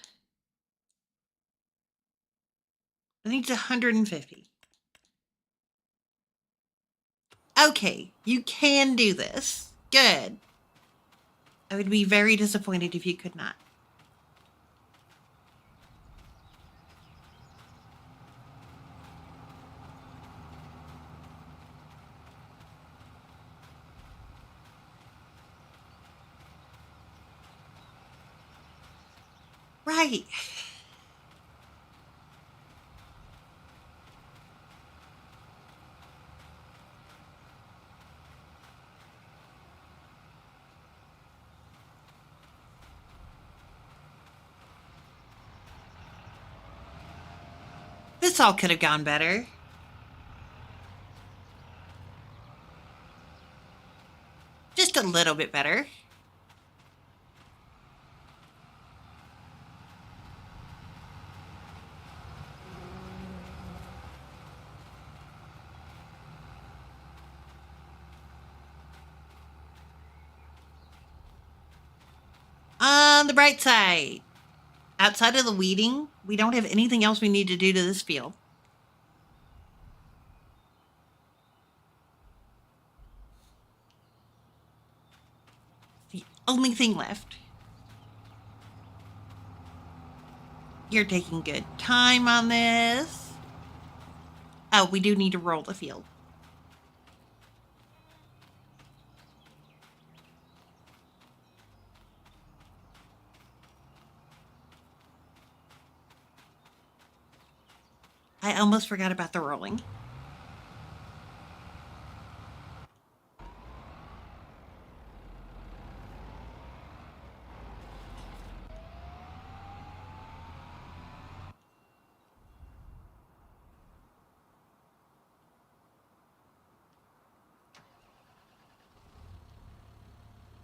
I think it's 150. Okay, you can do this. Good. I would be very disappointed if you could not. Right. This all could have gone better. Just a little bit better. On the bright side, outside of the weeding, we don't have anything else we need to do to this field. The only thing left. You're taking good time on this. Oh, we do need to roll the field. I almost forgot about the rolling.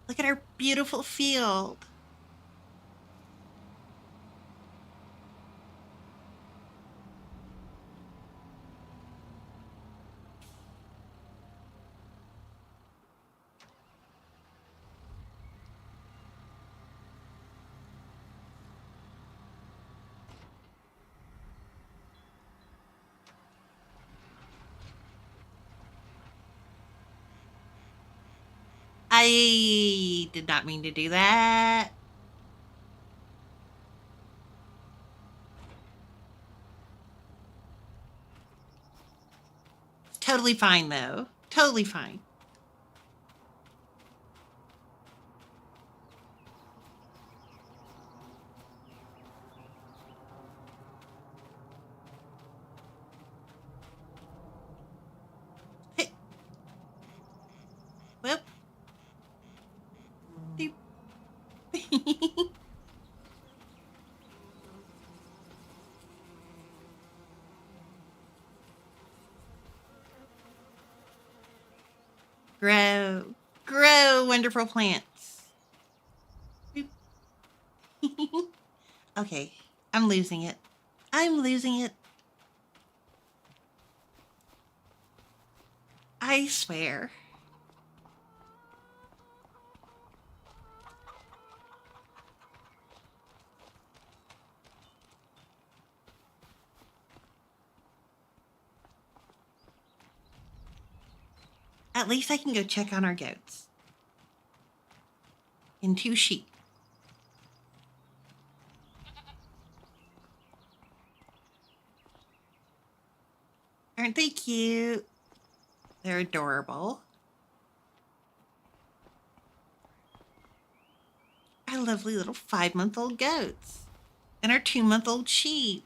Look at our beautiful field. I did not mean to do that. Totally fine, though. Totally fine. Hey. Well. Grow. Grow, wonderful plants. Okay, I'm losing it. I'm losing it. I swear. At least I can go check on our goats. And 2 sheep. Aren't they cute? They're adorable. I lovely little 5-month-old goats and our 2-month-old sheep.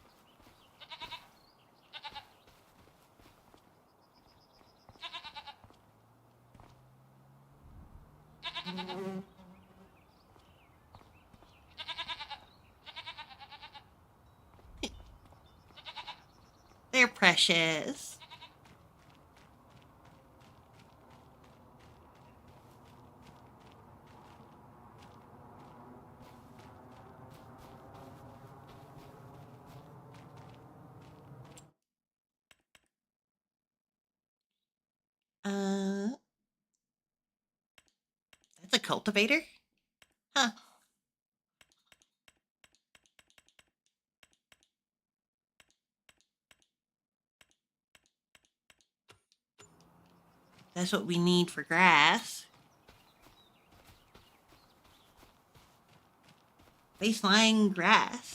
They're precious. That's a cultivator? Huh. That's what we need for grass. Baseline grass.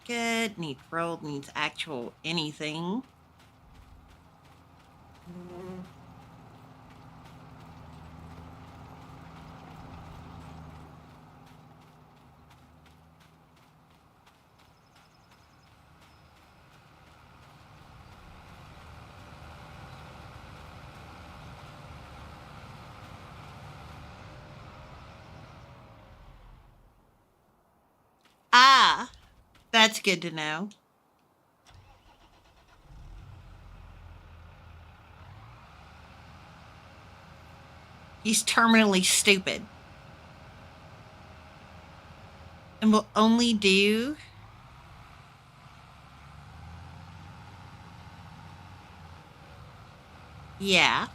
Good. Need rolled, needs actual anything. Ah, that's good to know. He's terminally stupid. And will only do. Yeah.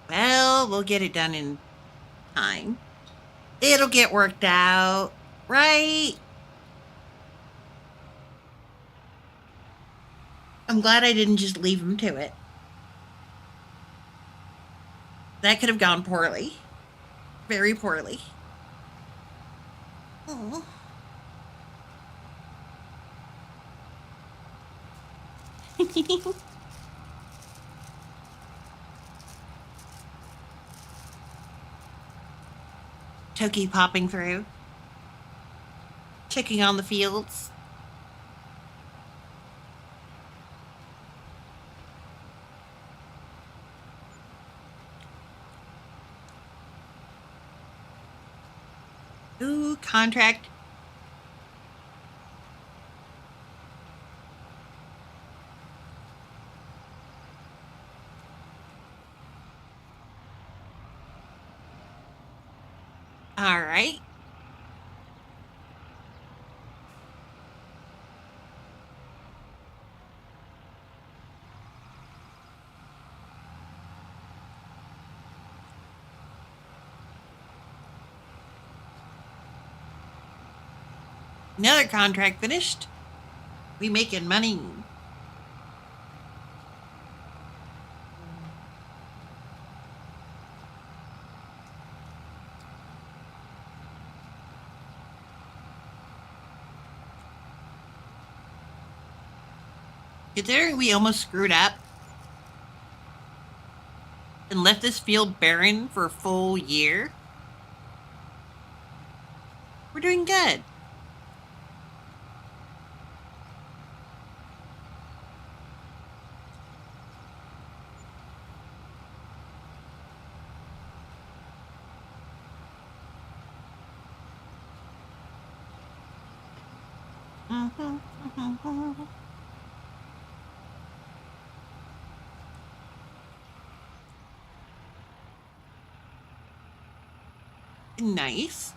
Well, we'll get it done in time. It'll get worked out, right? I'm glad I didn't just leave him to it. That could have gone poorly. Very poorly. Oh. Toki popping through. Checking on the fields. Ooh, contract. All right. Another contract finished. We making money. Considering we almost screwed up and left this field barren for a full year, we're doing good. Nice.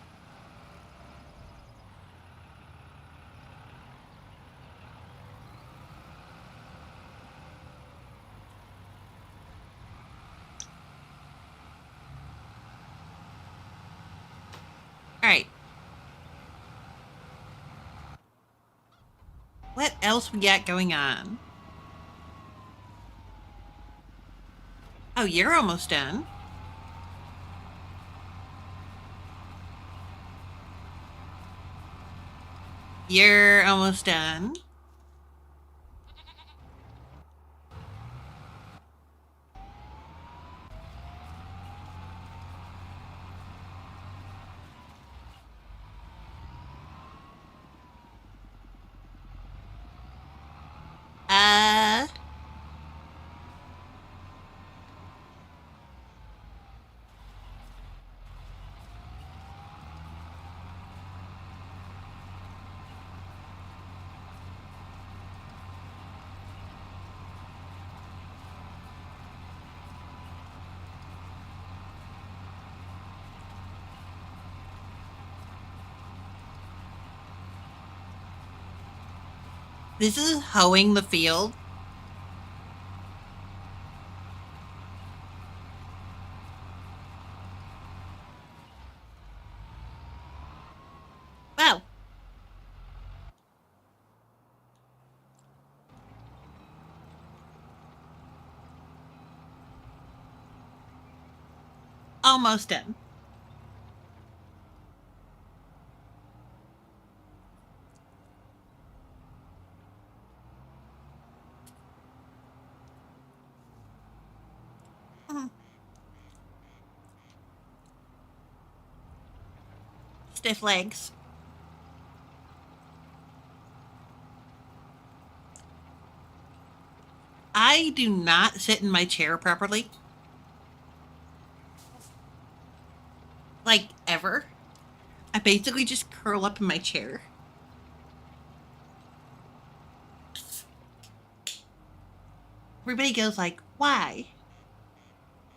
What else we got going on? Oh, you're almost done. You're almost done. Uh, this is hoeing the field. Well, almost done. Stiff legs. I do not sit in my chair properly. Like, ever. I basically just curl up in my chair. Everybody goes like, why?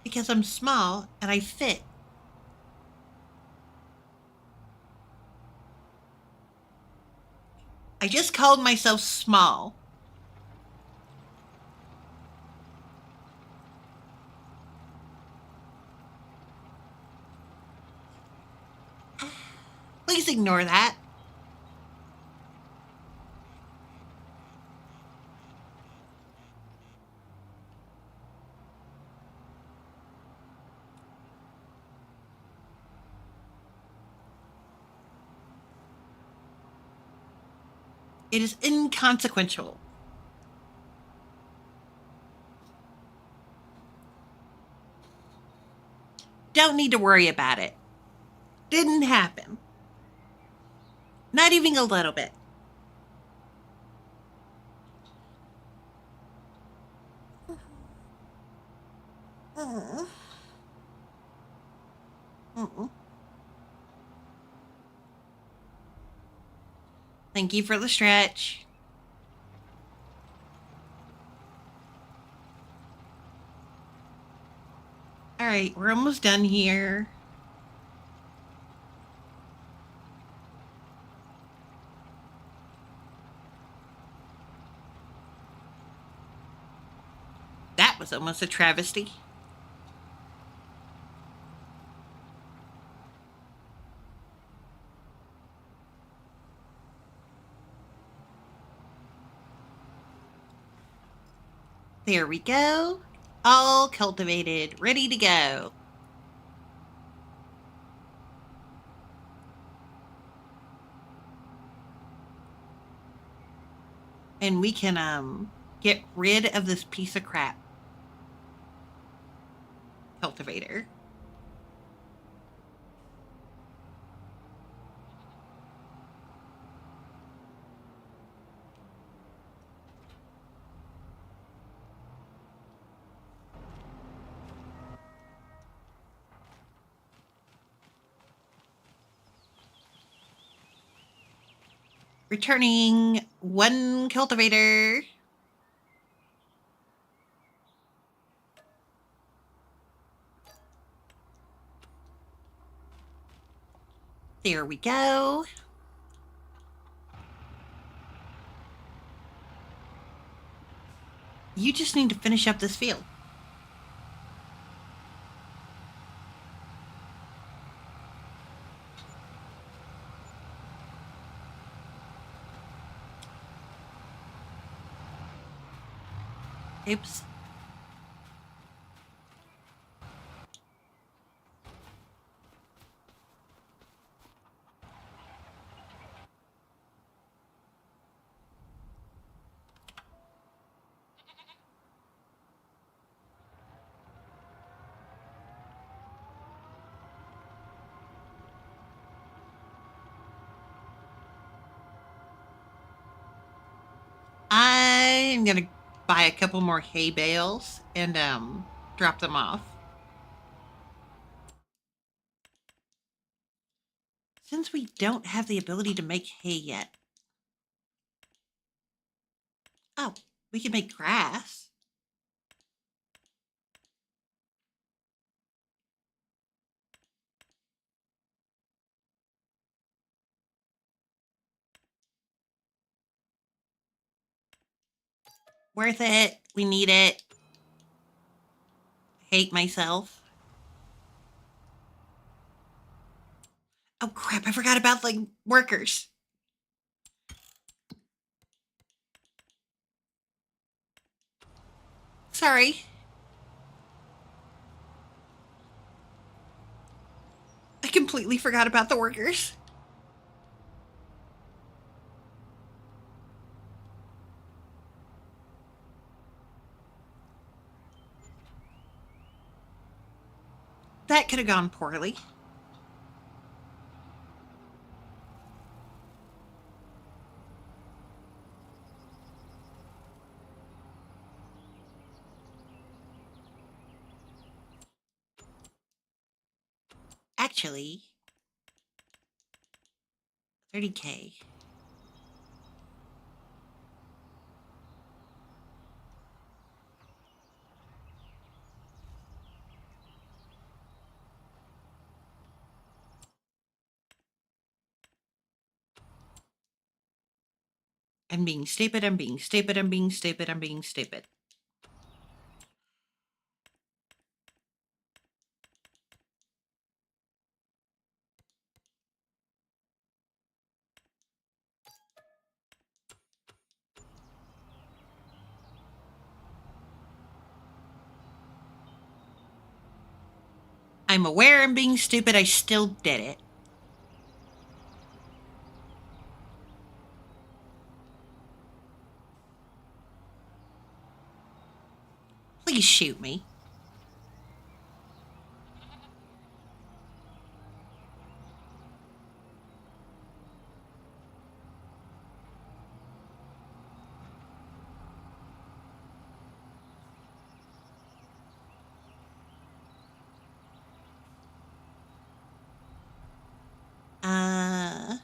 Because I'm small and I fit. I just called myself small. Please ignore that. It is inconsequential. Don't need to worry about it. Didn't happen. Not even a little bit. Thank you for the stretch. All right, we're almost done here. That was almost a travesty. There we go. All cultivated, ready to go. And we can get rid of this piece of crap cultivator. Returning one cultivator. There we go. You just need to finish up this field. Oops. I'm gonna buy a couple more hay bales and drop them off. Since we don't have the ability to make hay yet. Oh, we can make grass. Worth it. We need it. Hate myself. Oh crap, I forgot about like workers. Sorry. I completely forgot about the workers. That could have gone poorly. Actually, 30K. I'm being stupid, I'm being stupid, I'm being stupid, I'm being stupid. I'm aware I'm being stupid, I still did it. Please shoot me. Uh,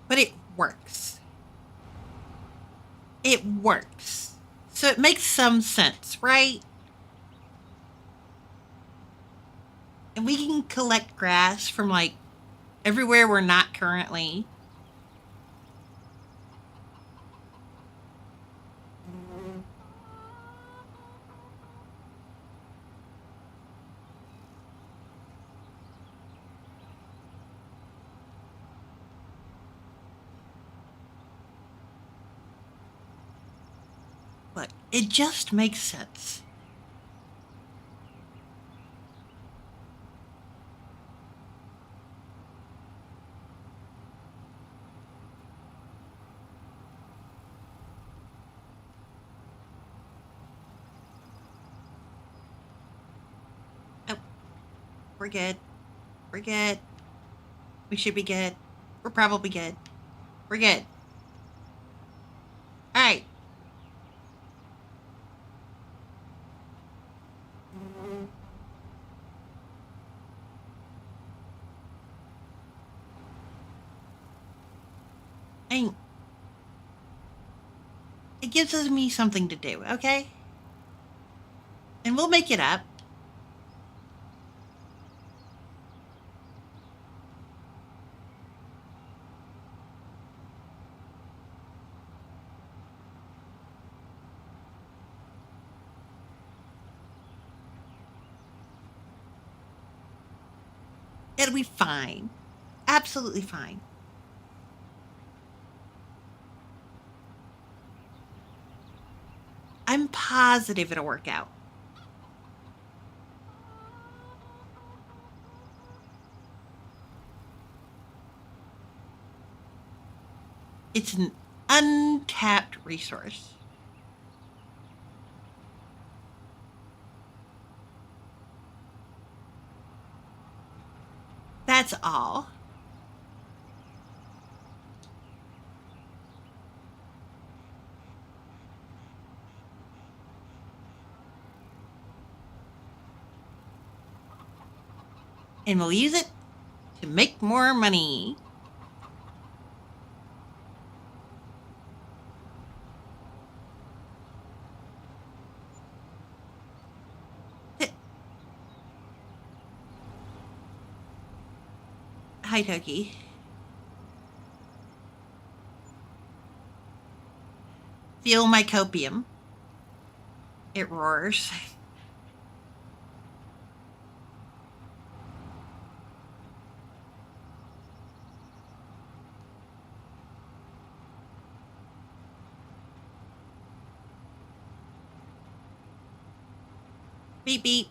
but it works. It works. So it makes some sense, right? And we can collect grass from like everywhere we're not currently. But it just makes sense. Oh, we're good. We're good. We should be good. We're probably good. We're good. All right. And it gives us me something to do, okay? And we'll make it up. It'll be fine. Absolutely fine. I'm positive it'll work out. It's an untapped resource. That's all. And we'll use it to make more money. Hi, Toki. Feel my copium. It roars. Beep, beep.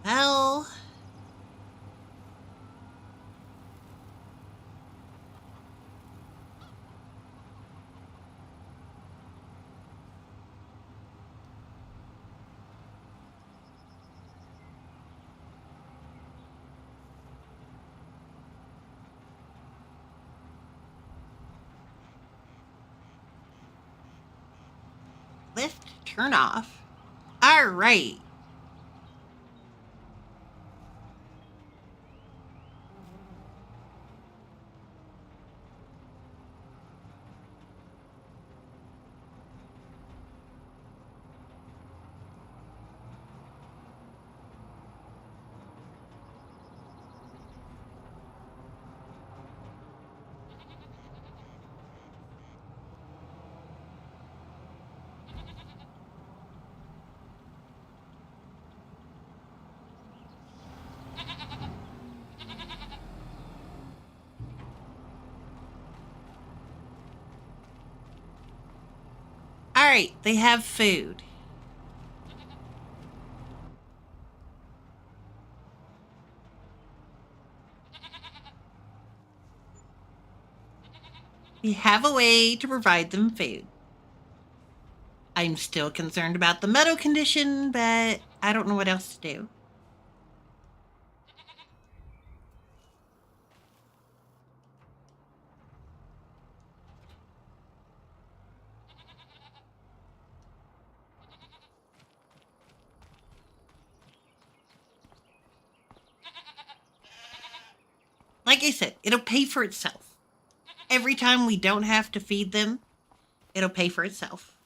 Well, lift, turn off. All right. All right, they have food. We have a way to provide them food. I'm still concerned about the meadow condition, but I don't know what else to do. Like I said, it'll pay for itself. Every time we don't have to feed them, it'll pay for itself.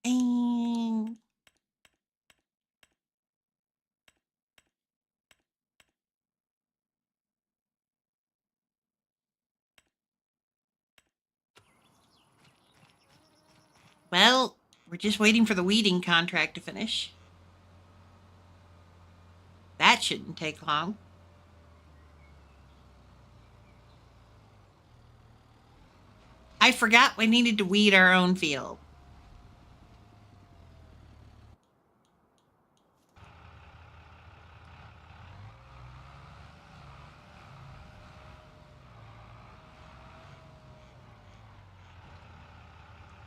And well, we're just waiting for the weeding contract to finish. That shouldn't take long. I forgot we needed to weed our own field.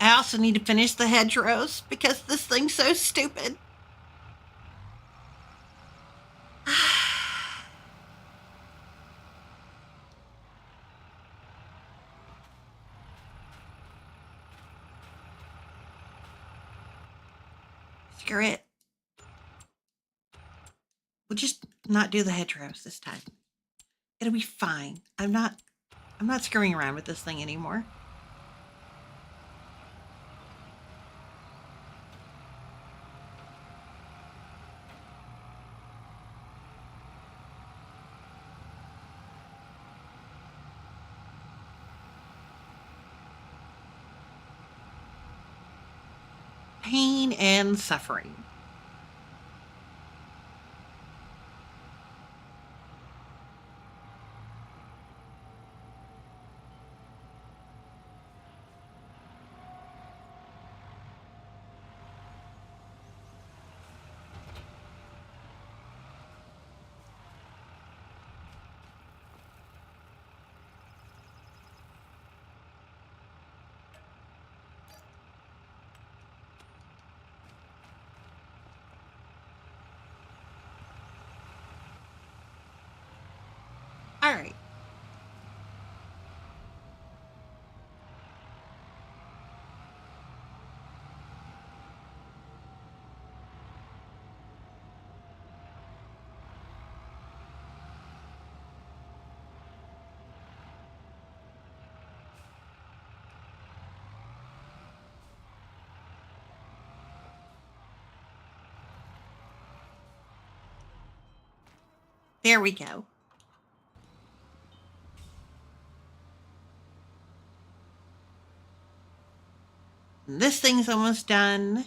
I also need to finish the hedgerows because this thing's so stupid. Screw it. We'll just not do the hedgerows this time. It'll be fine. I'm not I'm not screwing around with this thing anymore. Pain and suffering. All right. There we go. This thing's almost done.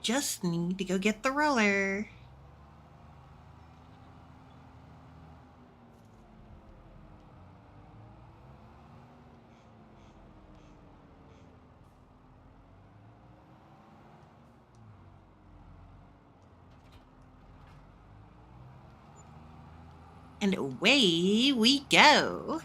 Just need to go get the roller. And away we go.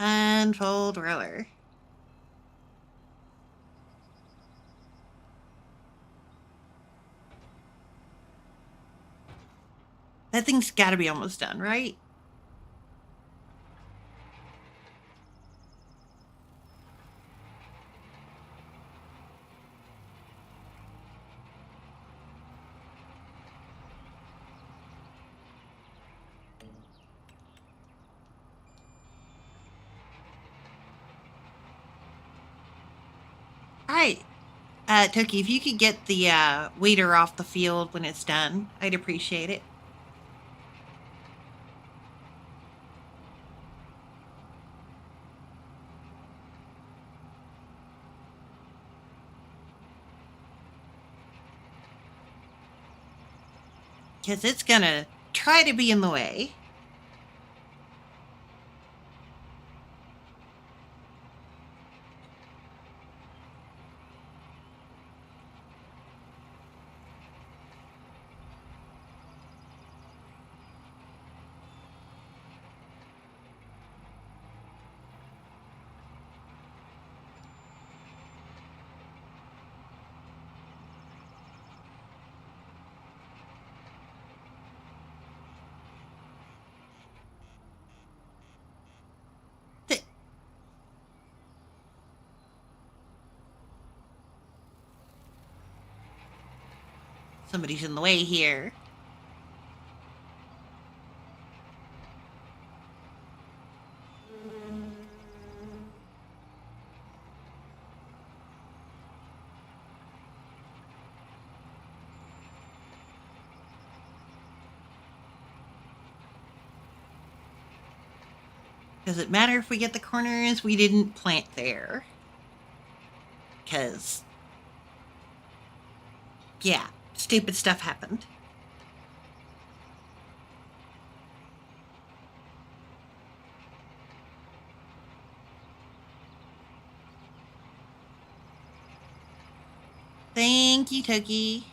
Unfold roller. That thing's got to be almost done, right? All right. Toki, if you could get the waiter off the field when it's done, I'd appreciate it. Because it's going to try to be in the way. Somebody's in the way here. Does it matter if we get the corners? We didn't plant there. Because, yeah, stupid stuff happened. Thank you, Toki.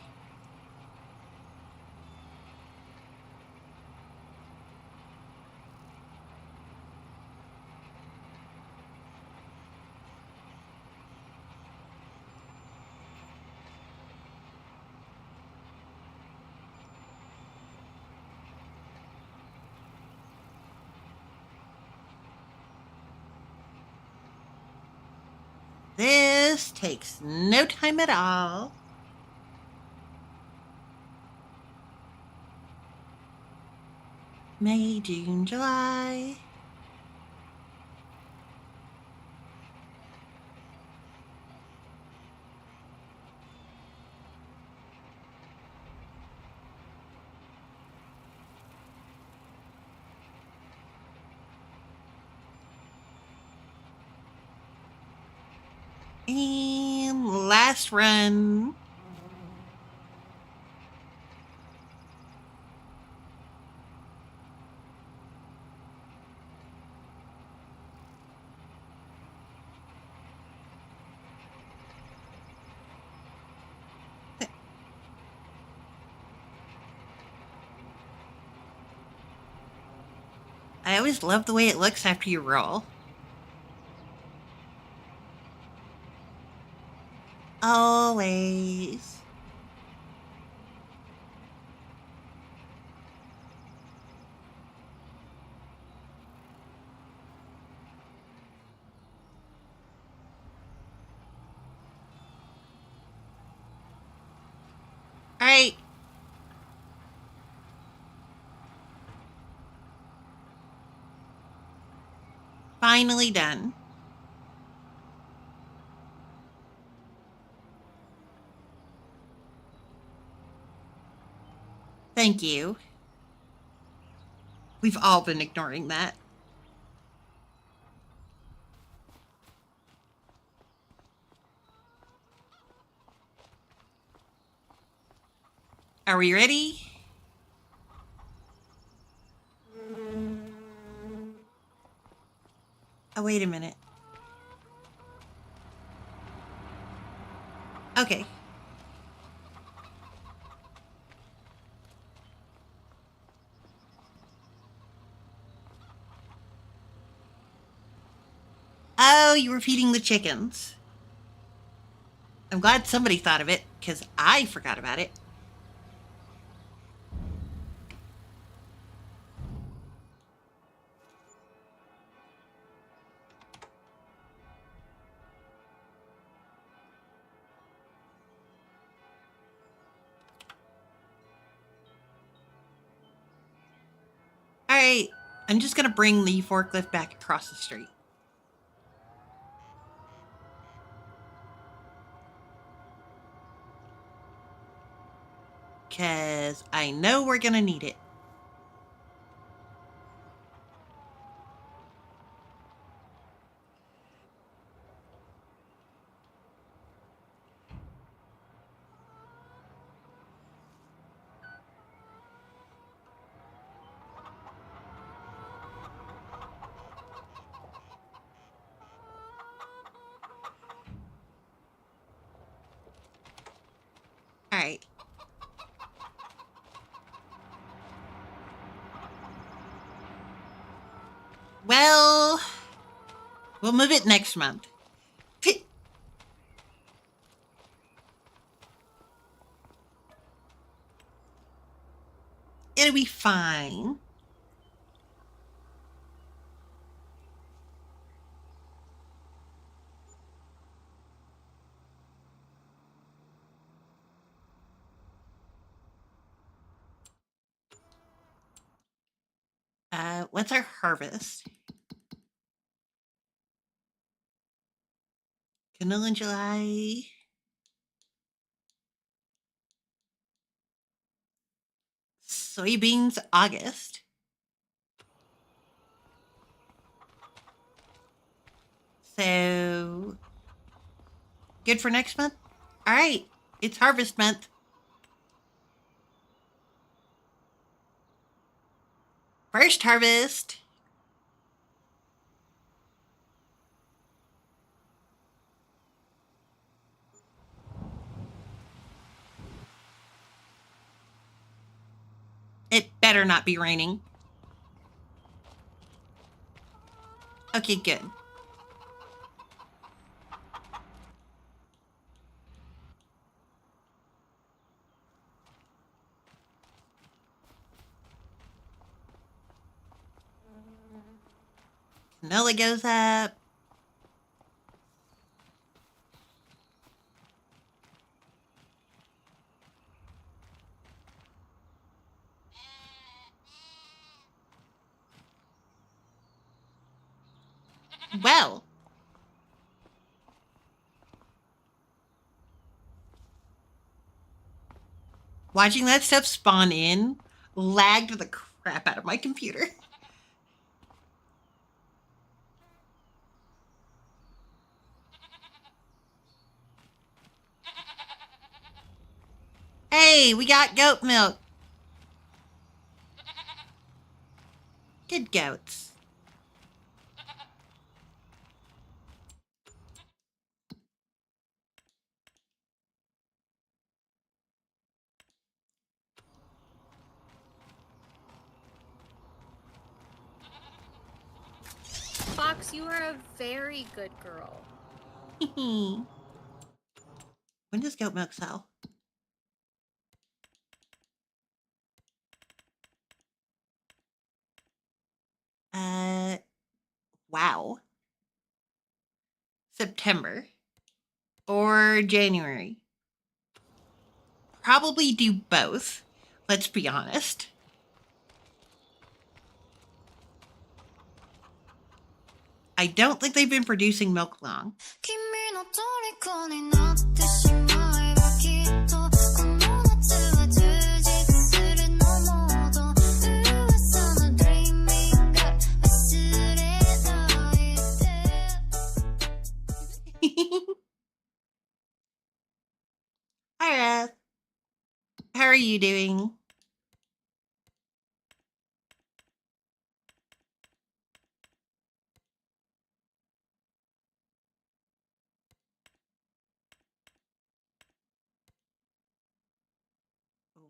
This takes no time at all. May, June, July. And last run. I always love the way it looks after you roll. Always. All right. Finally done. Thank you. We've all been ignoring that. Are we ready? Oh, wait a minute. Okay. Oh, you were feeding the chickens. I'm glad somebody thought of it, because I forgot about it. All right. I'm just going to bring the forklift back across the street. Because I know we're going to need it. All right. Well, we'll move it next month. It'll be fine. What's our harvest? Canola in July. Soybeans August. So good for next month? All right. It's harvest month. First harvest. It better not be raining. Okay, good. Canola goes up. Well. Watching that stuff spawn in lagged the crap out of my computer. Hey, we got goat milk. Good goats. Fox, you are a very good girl. When does goat milk sell? Wow. September or January? Probably do both. Let's be honest. I don't think they've been producing milk long. Hi, Reth. How are you doing?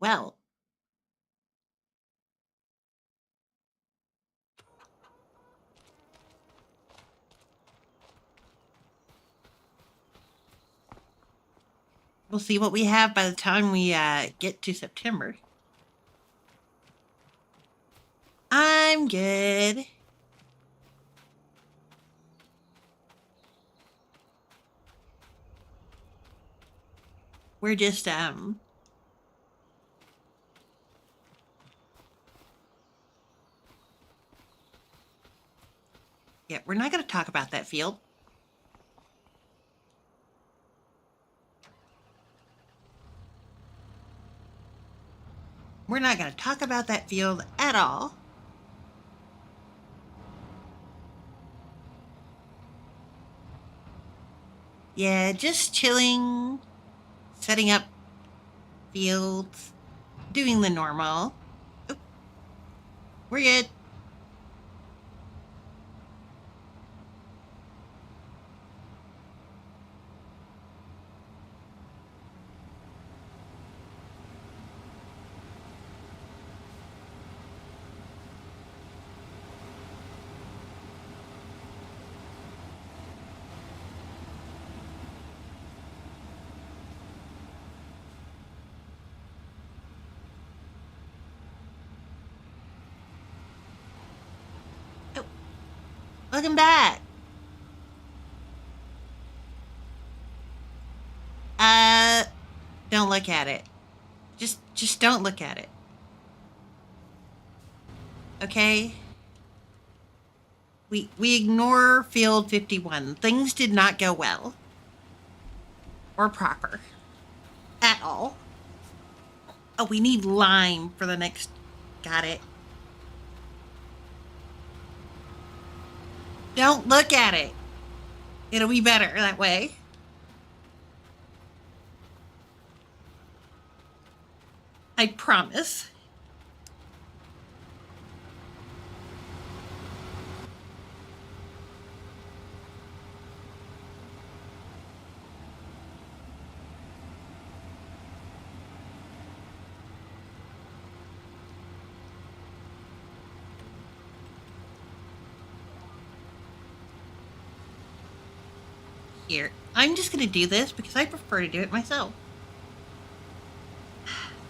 Well, we'll see what we have by the time we get to September. I'm good. We're just yeah, we're not going to talk about that field. We're not going to talk about that field at all. Yeah, just chilling, setting up fields, doing the normal. Oh, we're good. Oh, welcome back. Uh, don't look at it. Just don't look at it. Okay? We ignore field 51. Things did not go well. Or proper. At all. Oh, we need lime for the next. Got it. Don't look at it. It'll be better that way. I promise. Here, I'm just going to do this because I prefer to do it myself.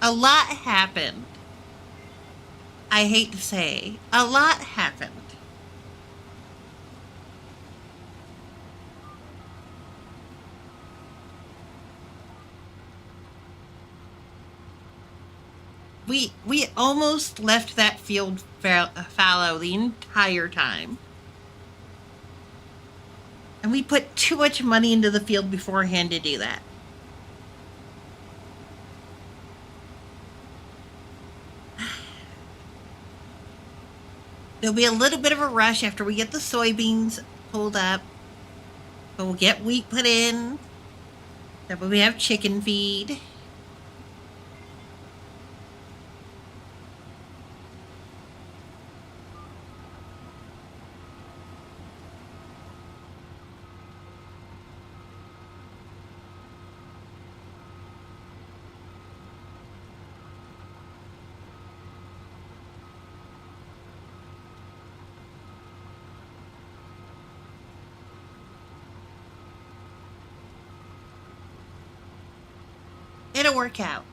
A lot happened. I hate to say, a lot happened. We almost left that field fallow the entire time. And we put too much money into the field beforehand to do that. There'll be a little bit of a rush after we get the soybeans pulled up. But we'll get wheat put in. That way we have chicken feed. It'll work out.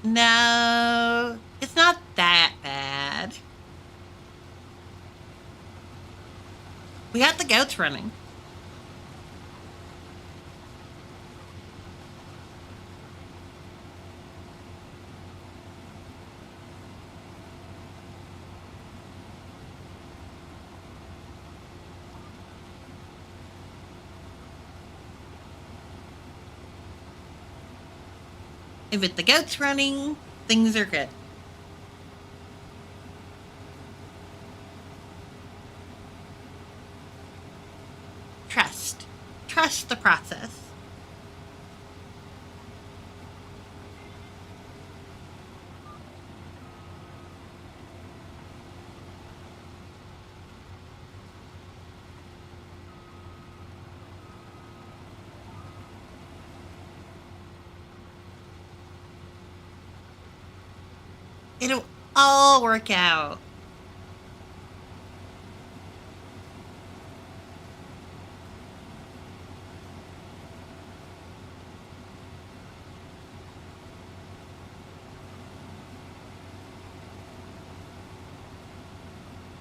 No, it's not that bad. We got the goats running. If it's the goats running, things are good. Trust. Trust the process. It'll all work out.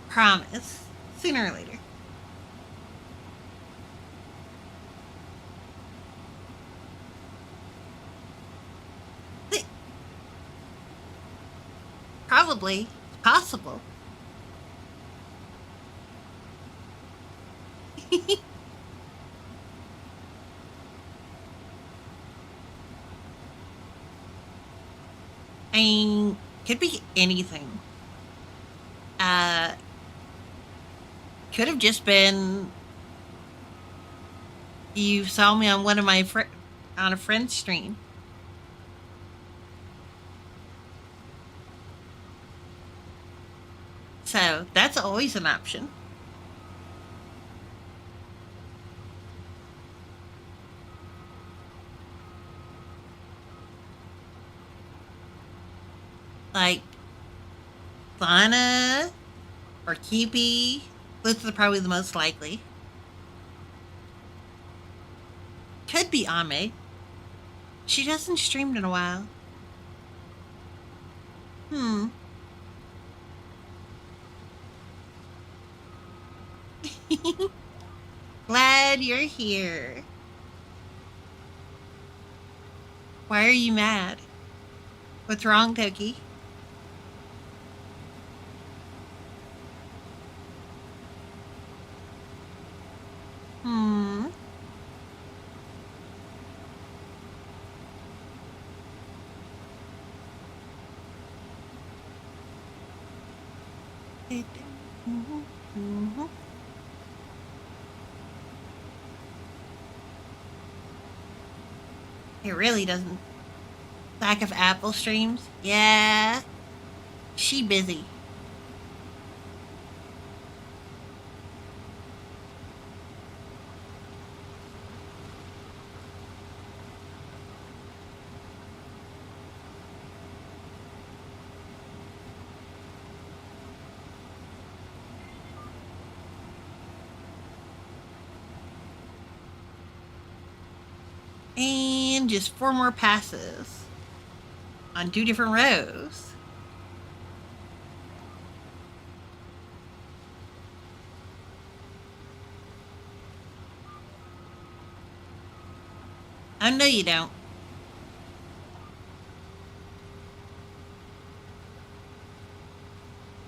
Promise. Sooner or later. Probably. Possible. I mean, could be anything. Uh, could have just been you saw me on one of my on a friend's stream. So that's always an option. Like Lana or Kipi. Those are probably the most likely. Could be Ame. She hasn't streamed in a while. Hmm. Glad you're here. Why are you mad? What's wrong, Toki? Hmm. It really doesn't. Lack of Apple streams? Yeah. She busy. And just 4 more passes on 2 different rows. Oh, no, you don't.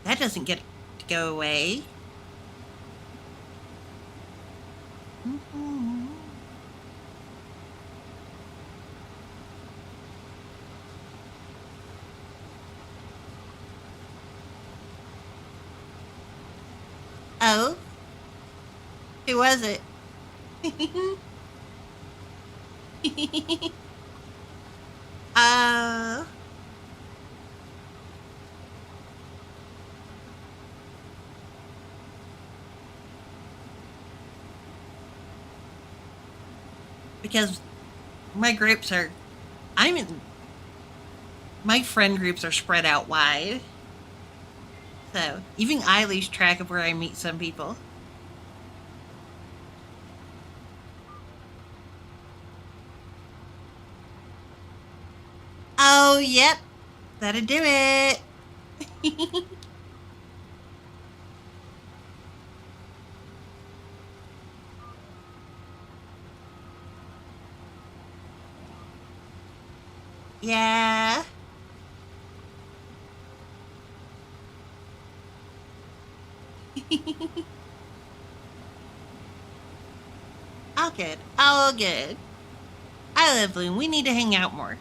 That doesn't get to go away. Mm-hmm. Oh, who was it? uh, because my groups are, I'm in, my friend groups are spread out wide. So even I lose track of where I meet some people. Oh, yep. That'll do it. Yeah. All good. All good. I love Bloom. We need to hang out more.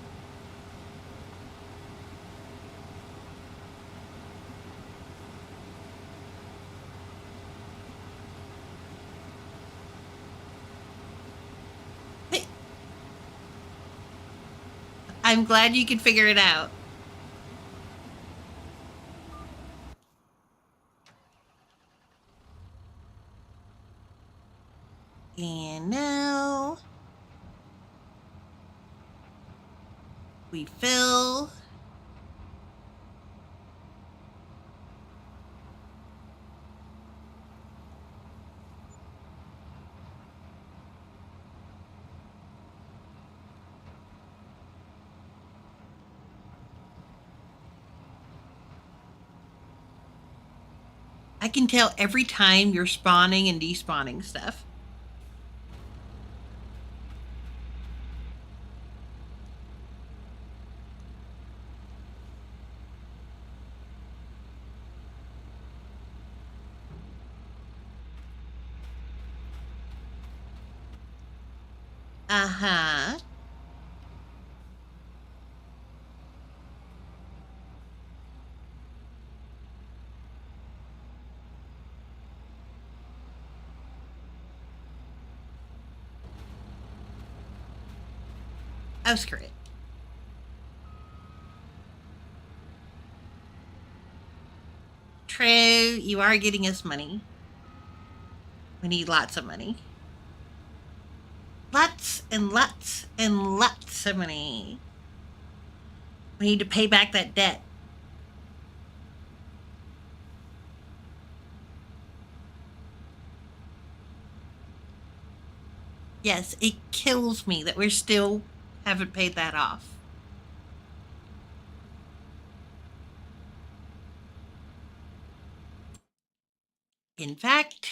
I'm glad you could figure it out. And now we fill. I can tell every time you're spawning and despawning stuff. Uh-huh. Oh, screw it. True, you are getting us money. We need lots of money. Lots and lots and lots of money. We need to pay back that debt. Yes, it kills me that we're still haven't paid that off. In fact,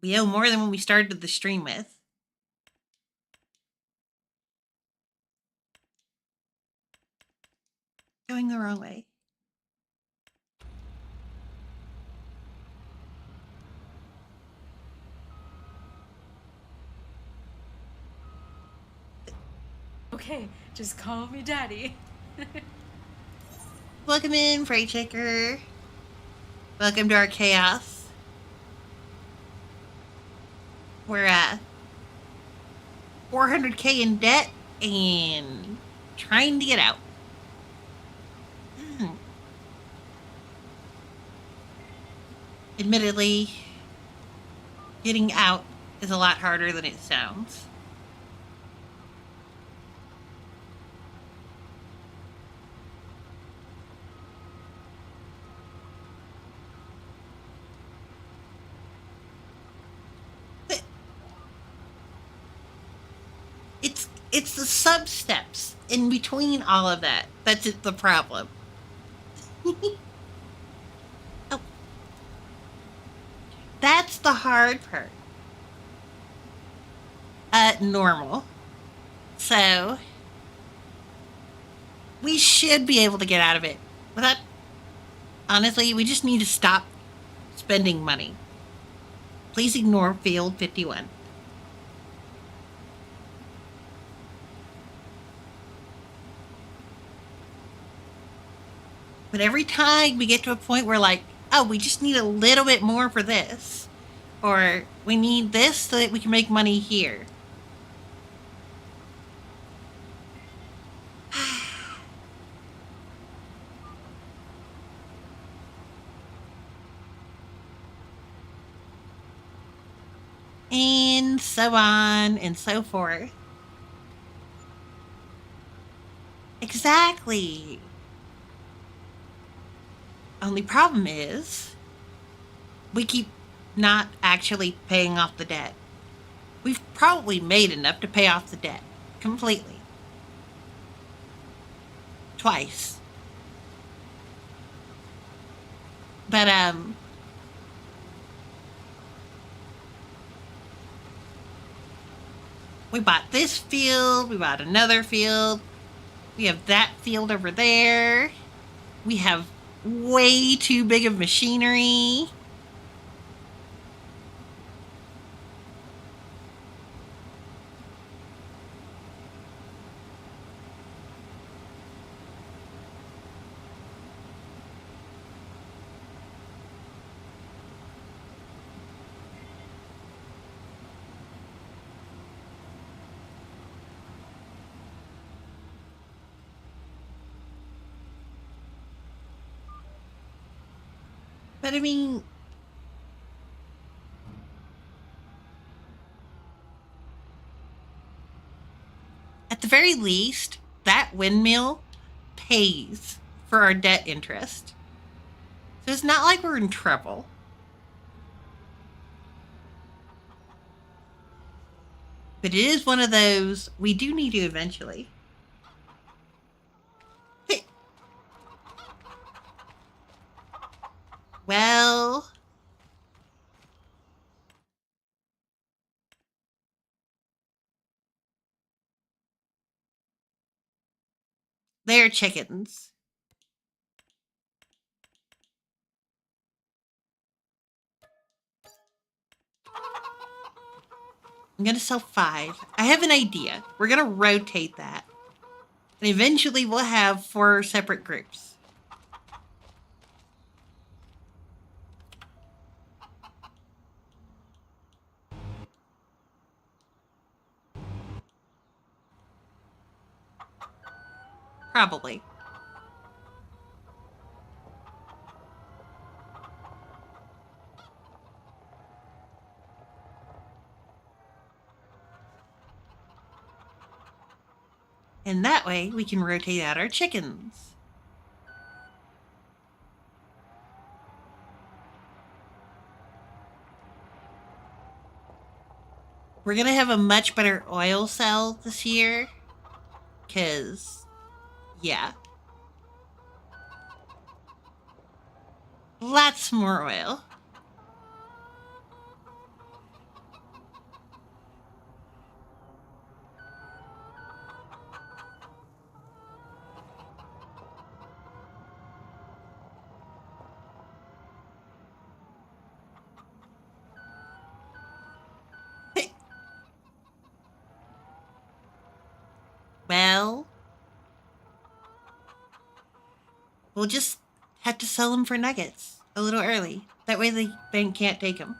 we owe more than when we started the stream with. Going the wrong way. Okay, just call me daddy. Welcome in, Freight Checker. Welcome to our chaos. We're at 400K in debt and trying to get out. Admittedly, getting out is a lot harder than it sounds. It's the sub steps in between all of that. That's the problem. Oh, that's the hard part. Normal. So we should be able to get out of it. Without, honestly, we just need to stop spending money. Please ignore field 51. But every time we get to a point where, like, oh, we just need a little bit more for this, or we need this so that we can make money here. And so on and so forth. Exactly. Only problem is we keep not actually paying off the debt. We've probably made enough to pay off the debt completely. Twice. But we bought this field, we bought another field. We have that field over there. We have way too big of machinery. But I mean, at the very least, that windmill pays for our debt interest. So it's not like we're in trouble. But it is one of those we do need to eventually. Hey. Well, they're chickens. I'm going to sell 5. I have an idea. We're going to rotate that. And eventually we'll have 4 separate groups. Probably. And that way we can rotate out our chickens. We're going to have a much better oil sell this year. Because, yeah. Lots more oil. Well, we'll just have to sell them for nuggets a little early. That way the bank can't take them.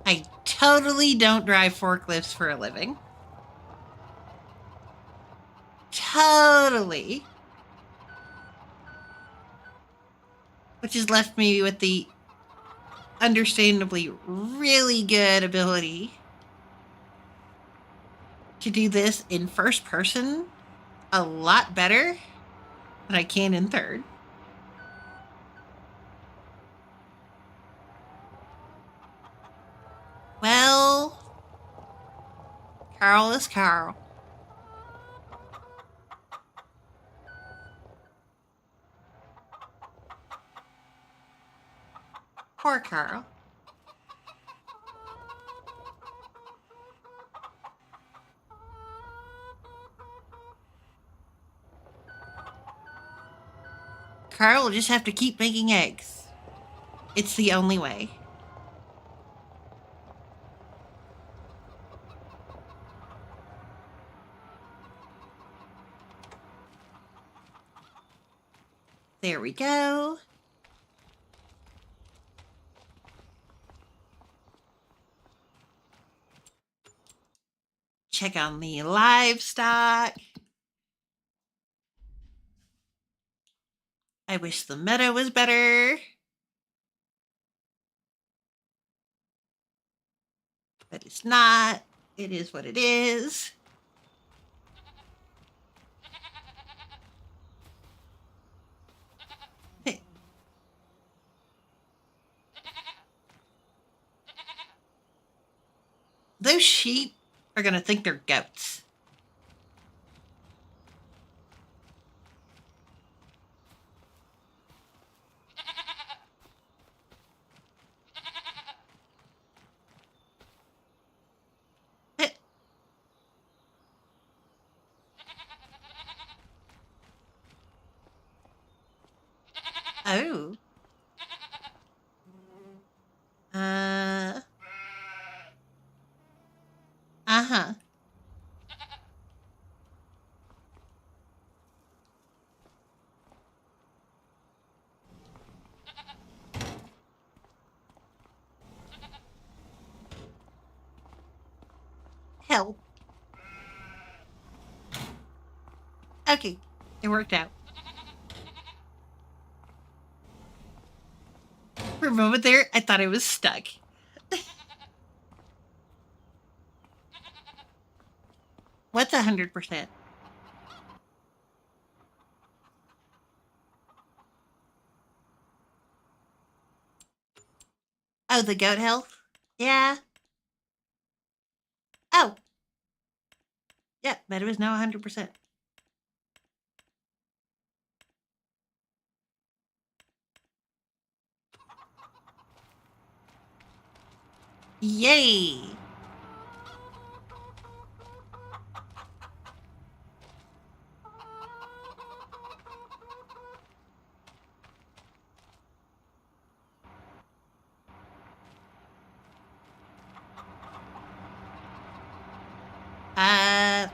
I totally don't drive forklifts for a living. Totally. Which has left me with the understandably really good ability to do this in first person a lot better than I can in third. Well, Carl is Carl. Poor Carl. Carl will just have to keep making eggs. It's the only way. There we go. Check on the livestock. I wish the meadow was better. But it's not. It is what it is. Those sheep are going to think they're goats. Oh. Uh-huh. Help. Okay, it worked out. For a moment there, I thought I was stuck. What's 100%? Oh, the goat health? Yeah. Oh. Yeah, but it was now 100%. Yay!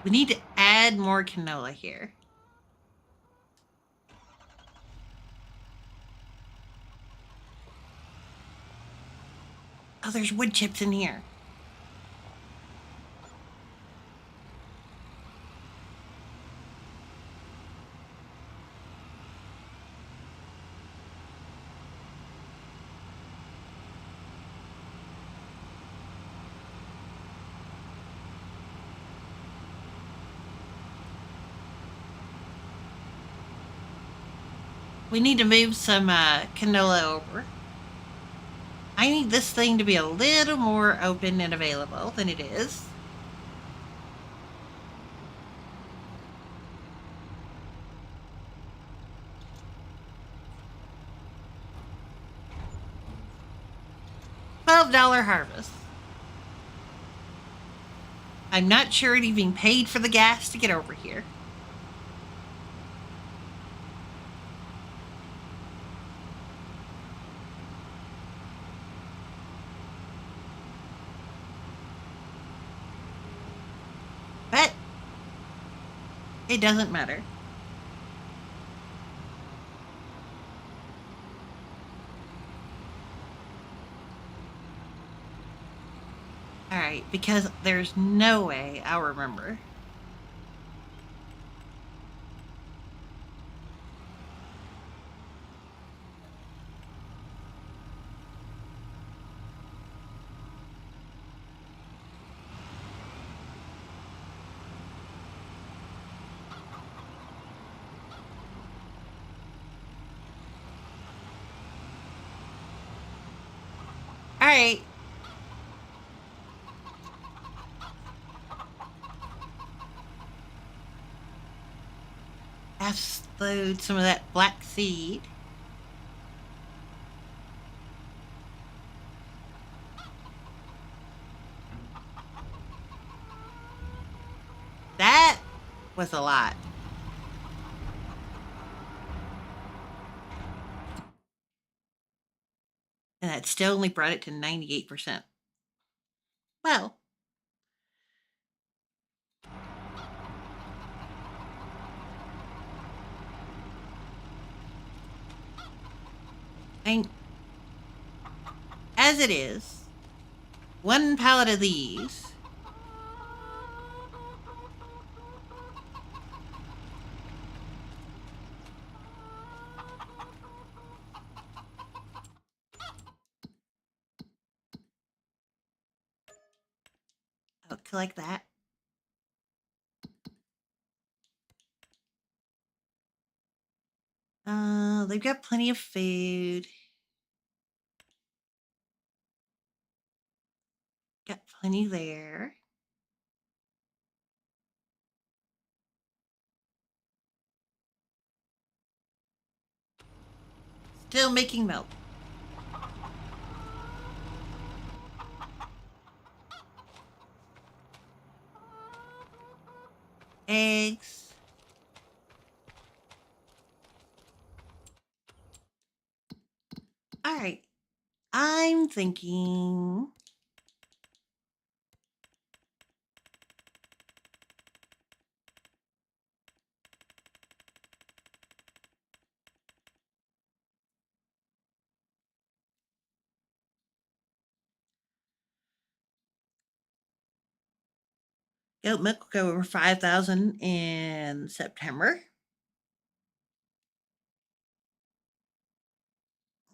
We need to add more canola here. Oh, there's wood chips in here. We need to move some canola over. I need this thing to be a little more open and available than it is. $12 harvest. I'm not sure it even paid for the gas to get over here. But it doesn't matter. Alright, because there's no way I'll remember. right. Explode some of that black seed. That was a lot. And that still only brought it to 98%. Well, I, as it is, one pallet of these. I'll collect that. They've got plenty of food. Got plenty there. Still making milk. Eggs. All right. I'm thinking. Goat milk will go over 5,000 in September.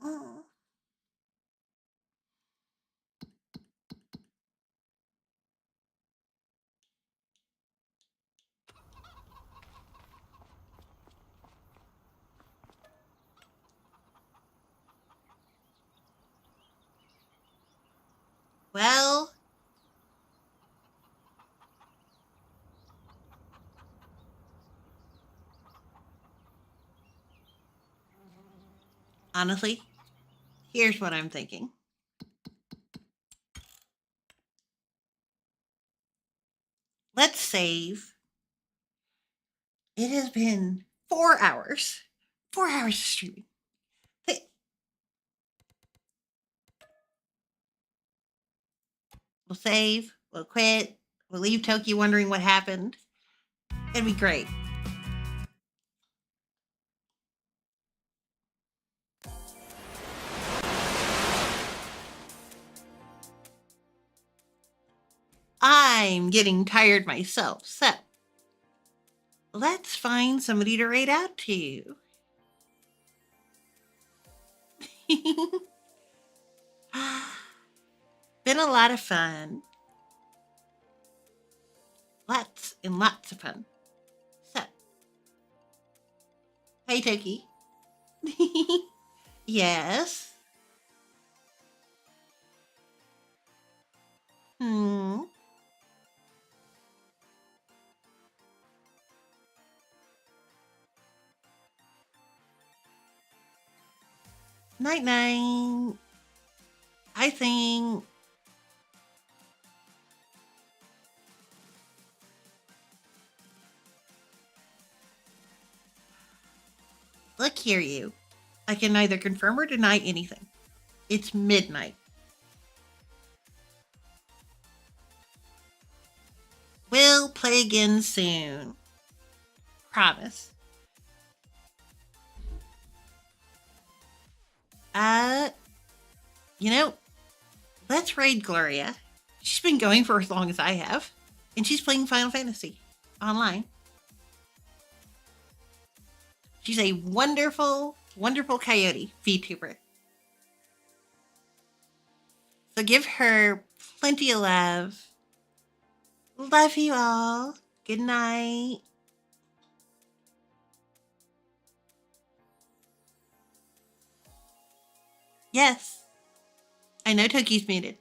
Oh. Well, honestly, here's what I'm thinking. Let's save. It has been 4 hours. 4 hours of streaming. We'll save. We'll quit. We'll leave Toki wondering what happened. It'd be great. I'm getting tired myself, so let's find somebody to raid out to. Been a lot of fun. Lots and lots of fun. So, hey Toki. Yes. Hmm. Night night. I think. Look here, you. I can neither confirm or deny anything. It's midnight. We'll play again soon. Promise. Uh, you know, let's raid Gloria. She's been going for as long as I have, and she's playing Final Fantasy online. She's a wonderful, wonderful coyote VTuber. So give her plenty of love. Love you all. Good night. Yes. I know Toki's muted.